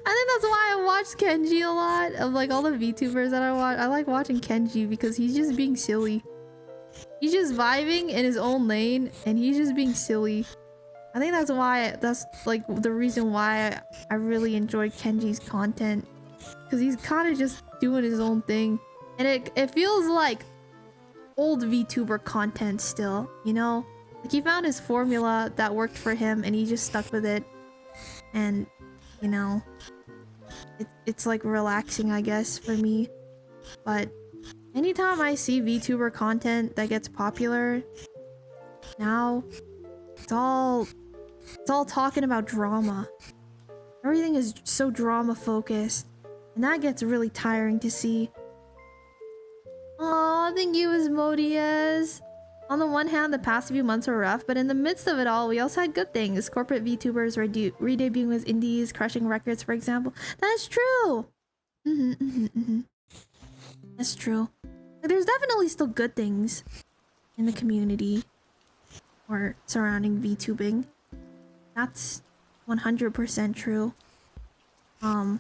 I think that's why I watch Kenji a lot. Of like all the VTubers that I watch, I like watching Kenji because he's just being silly. He's just vibing in his own lane, and he's just being silly. I think that's why, that's like the reason why I really enjoy Kenji's content. Because he's kind of just doing his own thing. And it feels like old VTuber content still, you know? Like he found his formula that worked for him and he just stuck with it. And, you know, it's like relaxing, I guess, for me. But anytime I see VTuber content that gets popular, now it's all talking about drama. Everything is so drama focused, and that gets really tiring to see. Aw, thank you, Asmodeus. On the one hand, the past few months were rough, but in the midst of it all, we also had good things. Corporate VTubers re-debuting as indies, crushing records, for example. That's true! That's true. There's definitely still good things in the community or surrounding VTubing. That's 100% true. I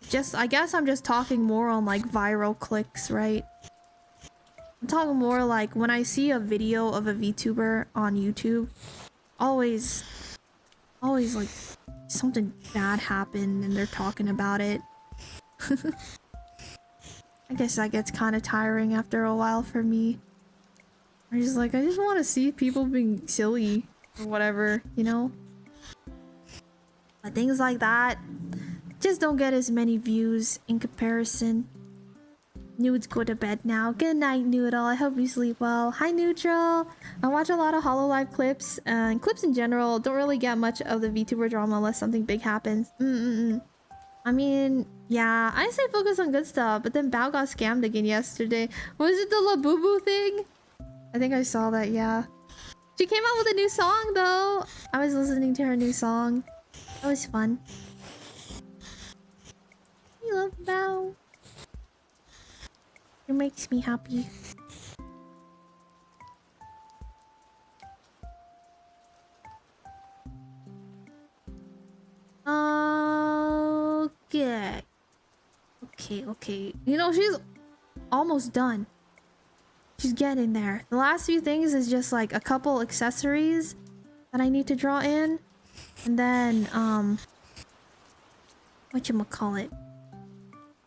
guess I'm just talking more on like viral clicks, right? I'm talking more like when I see a video of a VTuber on YouTube, always like something bad happened and they're talking about it. I guess that gets kind of tiring after a while for me. I just want to see people being silly or whatever, you know? But things like that just don't get as many views in comparison. Nudes, go to bed now. Good night, Noodle. I hope you sleep well. Hi, Neutral. I watch a lot of HoloLive clips, and clips in general don't really get much of the VTuber drama unless something big happens. I mean, yeah, I say focus on good stuff, but then Bao got scammed again yesterday. Was it the Labubu thing? I think I saw that, yeah. She came out with a new song, though. I was listening to her new song. That was fun. I love Bao. It makes me happy. Okay. You know, she's almost done. She's getting there. The last few things is just like a couple accessories that I need to draw in. And then, whatchamacallit?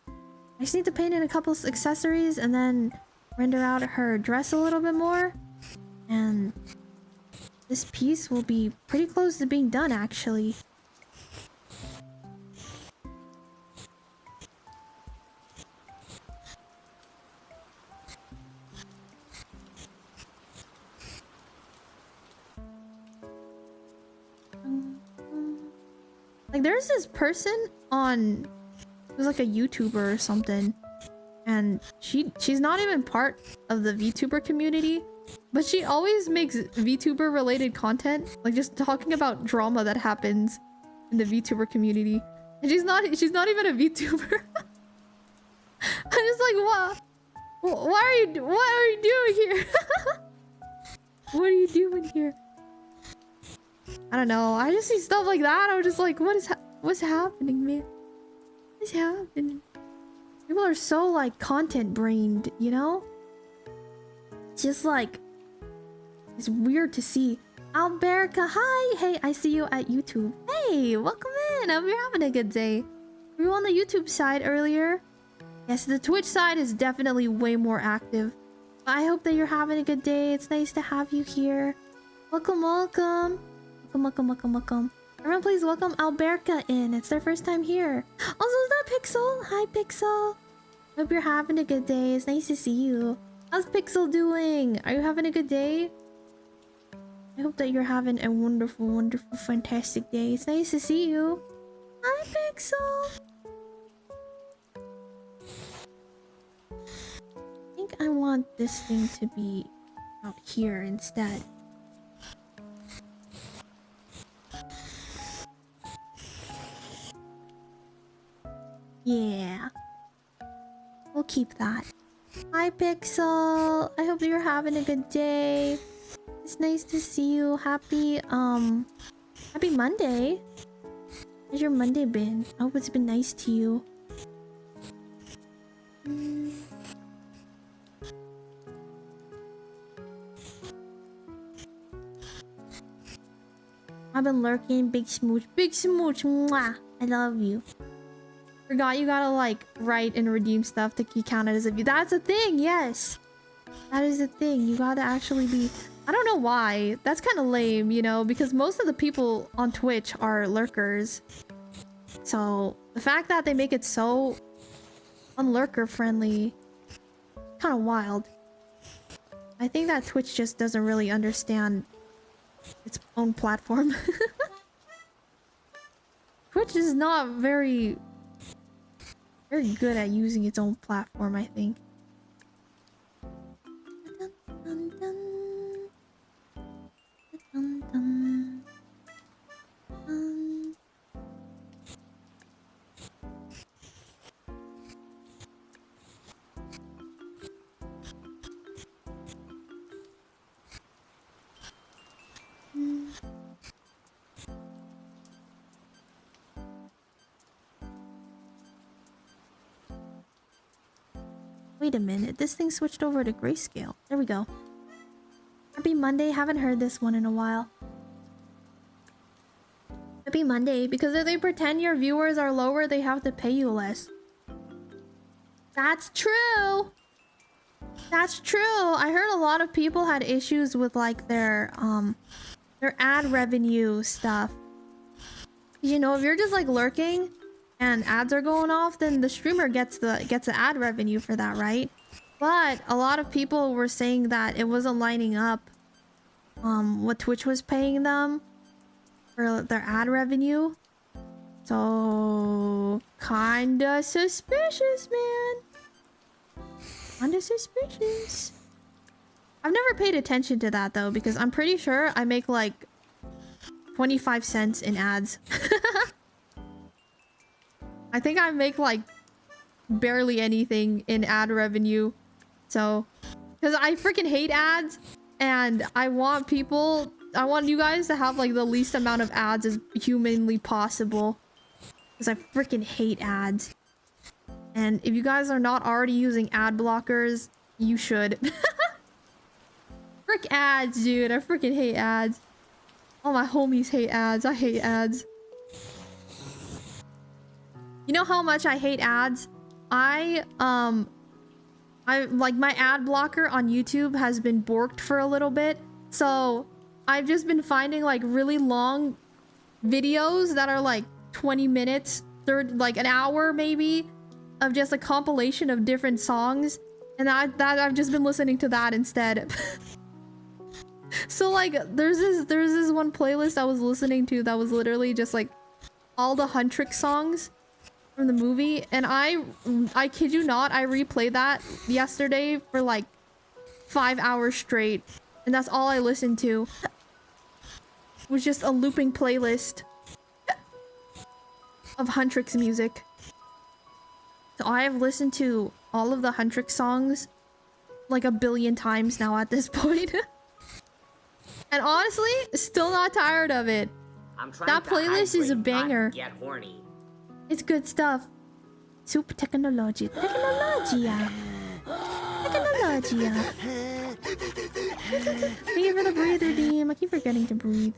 I just need to paint in a couple accessories and then render out her dress a little bit more. And this piece will be pretty close to being done, actually. Like, there's this person on... It was like a YouTuber or something. And she's not even part of the VTuber community. But she always makes VTuber related content. Like, just talking about drama that happens in the VTuber community. And she's not even a VTuber. I'm just like, what? What are you doing here? What are you doing here? I don't know. I just see stuff like that. I'm just like, what's happening, man? What's happening? People are so like content brained, you know? It's just like, it's weird to see. Alberca, hi! Hey, I see you at YouTube. Hey, welcome in. I hope you're having a good day. Were you on the YouTube side earlier? Yes, the Twitch side is definitely way more active. I hope that you're having a good day. It's nice to have you here. Welcome. Everyone, please welcome Alberca in. It's their first time here. Also, is that Pixel? Hi, Pixel. Hope you're having a good day. It's nice to see you. How's Pixel doing? Are you having a good day? I hope that you're having a wonderful, fantastic day. It's nice to see you. Hi, Pixel. I think I want this thing to be out here instead. Yeah. We'll keep that. Hi, Pixel. I hope you're having a good day. It's nice to see you. Happy Monday. How's your Monday been? I hope it's been nice to you. I've been lurking. Big smooch. Big smooch. Mwah. I love you. Forgot you gotta like write and redeem stuff to be counted as a view. That's a thing, yes. That is a thing. You gotta actually be... I don't know why. That's kind of lame, you know, because most of the people on Twitch are lurkers. So the fact that they make it so unlurker friendly, kind of wild. I think that Twitch just doesn't really understand its own platform. Twitch is not very good at using its own platform, I think. Dun, dun, dun, dun, dun. Wait a minute, this thing switched over to grayscale. There we go. Happy Monday, haven't heard this one in a while. Happy Monday, because if they pretend your viewers are lower, they have to pay you less. That's true! That's true! I heard a lot of people had issues with like their ad revenue stuff. You know, if you're just like lurking and ads are going off, then the streamer gets the ad revenue for that, right? But a lot of people were saying that it wasn't lining up what Twitch was paying them for their ad revenue. So kinda suspicious, man. Kinda suspicious. I've never paid attention to that though, because I'm pretty sure I make like 25 cents in ads. I think I make like barely anything in ad revenue. So, because I freaking hate ads, and I want you guys to have like the least amount of ads as humanly possible. Because I freaking hate ads. And if you guys are not already using ad blockers, you should. Frick ads, dude. I freaking hate ads. All my homies hate ads. I hate ads. You know how much I hate ads? I like my ad blocker on YouTube has been borked for a little bit. So I've just been finding like really long videos that are like 20 minutes, like an hour maybe, of just a compilation of different songs. And I've just been listening to that instead. So like there's this one playlist I was listening to that was literally just like all the Huntrix songs from the movie, and I kid you not, I replayed that yesterday for like 5 hours straight, and that's all I listened to. It was just a looping playlist of Huntrix music. So I have listened to all of the Huntrix songs like a billion times now at this point. And honestly, still not tired of it. That playlist is a banger. Get horny. It's good stuff. Super technology. Technologia. Technologia. Thank you for the breather, Deem. I keep forgetting to breathe.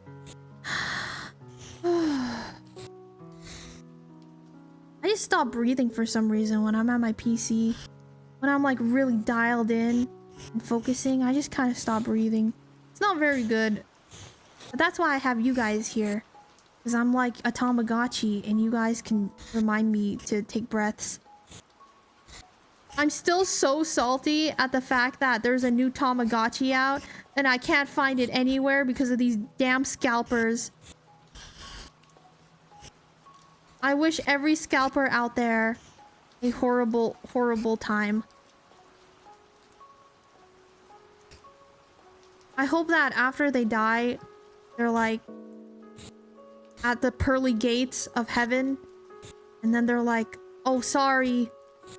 I just stop breathing for some reason when I'm at my PC. When I'm like really dialed in and focusing, I just kind of stop breathing. It's not very good. But that's why I have you guys here. Because I'm like a Tamagotchi and you guys can remind me to take breaths. I'm still so salty at the fact that there's a new Tamagotchi out and I can't find it anywhere because of these damn scalpers. I wish every scalper out there a horrible, horrible time. I hope that after they die, they're like at the pearly gates of heaven, and then they're like, oh sorry,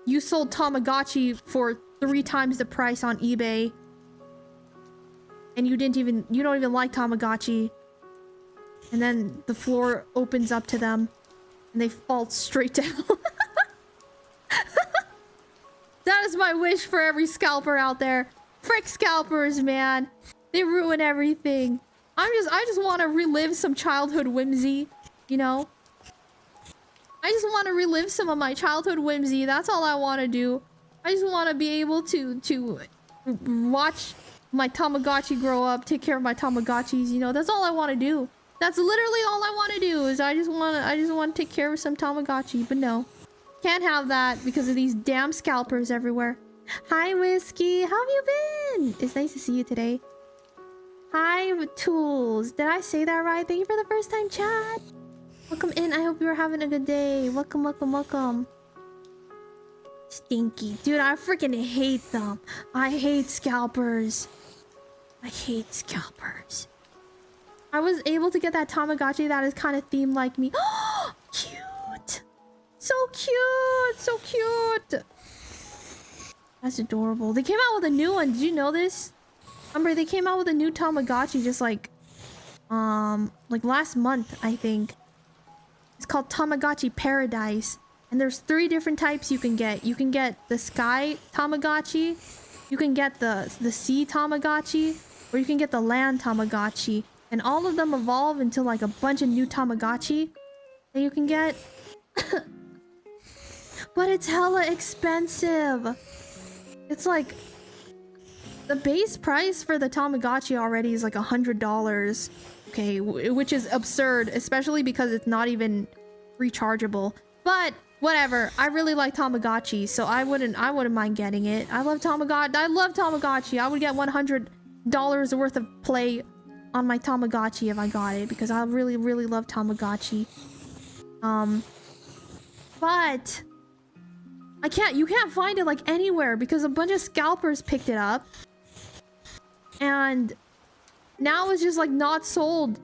you sold Tamagotchi for 3 times the price on eBay and you don't even like Tamagotchi. And then the floor opens up to them and they fall straight down. That is my wish for every scalper out there. Frick scalpers, man, they ruin everything. I just want to relive some childhood whimsy, you know? I just want to relive some of my childhood whimsy. That's all I want to do. I just want to be able to watch my Tamagotchi grow up, take care of my Tamagotchis, you know? That's all I want to do. That's literally all I want to do is I just want to take care of some Tamagotchi, but no. Can't have that because of these damn scalpers everywhere. Hi, Whiskey. How have you been? It's nice to see you today. Hi, Tools. Did I say that right? Thank you for the first time chat. Welcome in. I hope you are having a good day. Welcome, welcome, welcome. Stinky. Dude, I freaking hate them. I hate scalpers. I hate scalpers. I was able to get that Tamagotchi that is kind of themed like me. Oh, cute. So cute. So cute. That's adorable. They came out with a new one. Did you know this? Remember, they came out with a new Tamagotchi just like last month, I think. It's called Tamagotchi Paradise. And there's 3 different types you can get. You can get the Sky Tamagotchi, you can get the Sea Tamagotchi, or you can get the Land Tamagotchi. And all of them evolve into like a bunch of new Tamagotchi that you can get. But it's hella expensive. It's like the base price for the Tamagotchi already is like $100. Okay, which is absurd, especially because it's not even rechargeable. But whatever, I really like Tamagotchi, so I wouldn't mind getting it. I love Tamagotchi. I would get $100 worth of play on my Tamagotchi if I got it, because I really, really love Tamagotchi. But you can't find it like anywhere because a bunch of scalpers picked it up. And now it's just like not sold.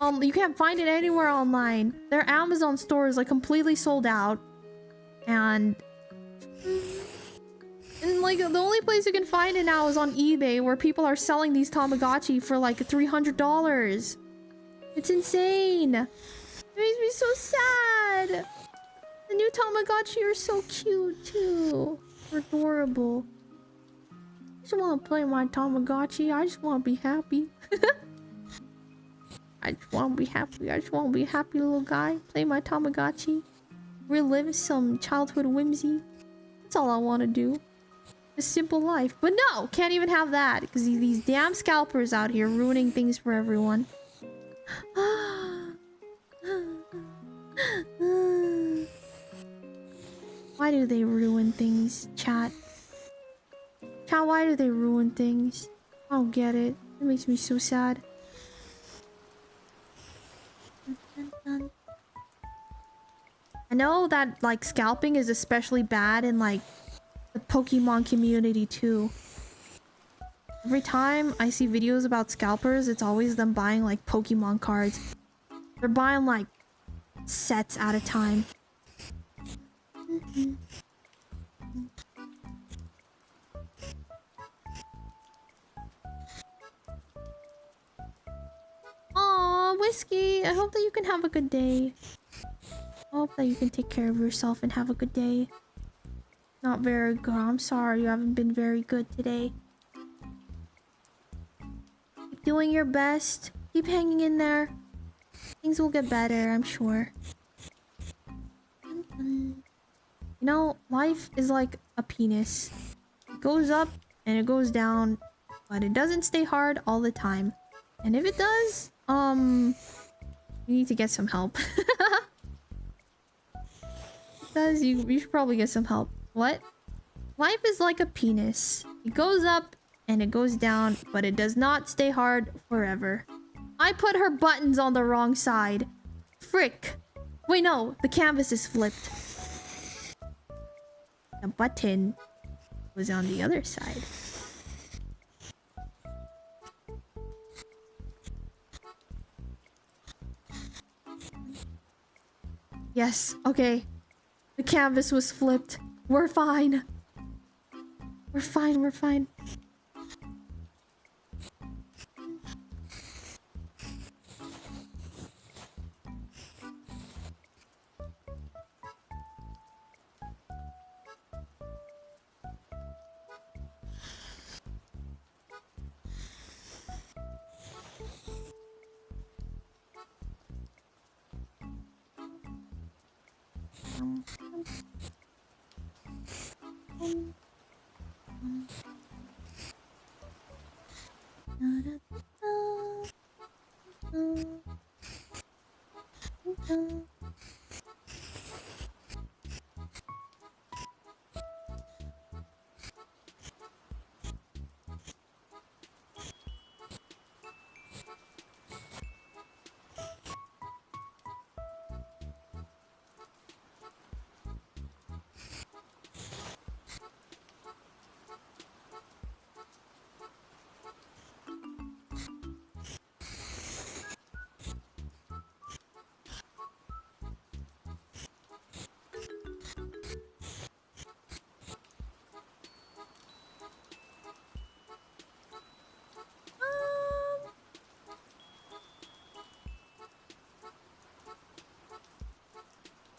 You can't find it anywhere online. Their Amazon store is like completely sold out. And like the only place you can find it now is on eBay, where people are selling these Tamagotchi for like $300. It's insane. It makes me so sad. The new Tamagotchi are so cute too. They're adorable. I just want to play my Tamagotchi. I just want to be happy. I just want to be happy. I just want to be a happy little guy. Play my Tamagotchi. Relive some childhood whimsy. That's all I want to do. A simple life. But no, can't even have that. Because these damn scalpers out here ruining things for everyone. Why do they ruin things, chat? Chat, why do they ruin things? I don't get it. It makes me so sad. I know that like scalping is especially bad in like the Pokemon community too. Every time I see videos about scalpers, it's always them buying like Pokemon cards. They're buying like sets at a time. Aw, Whiskey, I hope that you can have a good day. I hope that you can take care of yourself and have a good day. Not very good. I'm sorry you haven't been very good today. Keep doing your best. Keep hanging in there. Things will get better, I'm sure. You know, life is like a penis. It goes up and it goes down, but it doesn't stay hard all the time. And if it does, you need to get some help. You should probably get some help. What? Life is like a penis. It goes up and it goes down, but it does not stay hard forever. I put her buttons on the wrong side. Frick. Wait, no. The canvas is flipped. The button was on the other side. Yes, okay. The canvas was flipped. We're fine. We're fine, we're fine.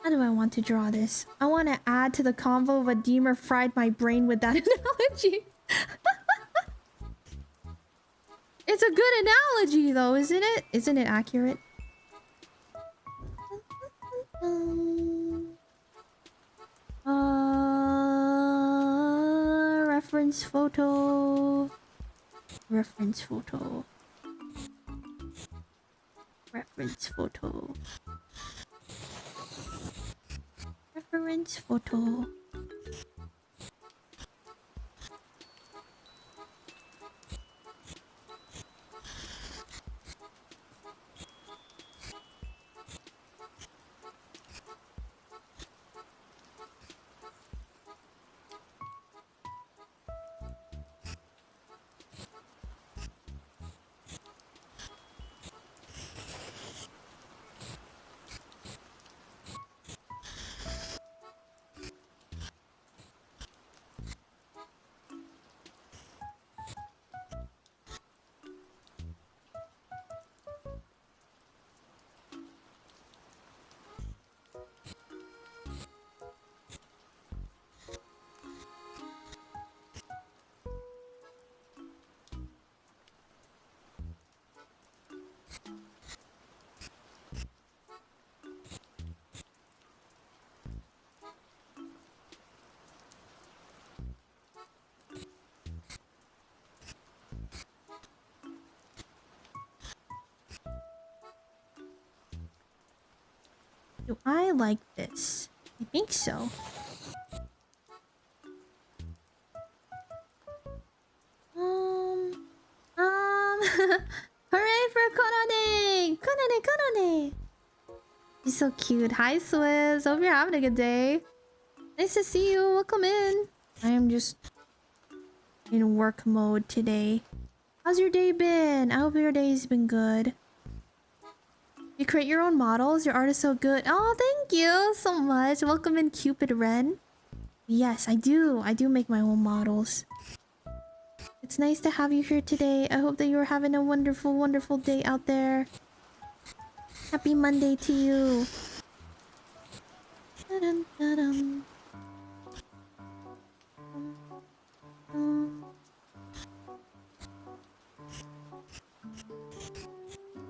How do I want to draw this? I want to add to the convo of a Deemer fried my brain with that analogy. It's a good analogy though, isn't it? Isn't it accurate? Reference photo. Reference photo. Reference photo. Reference photo. Do I like this? I think so. Hooray for Konane! Konane, Konane! She's so cute. Hi, Swizz. Hope you're having a good day. Nice to see you. Welcome in. I am just in work mode today. How's your day been? I hope your day's been good. You create your own models? Your art is so good. Oh, thank you so much. Welcome in, Cupid Ren. Yes, I do. I do make my own models. It's nice to have you here today. I hope that you're having a wonderful, wonderful day out there. Happy Monday to you. Ta-dum, ta-dum.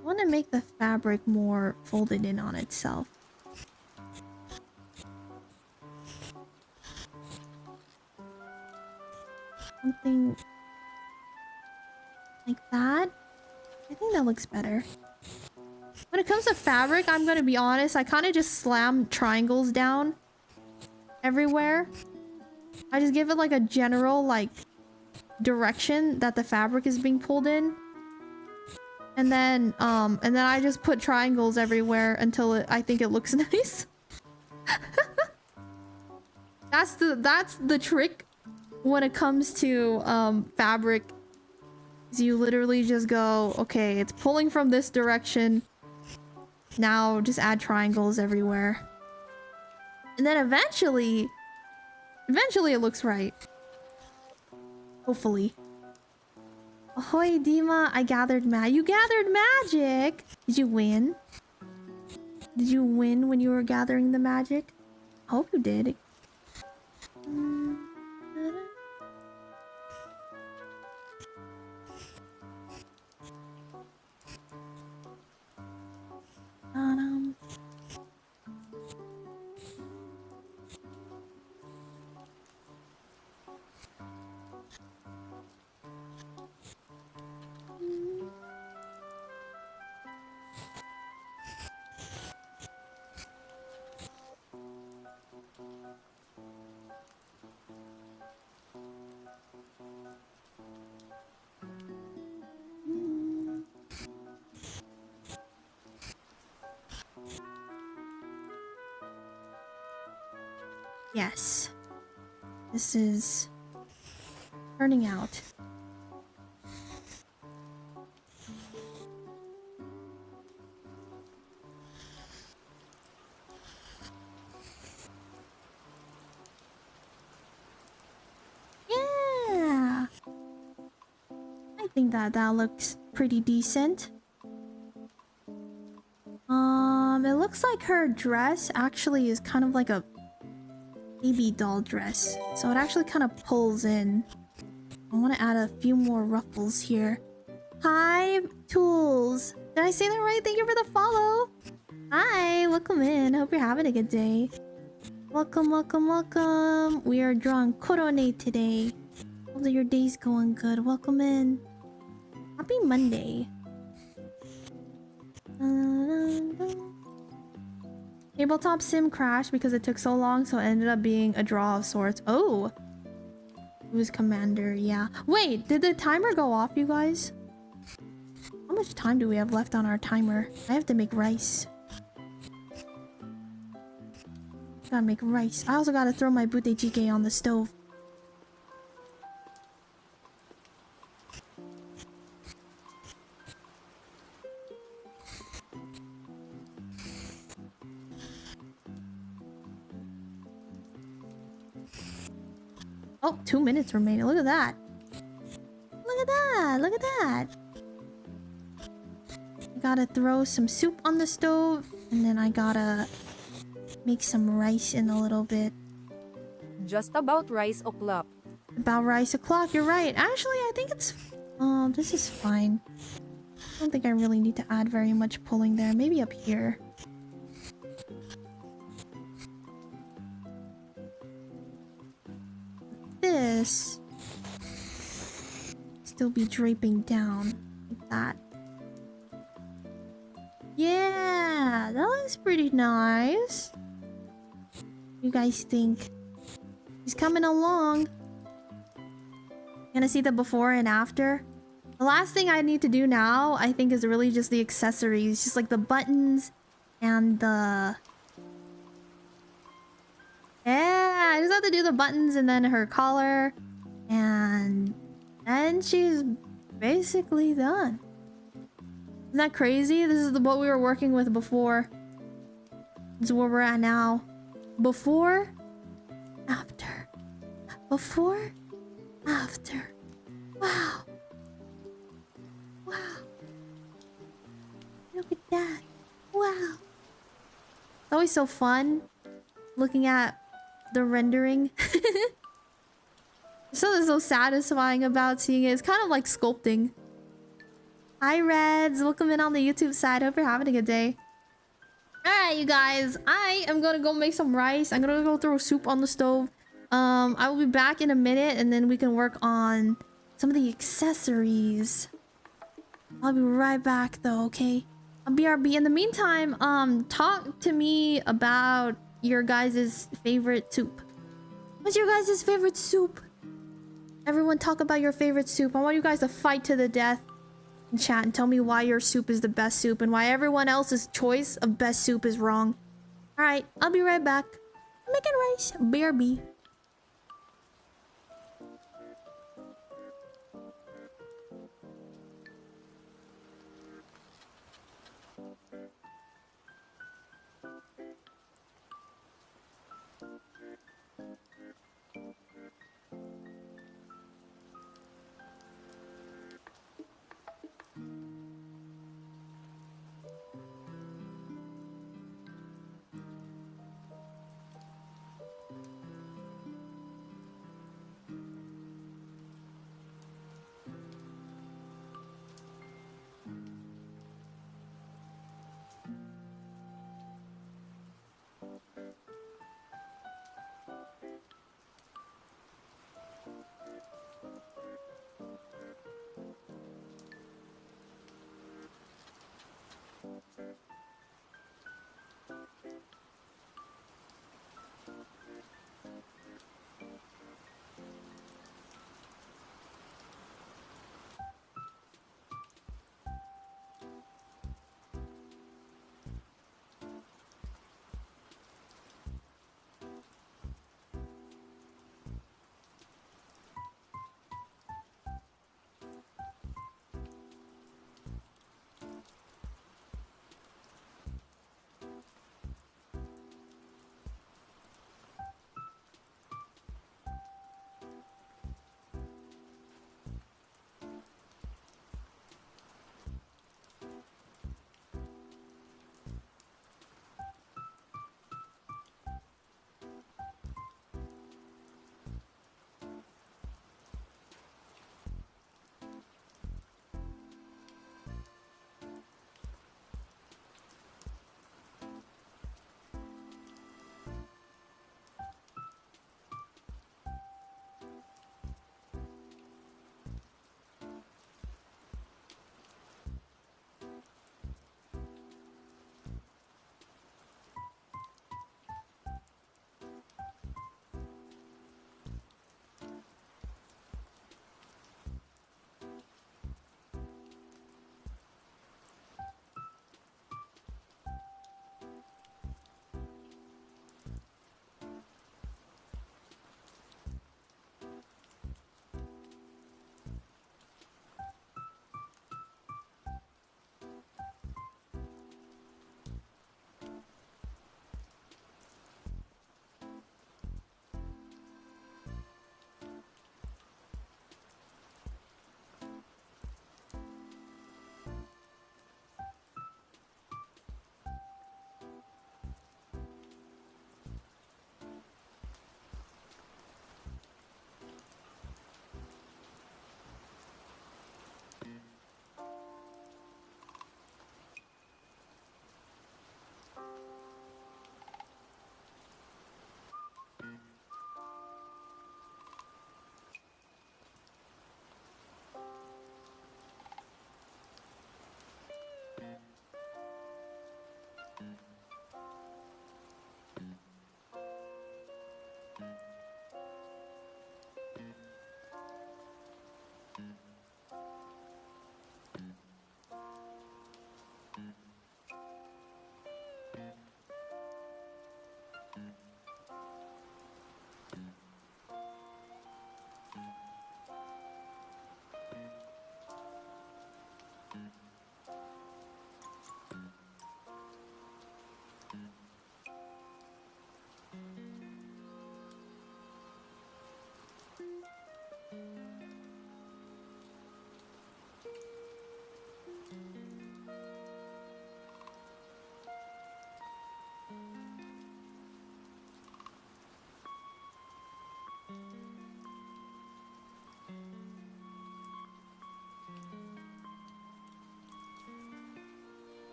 I want to make the fabric more folded in on itself. Something like that. I think that looks better. When it comes to fabric, I'm gonna be honest, I kind of just slam triangles down everywhere. I just give it like a general like direction that the fabric is being pulled in. And then I just put triangles everywhere until I think it looks nice. That's the trick when it comes to fabric. Is you literally just go, okay, it's pulling from this direction. Now just add triangles everywhere. And then eventually it looks right. Hopefully. Ahoy, Dima, I gathered You gathered magic! Did you win? Did you win when you were gathering the magic? I hope you did. Yes. This is turning out. Yeah. I think that looks pretty decent. It looks like her dress actually is kind of like a baby doll dress. So it actually kind of pulls in. I want to add a few more ruffles here. Hi, Tools. Did I say that right? Thank you for the follow. Hi, welcome in. Hope you're having a good day. Welcome, welcome, welcome. We are drawing Korone today. Hope that your day's going good. Welcome in. Happy Monday. Tabletop sim crashed because it took so long, so it ended up being a draw of sorts. Oh! Who's commander? Yeah. Wait, did the timer go off, you guys? How much time do we have left on our timer? I have to make rice. Gotta make rice. I also gotta throw my butejjigae on the stove. Oh, 2 minutes remaining. Look at that. Look at that. Look at that. I gotta throw some soup on the stove. And then I gotta make some rice in a little bit. Just about rice o'clock. About rice o'clock. You're right. Actually, I think it's... this is fine. I don't think I really need to add very much pulling there. Maybe up here. This still be draping down like that. Yeah, that looks pretty nice. You guys think? He's coming along. Gonna see the before and after. The last thing I need to do now, I think, is really just the accessories. Just like the buttons and the... Yeah, I just have to do the buttons and then her collar. And then she's basically done. Isn't that crazy? This is what we were working with before. This is where we're at now. Before, after. Before, after. Wow. Wow. Look at that. Wow. It's always so fun looking at the rendering. There's something so satisfying about seeing it. It's kind of like sculpting. Hi, Reds. Welcome in on the YouTube side. Hope you're having a good day. Alright, you guys. I am gonna go make some rice. I'm gonna go throw soup on the stove. I will be back in a minute, and then we can work on some of the accessories. I'll be right back, though, okay? BRB. In the meantime, talk to me about your guys' favorite soup. What's your guys' favorite soup? Everyone talk about your favorite soup. I want you guys to fight to the death in chat and tell me why your soup is the best soup and why everyone else's choice of best soup is wrong. Alright, I'll be right back. I'm making rice. BRB.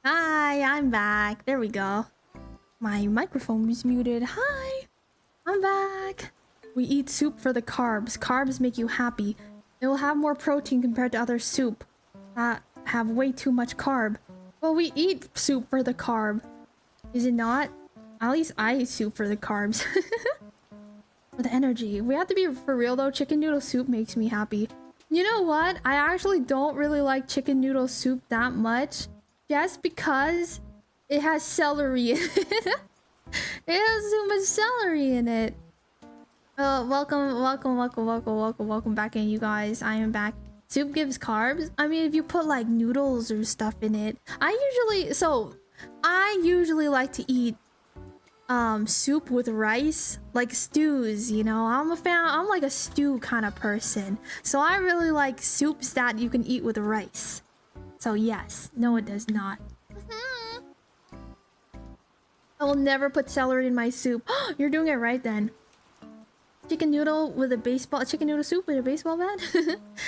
Hi, I'm back. There we go. My microphone was muted. Hi, I'm back. We eat soup for the carbs. Carbs make you happy. It will have more protein compared to other soup that have way too much carb. Well, we eat soup for the carb. Is it not? At least I eat soup for the carbs. For the energy. We have to be for real though. Chicken noodle soup makes me happy. You know what? I actually don't really like chicken noodle soup that much. Just because it has celery in it. It has too much celery in it. Welcome back in, you guys. I am back. Soup gives carbs. I mean, if you put like noodles or stuff in it. I usually like to eat soup with rice, like stews, you know. I'm like a stew kind of person. So I really like soups that you can eat with rice. So yes, no it does not. I will never put celery in my soup. You're doing it right then. Chicken noodle soup with a baseball bat?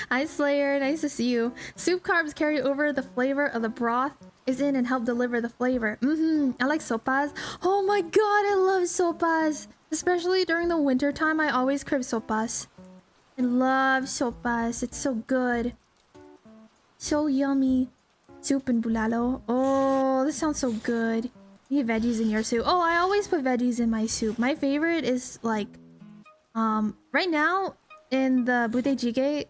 Hi Slayer, nice to see you. Soup carbs carry over the flavor of the broth is in and help deliver the flavor. I like sopas. Oh my god, I love sopas. Especially during the winter time, I always crave sopas. I love sopas. It's so good. So yummy. Soup and bulalo. Oh, this sounds so good. You eat veggies in your soup. Oh, I always put veggies in my soup. My favorite is like right now in the budae jjigae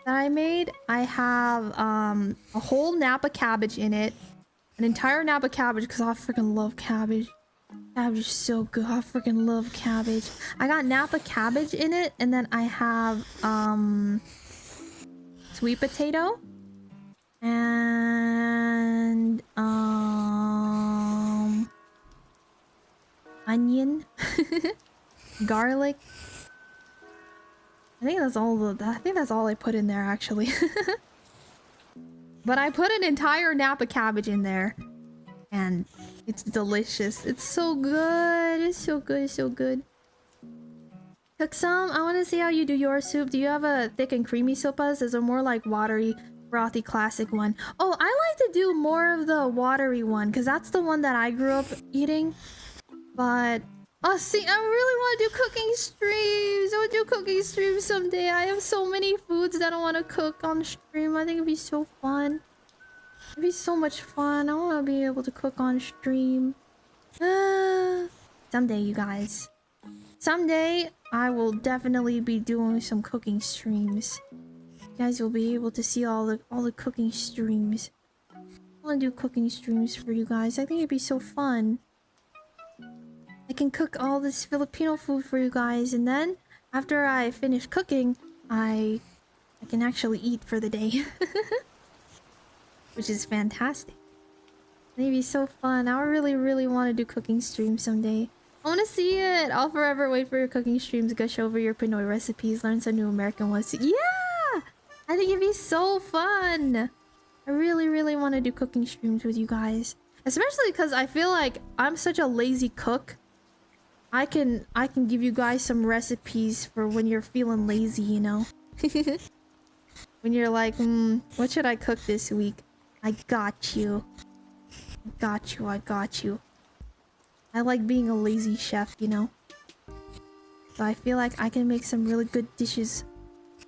that I made, I have a whole Napa cabbage in it. An entire Napa cabbage because I freaking love cabbage. Cabbage is so good. I freaking love cabbage. I got Napa cabbage in it, and then I have sweet potato and onion, garlic. I think that's all I put in there actually. But I put an entire Napa cabbage in there, and it's delicious. It's so good. It's so good. It's so good. Cook some. I want to see how you do your soup. Do you have a thick and creamy sopas? Is it more like watery, frothy, classic one? Oh, I like to do more of the watery one because that's the one that I grew up eating. But oh, see, I really want to do cooking streams. I want to do cooking streams someday. I have so many foods that I want to cook on stream. I think it'd be so fun. It'd be so much fun. I want to be able to cook on stream. Someday, you guys. Someday, I will definitely be doing some cooking streams. You guys will be able to see all the cooking streams. I want to do cooking streams for you guys. I think it'd be so fun. I can cook all this Filipino food for you guys, and then after I finish cooking, I can actually eat for the day. Which is fantastic. Maybe so fun. I really want to do cooking streams someday. I want to see it. I'll forever wait for your cooking streams. Gush over your Pinoy recipes. Learn some new American ones. Yeah! I think it'd be so fun. I really want to do cooking streams with you guys. Especially because I feel like I'm such a lazy cook. I can give you guys some recipes for when you're feeling lazy, you know? When you're like, what should I cook this week? I got you. I got you. I like being a lazy chef, you know? So I feel like I can make some really good dishes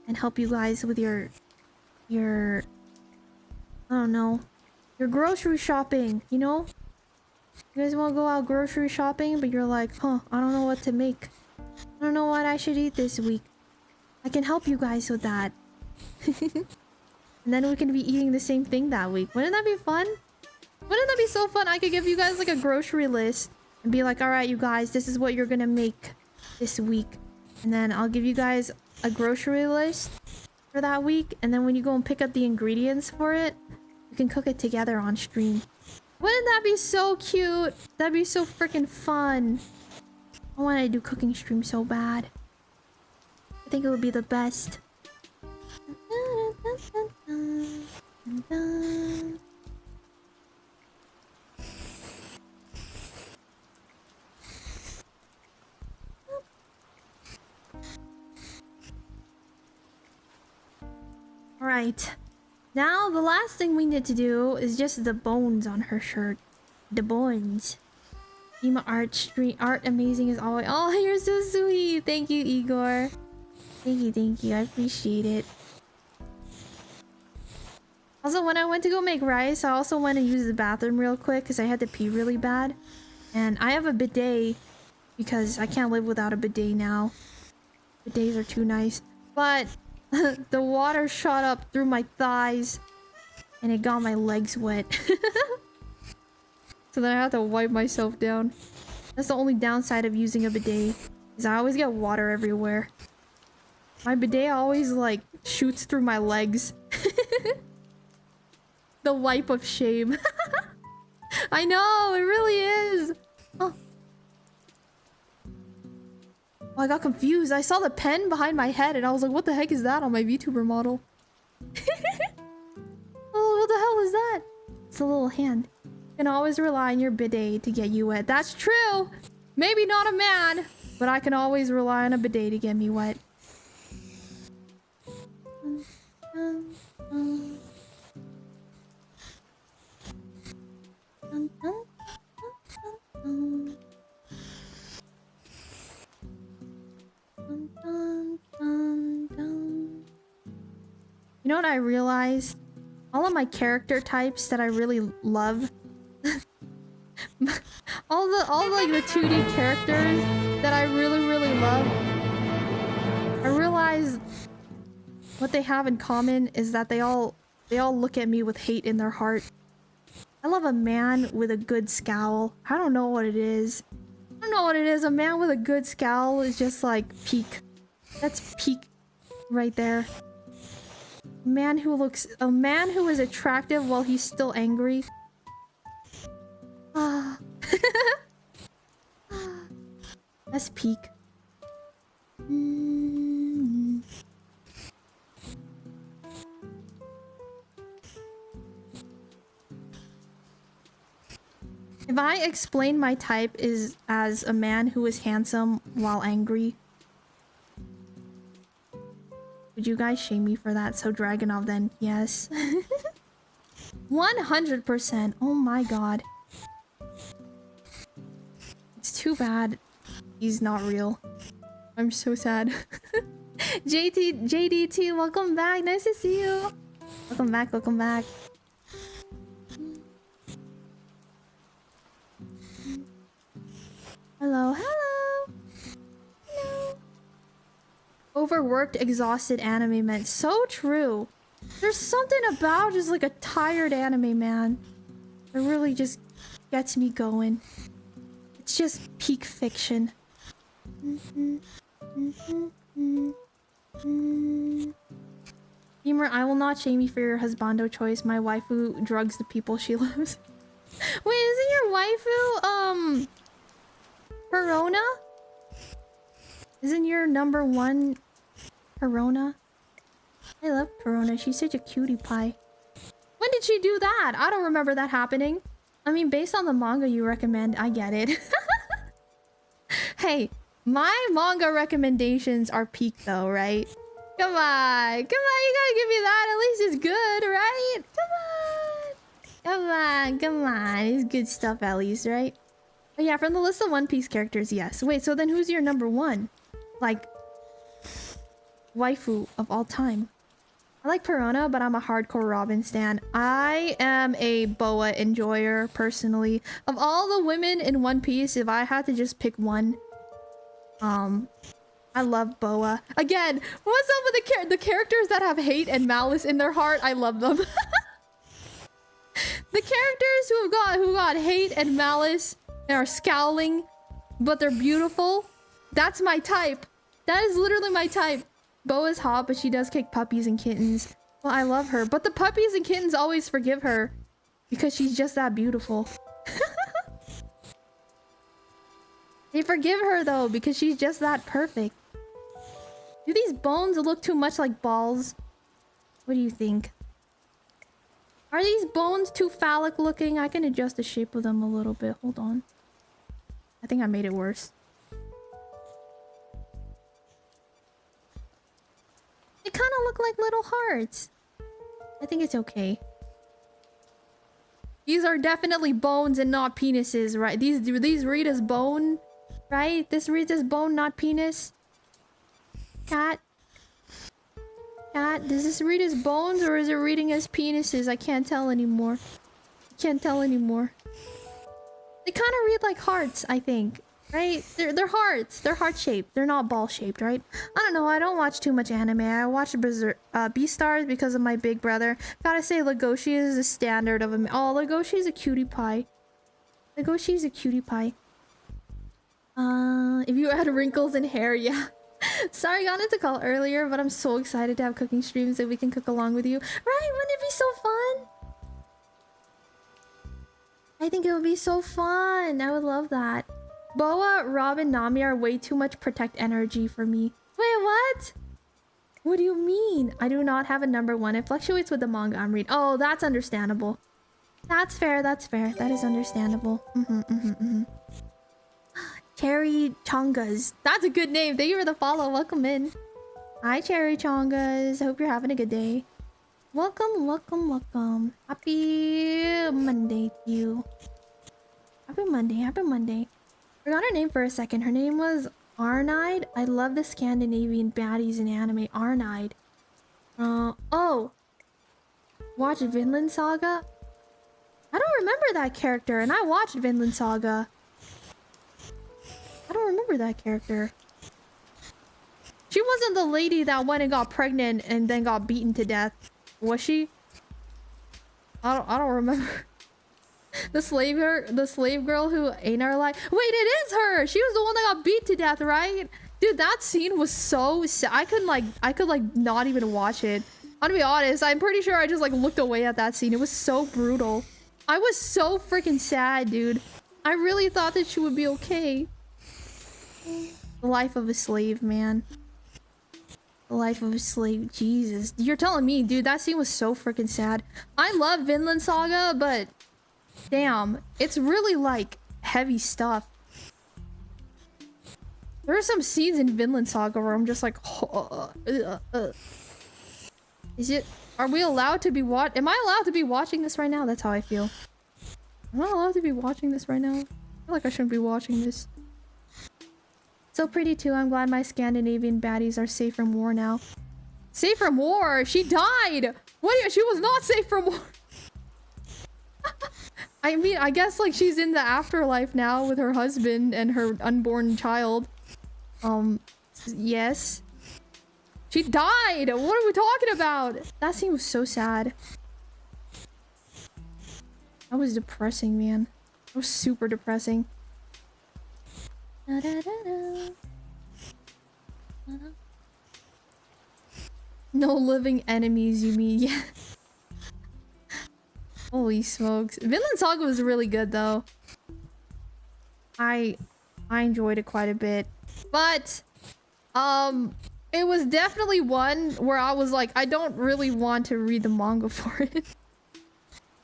and help you guys with your I don't know, your grocery shopping, you know? You guys want to go out grocery shopping, but you're like, I don't know what to make. I don't know what I should eat this week. I can help you guys with that. And then we can be eating the same thing that week. Wouldn't that be fun? Wouldn't that be so fun? I could give you guys like a grocery list and be like, alright, you guys, this is what you're gonna make this week. And then I'll give you guys a grocery list for that week. And then when you go and pick up the ingredients for it, you can cook it together on stream. Wouldn't that be so cute? That'd be so freaking fun. I want to do cooking stream so bad. I think it would be the best. Alright. Now, the last thing we need to do is just the bones on her shirt. The bones. Dima art amazing as always. Oh, you're so sweet. Thank you, Igor. Thank you. I appreciate it. Also, when I went to go make rice, I also went to use the bathroom real quick because I had to pee really bad. And I have a bidet because I can't live without a bidet now. Bidets are too nice. But the water shot up through my thighs and it got my legs wet. So then I had to wipe myself down. That's the only downside of using a bidet, is I always get water everywhere. My bidet always like shoots through my legs. The wipe of shame. I know, it really is. Oh, I got confused. I saw the pen behind my head and I was like, what the heck is that on my VTuber model? Oh, what the hell is that? It's a little hand. You can always rely on your bidet to get you wet. That's true. Maybe not a man, but I can always rely on a bidet to get me wet. You know what I realized? All of my character types that I really love, all like the 2D characters that I really love, I realized what they have in common is that they all look at me with hate in their heart. I love a man with a good scowl. I don't know what it is. I don't know what it is. A man with a good scowl is just like peak. That's peak right there. A man who is attractive while he's still angry. Ah. That's peak. If I explain my type is as a man who is handsome while angry, would you guys shame me for that? So Dragonov then, yes. 100%. Oh my god. It's too bad he's not real. I'm so sad. JDT, welcome back. Nice to see you. Welcome back. overworked, exhausted anime men. So true. There's something about just like a tired anime man. It really just gets me going. It's just peak fiction. Beamer, I will not shame you for your husbando choice. My waifu drugs the people she loves. Wait, isn't your waifu, Perona? Isn't your number one Perona? I love Perona. She's such a cutie pie. When did she do that? I don't remember that happening. I mean, based on the manga you recommend, I get it. Hey, my manga recommendations are peak though, right? Come on, you gotta give me that. At least it's good, right? Come on. It's good stuff at least, right? But yeah, from the list of One Piece characters, yes. Wait, so then who's your number one? Like, waifu of all time? I like Perona, but I'm a hardcore Robin stan. I am a BOA enjoyer, personally. Of all the women in One Piece, if I had to just pick one, I love BOA. Again, what's up with the characters that have hate and malice in their heart? I love them. The characters who got hate and malice and are scowling, but they're beautiful. That's my type. That is literally my type. BOA's hot, but she does kick puppies and kittens. Well, I love her, but the puppies and kittens always forgive her because she's just that beautiful. They forgive her though because she's just that perfect. Do these bones look too much like balls? What do you think? Are these bones too phallic looking? I can adjust the shape of them a little bit. Hold on. I think I made it worse. They kind of look like little hearts. I think it's okay. These are definitely bones and not penises, right? These read as bone, right? This reads as bone, not penis. Cat, does this read as bones or is it reading as penises? I can't tell anymore. They kind of read like hearts, I think. Right? They're hearts. They're heart-shaped. They're not ball-shaped, right? I don't know. I don't watch too much anime. I watch Beastars because of my big brother. Gotta say, Legoshi is the standard of a... Oh, Legoshi's a cutie pie. Legoshi's a cutie pie. If you had wrinkles in hair, yeah. Sorry, I got into call earlier, but I'm so excited to have cooking streams that we can cook along with you. Right? Wouldn't it be so fun? I think it would be so fun. I would love that. BOA, Robin, Nami are way too much protect energy for me. Wait, what? What do you mean? I do not have a number one. It fluctuates with the manga I'm reading. Oh, that's understandable. That's fair. That is understandable. Cherry Chongas. That's a good name. Thank you for the follow. Welcome in. Hi, Cherry Chongas. Hope you're having a good day. Welcome. Happy Monday to you. Happy Monday. Forgot her name for a second. Her name was Arnide. I love the Scandinavian baddies in anime. Arnide. Oh. Watch Vinland Saga? I don't remember that character, and I watched Vinland Saga. I don't remember that character. She wasn't the lady that went and got pregnant and then got beaten to death, was she? I don't remember. The slave girl who Einar like. Wait, it is her. She was the one that got beat to death, right? Dude, that scene was so sad. I could not even watch it. I'm gonna be honest. I'm pretty sure I just like looked away at that scene. It was so brutal. I was so freaking sad, dude. I really thought that she would be okay. The life of a slave, man. The life of a slave. Jesus. You're telling me, dude, that scene was so freaking sad. I love Vinland Saga, but damn, it's really like heavy stuff. There are some scenes in Vinland Saga where I'm just like, are we allowed to be am I allowed to be watching this right now? That's how I feel. Am I allowed to be watching this right now? I feel like I shouldn't be watching this. So pretty too. I'm glad my Scandinavian baddies are safe from war now. Safe from war? She died! What? She was not safe from war. I mean, I guess like she's in the afterlife now with her husband and her unborn child. Yes. She died! What are we talking about? That scene was so sad. That was depressing, man. That was super depressing. No living enemies, you mean? Yeah. Holy smokes. Vinland Saga was really good, though. I enjoyed it quite a bit. But, it was definitely one where I was like, I don't really want to read the manga for it.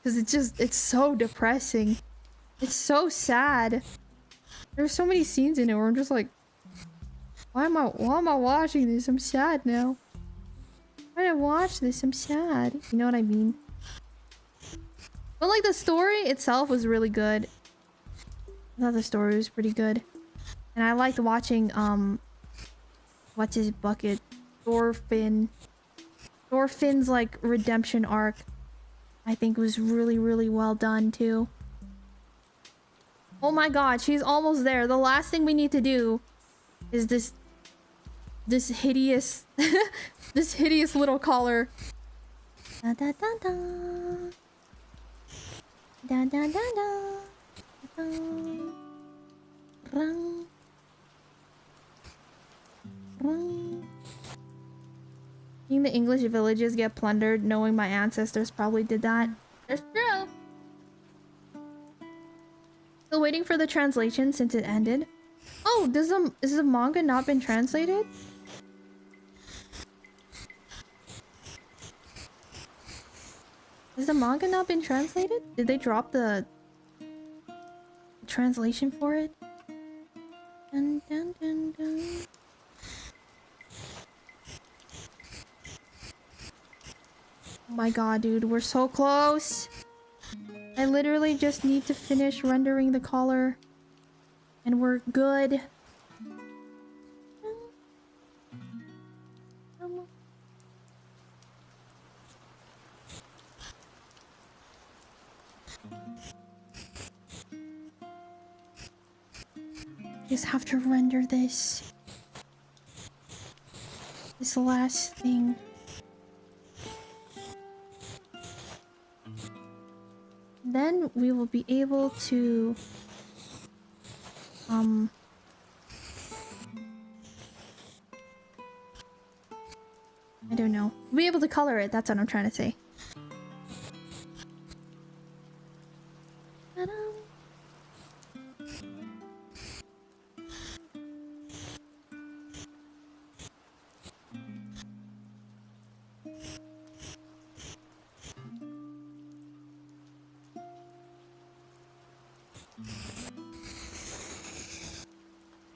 Because it's so depressing. It's so sad. There's so many scenes in it where I'm just like, why am I watching this? I'm sad now. Why did I watch this? I'm sad. You know what I mean? But like the story itself was really good. I thought the story was pretty good. And I liked watching, what's his bucket? Thorfinn's like redemption arc. I think was really, really well done too. Oh my god, she's almost there. The last thing we need to do is this hideous this hideous little collar. Da da da da. Da da da da. Rung. Rung. Seeing the English villages get plundered, knowing my ancestors probably did that. That's true. Still waiting for the translation since it ended. Oh, is the manga not been translated? Has the manga not been translated? Did they drop the translation for it? Dun, dun, dun, dun. Oh my god, dude, we're so close. I literally just need to finish rendering the collar. And we're good. Just have to render this last thing. Then we will be able to I don't know. We'll be able to color it, that's what I'm trying to say. Ta-da.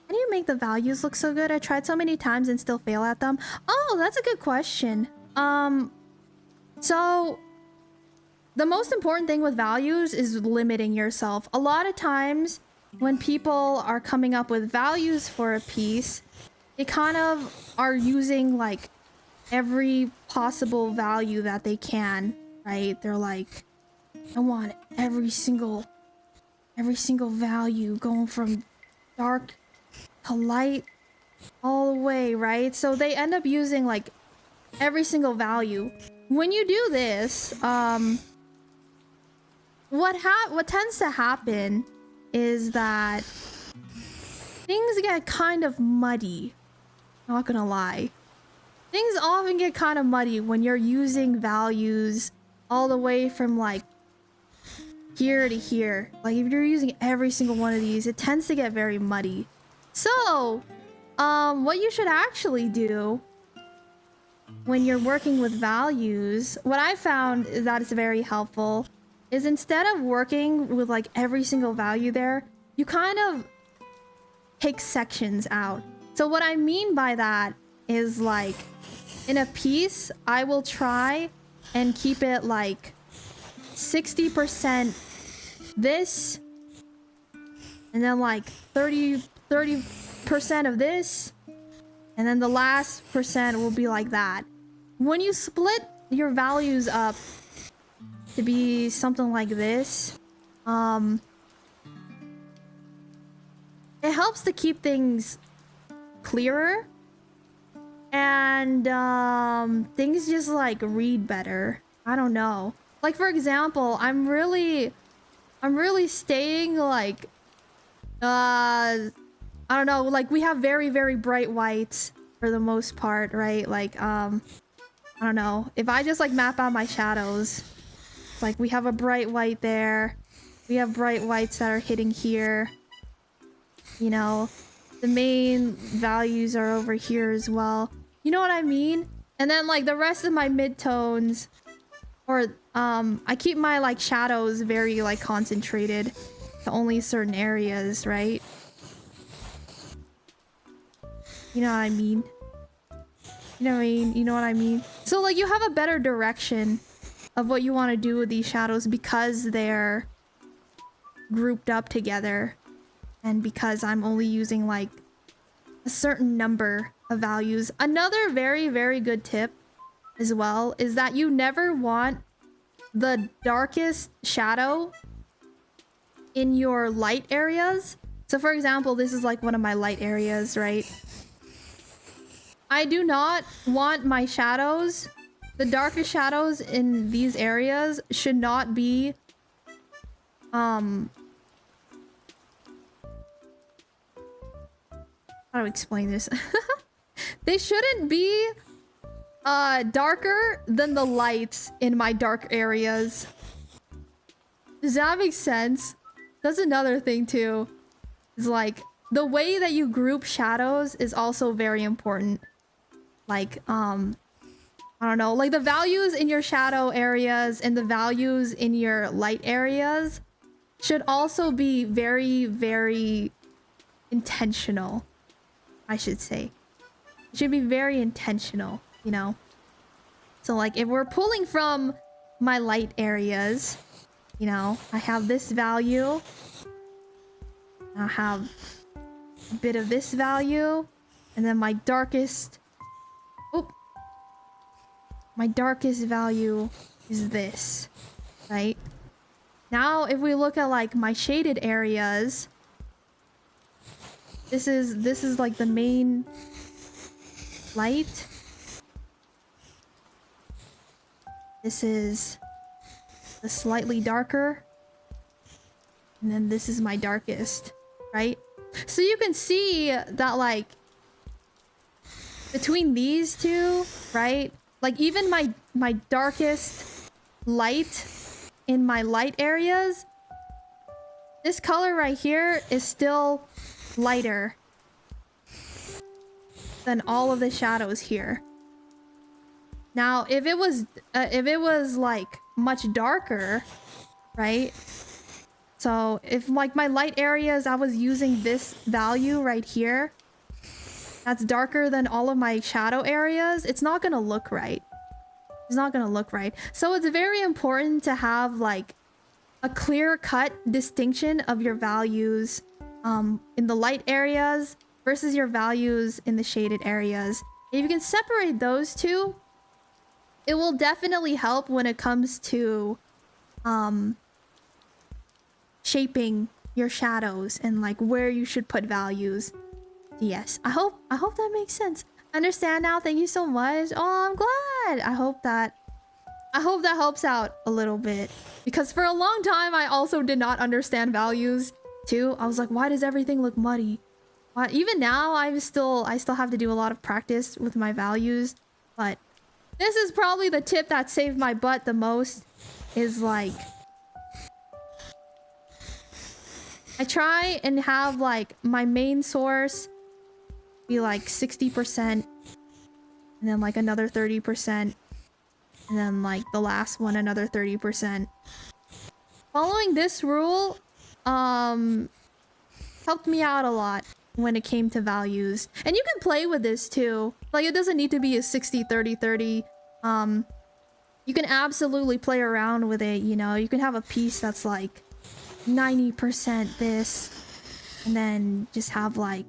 How do you make the values look so good? I tried so many times and still fail at them. Oh, that's a good question. So the most important thing with values is limiting yourself. A lot of times when people are coming up with values for a piece, they kind of are using like every possible value that they can, right? They're like, I want every single value going from dark to light all the way, right? So they end up using like every single value. When you do this, what tends to happen is that things get kind of muddy. Not gonna lie. Things often get kind of muddy when you're using values all the way from like here to here. Like if you're using every single one of these, it tends to get very muddy. So, what you should actually do when you're working with values, what I found is that it's very helpful, is instead of working with like every single value there, you kind of take sections out. So what I mean by that is like in a piece, I will try and keep it like 60% this, and then like 30% of this, and then the last percent will be like that. When you split your values up to be something like this, it helps to keep things clearer. and things just like read better. I don't know. Like for example, I'm really staying like I don't know, like we have very, very bright whites for the most part, right? Like I don't know. If I just like map out my shadows, it's like we have a bright white there. We have bright whites that are hitting here. You know, the main values are over here as well. You know what I mean? And then like the rest of my midtones, or I keep my like shadows very like concentrated to only certain areas, right? You know what I mean? You know what I mean? You know what I mean? So like you have a better direction of what you want to do with these shadows because they're grouped up together, and because I'm only using like a certain number of values. Another very, very good tip as well is that you never want the darkest shadow in your light areas. So for example, this is like one of my light areas, right? I do not want my shadows, the darkest shadows in these areas should not be how do I explain this? They shouldn't be darker than the lights in my dark areas. Does that make sense? That's another thing too. Is like the way that you group shadows is also very important. Like I don't know, like the values in your shadow areas and the values in your light areas should also be very, very intentional, I should say. It should be very intentional, you know? So like if we're pulling from my light areas, you know, I have this value. I have a bit of this value. And then my darkest... Oop. My darkest value is this, right? Now, if we look at like my shaded areas, this is like the main light. This is the slightly darker. And then this is my darkest, right? So you can see that like between these two, right? Like even my darkest light in my light areas, this color right here is still lighter than all of the shadows here. Now, if it was like much darker, right? So if like my light areas, I was using this value right here, that's darker than all of my shadow areas, it's not gonna look right. It's not gonna look right. So it's very important to have like a clear-cut distinction of your values in the light areas versus your values in the shaded areas. If you can separate those two, it will definitely help when it comes to shaping your shadows and like where you should put values. Yes, I hope that makes sense. Understand now. Thank you so much. Oh, I'm glad. I hope that helps out a little bit, because for a long time I also did not understand values too. I was like, why does everything look muddy? Why? Even now I still have to do a lot of practice with my values, but this is probably the tip that saved my butt the most. Is like I try and have like my main source be like 60%, and then like another 30%, and then like the last one another 30%. Following this rule helped me out a lot when it came to values. And you can play with this too. Like it doesn't need to be a 60-30-30. You can absolutely play around with it, you know. You can have a piece that's like 90% this, and then just have like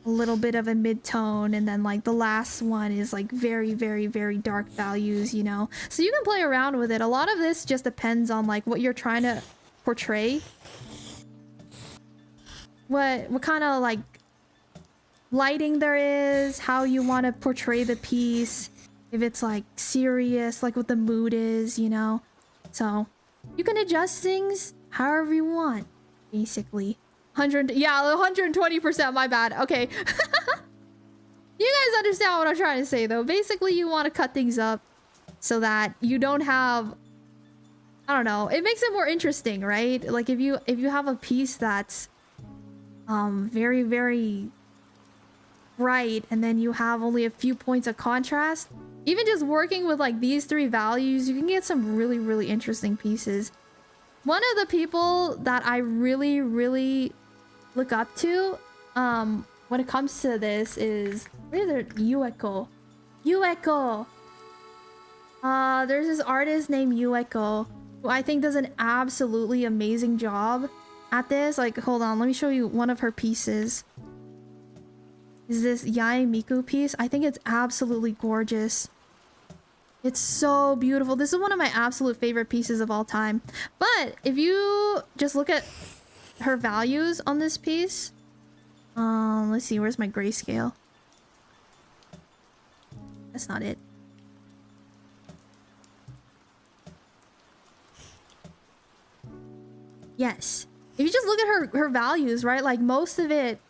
a little bit of a mid-tone, and then like the last one is like very, very, very dark values, you know. So you can play around with it. A lot of this just depends on like what you're trying to portray. What kind of like lighting there is, how you want to portray the piece, if it's like serious, like what the mood is, you know. So you can adjust things however you want, basically. 120%, my bad. Okay. You guys understand what I'm trying to say though. Basically, you want to cut things up so that you don't have, I don't know, it makes it more interesting, right? Like if you have a piece that's very, very bright and then you have only a few points of contrast, even just working with like these three values, you can get some really, really interesting pieces. One of the people that I really, really look up to when it comes to this is, where's their Ueko? Ueko! There's this artist named Ueko who I think does an absolutely amazing job at this. Like, hold on, let me show you one of her pieces. Is this Yae Miku piece? I think it's absolutely gorgeous. It's so beautiful. This is one of my absolute favorite pieces of all time. But if you just look at her values on this piece, let's see, where's my grayscale? That's not it. Yes. If you just look at her values, right? Like most of it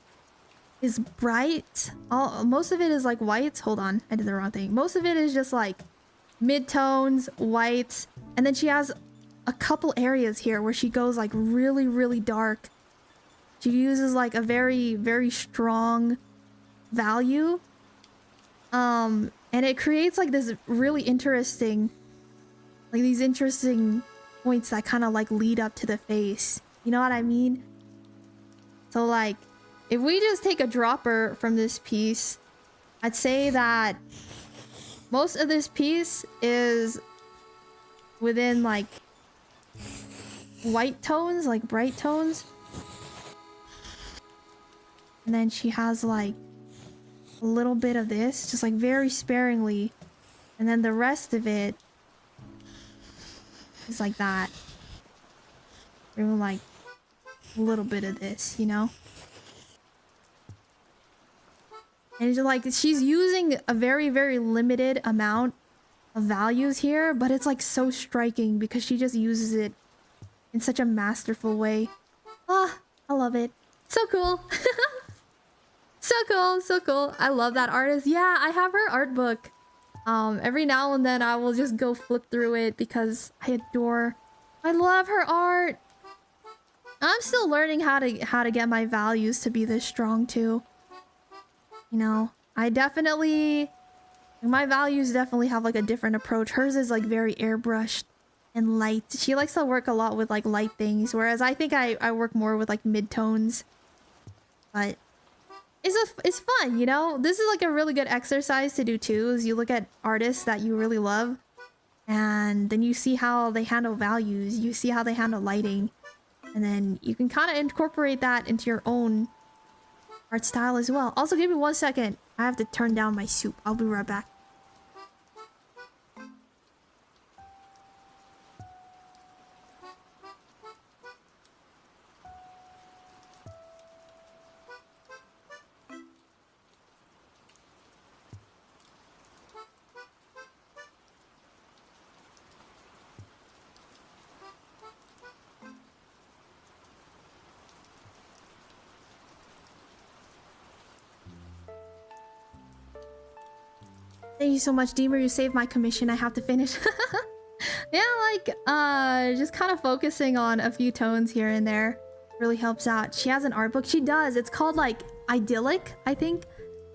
is bright. Most of it is like whites. Hold on, I did the wrong thing. Most of it is just like mid-tones, whites, and then she has a couple areas here where she goes like really, really dark. She uses like a very, very strong value. And it creates like this really interesting, like these interesting points that kind of like lead up to the face. You know what I mean? So like, if we just take a dropper from this piece, I'd say that most of this piece is within like white tones, like bright tones. And then she has like a little bit of this, just like very sparingly. And then the rest of it is like that. Even like a little bit of this, you know? And it's like she's using a very, very limited amount of values here, but it's like so striking because she just uses it in such a masterful way. Ah, I love it. So cool. So cool, so cool. I love that artist. Yeah, I have her art book. Every now and then I will just go flip through it because I love her art. I'm still learning how to get my values to be this strong too. You know, my values definitely have like a different approach. Hers is like very airbrushed and light. She likes to work a lot with like light things, whereas I think I work more with like mid-tones. But it's fun, you know? This is like a really good exercise to do too, is you look at artists that you really love and then you see how they handle values, you see how they handle lighting, and then you can kind of incorporate that into your own art style as well. Also, give me 1 second. I have to turn down my soup. I'll be right back. Thank you so much, Dima. You saved my commission. I have to finish. Yeah, like, just kind of focusing on a few tones here and there really helps out. She has an art book. She does. It's called, like, Idyllic, I think.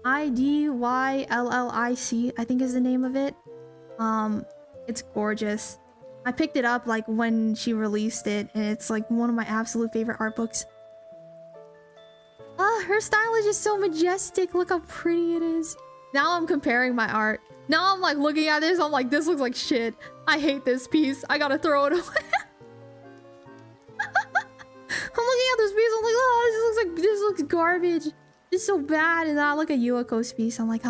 Idyllic, I think is the name of it. It's gorgeous. I picked it up, like, when she released it, and it's, like, one of my absolute favorite art books. Her style is just so majestic. Look how pretty it is. Now I'm comparing my art. Now I'm like looking at this. I'm like, this looks like shit. I hate this piece. I gotta throw it away. I'm looking at this piece. I'm like, oh, this looks garbage. This is so bad. And then I look at Yuako's piece. I'm like,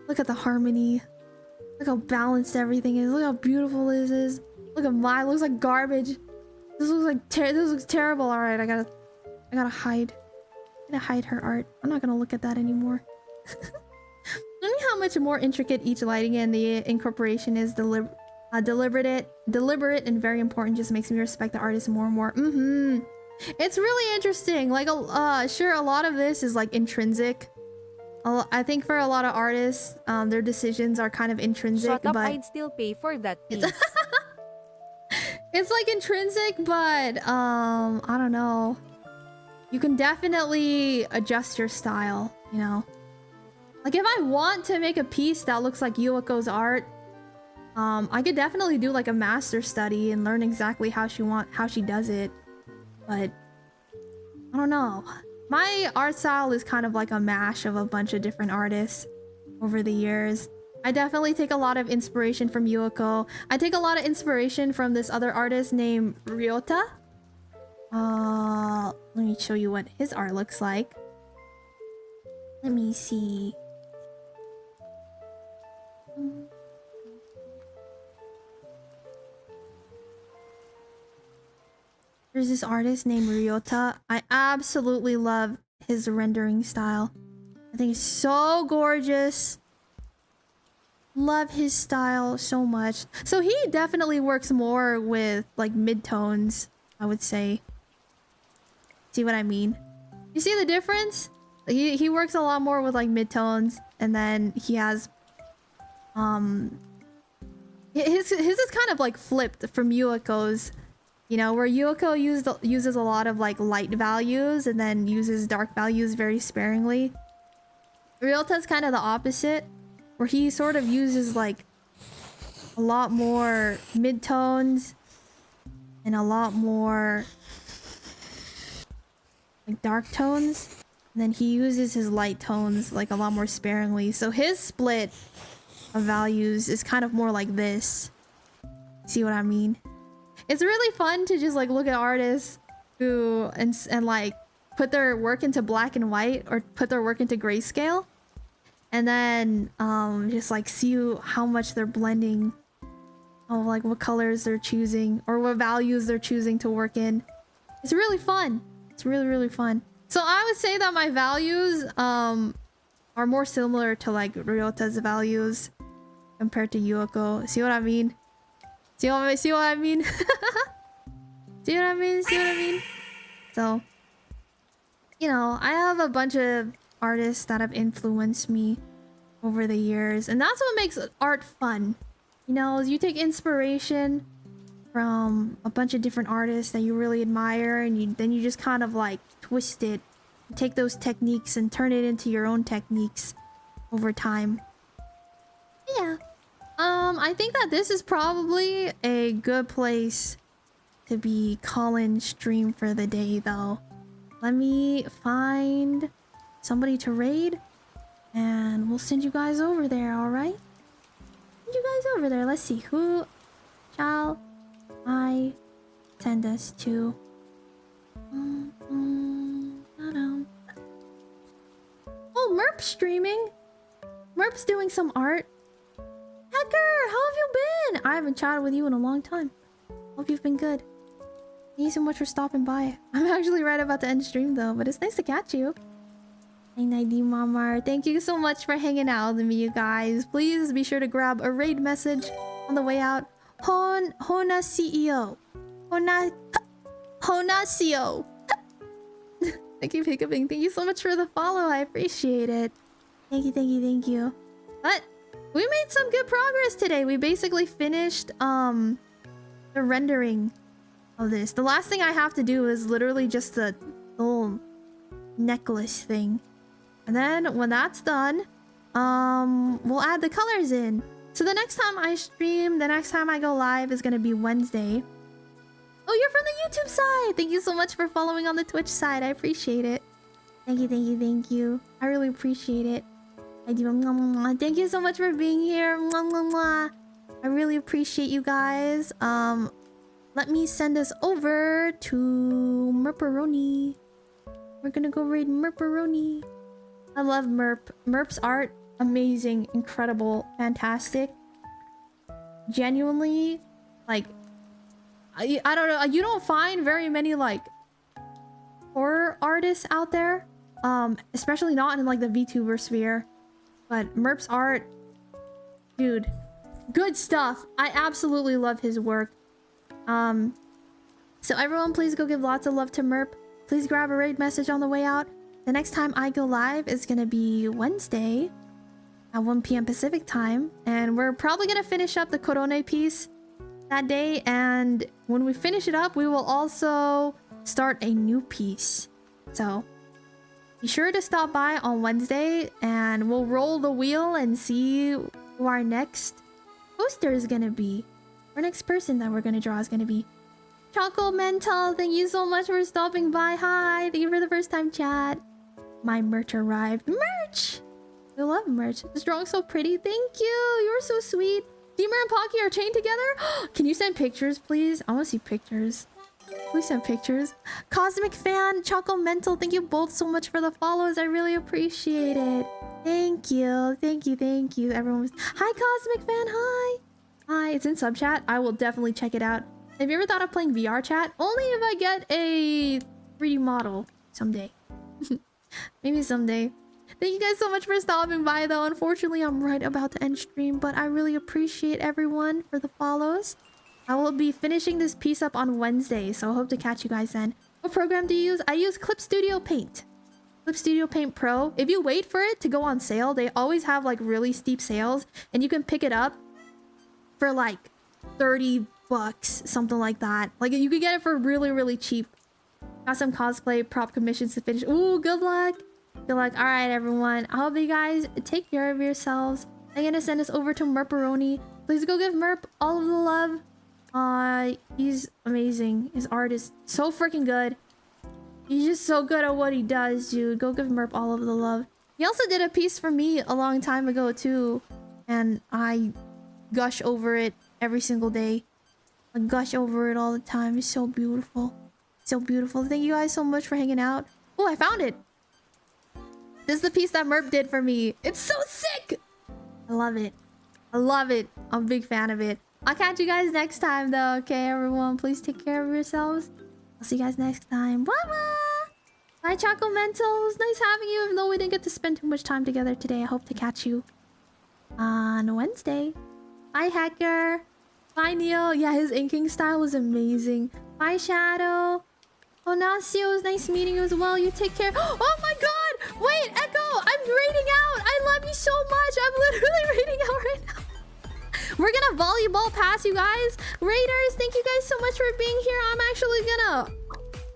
look at the harmony. Look how balanced everything is. Look how beautiful this is. Look at mine. It looks like garbage. This looks like this looks terrible. All right, I gotta hide. I'm gonna hide her art. I'm not gonna look at that anymore. Tell me how much more intricate each lighting and the incorporation is. Deliberate and very important. Just makes me respect the artist more and more. It's really interesting. Like, sure, a lot of this is like intrinsic. I think for a lot of artists, their decisions are kind of intrinsic. Shut up, but I'd still pay for that piece. it's like intrinsic, but I don't know. You can definitely adjust your style, you know. Like if I want to make a piece that looks like Yuuko's art, I could definitely do like a master study and learn exactly how she does it. But I don't know. My art style is kind of like a mash of a bunch of different artists over the years. I definitely take a lot of inspiration from Yuuko. I take a lot of inspiration from this other artist named Ryota. Let me show you what his art looks like. Let me see. There's this artist named Ryota. I absolutely love his rendering style. I think it's so gorgeous. Love his style so much. So he definitely works more with like midtones, I would say. See what I mean? You see the difference? He works a lot more with like midtones, and then he has his is kind of like flipped from Yuuko's. You know, where Yuuko uses a lot of like light values and then uses dark values very sparingly. Ryota's kind of the opposite, where he sort of uses like a lot more midtones and a lot more like dark tones. And then he uses his light tones like a lot more sparingly. So his split of values is kind of more like this. See what I mean? It's really fun to just like look at artists who and like put their work into black and white or put their work into grayscale, and then just like see how much they're blending, like what colors they're choosing or what values they're choosing to work in. It's really fun. It's really fun. So I would say that my values are more similar to like Ryota's values compared to Yuuko. See what I mean? See what I mean? See what I mean? See what I mean? See what I mean? So, you know, I have a bunch of artists that have influenced me over the years, and that's what makes art fun. You know, you take inspiration from a bunch of different artists that you really admire, and then you just kind of like twist it, take those techniques and turn it into your own techniques over time. Yeah. I think that this is probably a good place to be calling stream for the day, though. Let me find somebody to raid, and we'll send you guys over there, alright? Send you guys over there. Let's see. Who shall I send us to? Oh, Merp's streaming. Merp's doing some art. Hacker, how have you been? I haven't chatted with you in a long time. Hope you've been good. Thank you so much for stopping by. I'm actually right about to end stream though, but it's nice to catch you. I'm Dima. Thank you so much for hanging out with me, you guys. Please be sure to grab a raid message on the way out. Hona CEO. Hona CEO. Thank you, hiccuping. Thank you so much for the follow. I appreciate it. Thank you. But we made some good progress today. We basically finished the rendering of this. The last thing I have to do is literally just the little necklace thing. And then when that's done, we'll add the colors in. So the next time I stream, the next time I go live is gonna be Wednesday. Oh, you're from the YouTube side! Thank you so much for following on the Twitch side. I appreciate it. Thank you. I really appreciate it. I do. Thank you so much for being here. I really appreciate you guys. Let me send us over to Merperoni. We're gonna go raid Merperoni. I love Merp. Merp's art, amazing, incredible, fantastic. Genuinely, like, I don't know. You don't find very many like horror artists out there. especially not in like the VTuber sphere. But Merp's art, dude, good stuff. I absolutely love his work. So everyone, please go give lots of love to Merp. Please grab a raid message on the way out. The next time I go live is gonna be Wednesday at 1 p.m. Pacific time, and we're probably gonna finish up the Corone piece that day. And when we finish it up, we will also start a new piece. So be sure to stop by on Wednesday, and we'll roll the wheel and see who our next poster is gonna be. Our next person that we're gonna draw is gonna be Choco Mental. Thank you so much for stopping by. Hi, thank you for the first time chat. My merch arrived. Merch! We love merch. This drawing's so pretty. Thank you. You're so sweet. Dima and Pocky are chained together. Can you send pictures, please? I want to see pictures. Please send pictures. Cosmic Fan, Choco Mental, thank you both so much for the follows. I really appreciate it. Thank you. Thank you. Thank you. Everyone. Hi, Cosmic Fan. Hi. Hi. It's in sub chat. I will definitely check it out. Have you ever thought of playing VR chat? Only if I get a 3D model someday. Maybe someday. Thank you guys so much for stopping by, though. Unfortunately, I'm right about to end stream, but I really appreciate everyone for the follows. I will be finishing this piece up on Wednesday, so I hope to catch you guys then. What program do you use? I use Clip Studio Paint. Clip Studio Paint Pro. If you wait for it to go on sale, they always have like really steep sales, and you can pick it up for like 30 bucks, something like that. Like you could get it for really, really cheap. Got some cosplay prop commissions to finish. Ooh, good luck. Good luck. All right, everyone. I hope you guys take care of yourselves. I'm gonna send this over to Merperoni. Please go give Merp all of the love. He's amazing. His art is so freaking good. He's just so good at what he does, dude. Go give Merp all of the love. He also did a piece for me a long time ago too, and I gush over it every single day. I gush over it all the time. It's so beautiful. So beautiful. Thank you guys so much for hanging out. Oh, I found it. This is the piece that Merp did for me. It's so sick. I love it. I love it. I'm a big fan of it. I'll catch you guys next time though. Okay, everyone, please take care of yourselves. I'll see you guys next time. Bye-bye. Bye, Choco Mental. It was nice having you, even though we didn't get to spend too much time together today. I hope to catch you on Wednesday. Bye, Hacker. Bye, Neil. Yeah, his inking style was amazing. Bye, Shadow. Onacio, it was nice meeting you as well. You take care. Oh my god! Wait, Echo! I'm raiding out! I love you so much! I'm literally raiding out right now. We're gonna volleyball pass, you guys. Raiders, thank you guys so much for being here. I'm actually gonna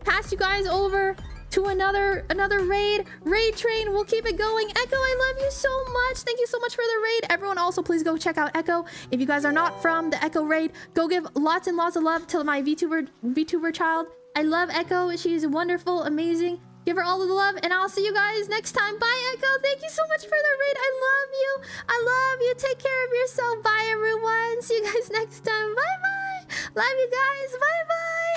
pass you guys over to another raid. Raid train, we'll keep it going. Echo, I love you so much. Thank you so much for the raid. Everyone also please go check out Echo. If you guys are not from the Echo raid, go give lots and lots of love to my VTuber child. I love Echo. She's wonderful, amazing. Give her all of the love, and I'll see you guys next time. Bye, Echo. Thank you so much for the raid. I love you. I love you. Take care of yourself. Bye, everyone. See you guys next time. Bye-bye. Love you guys. Bye-bye.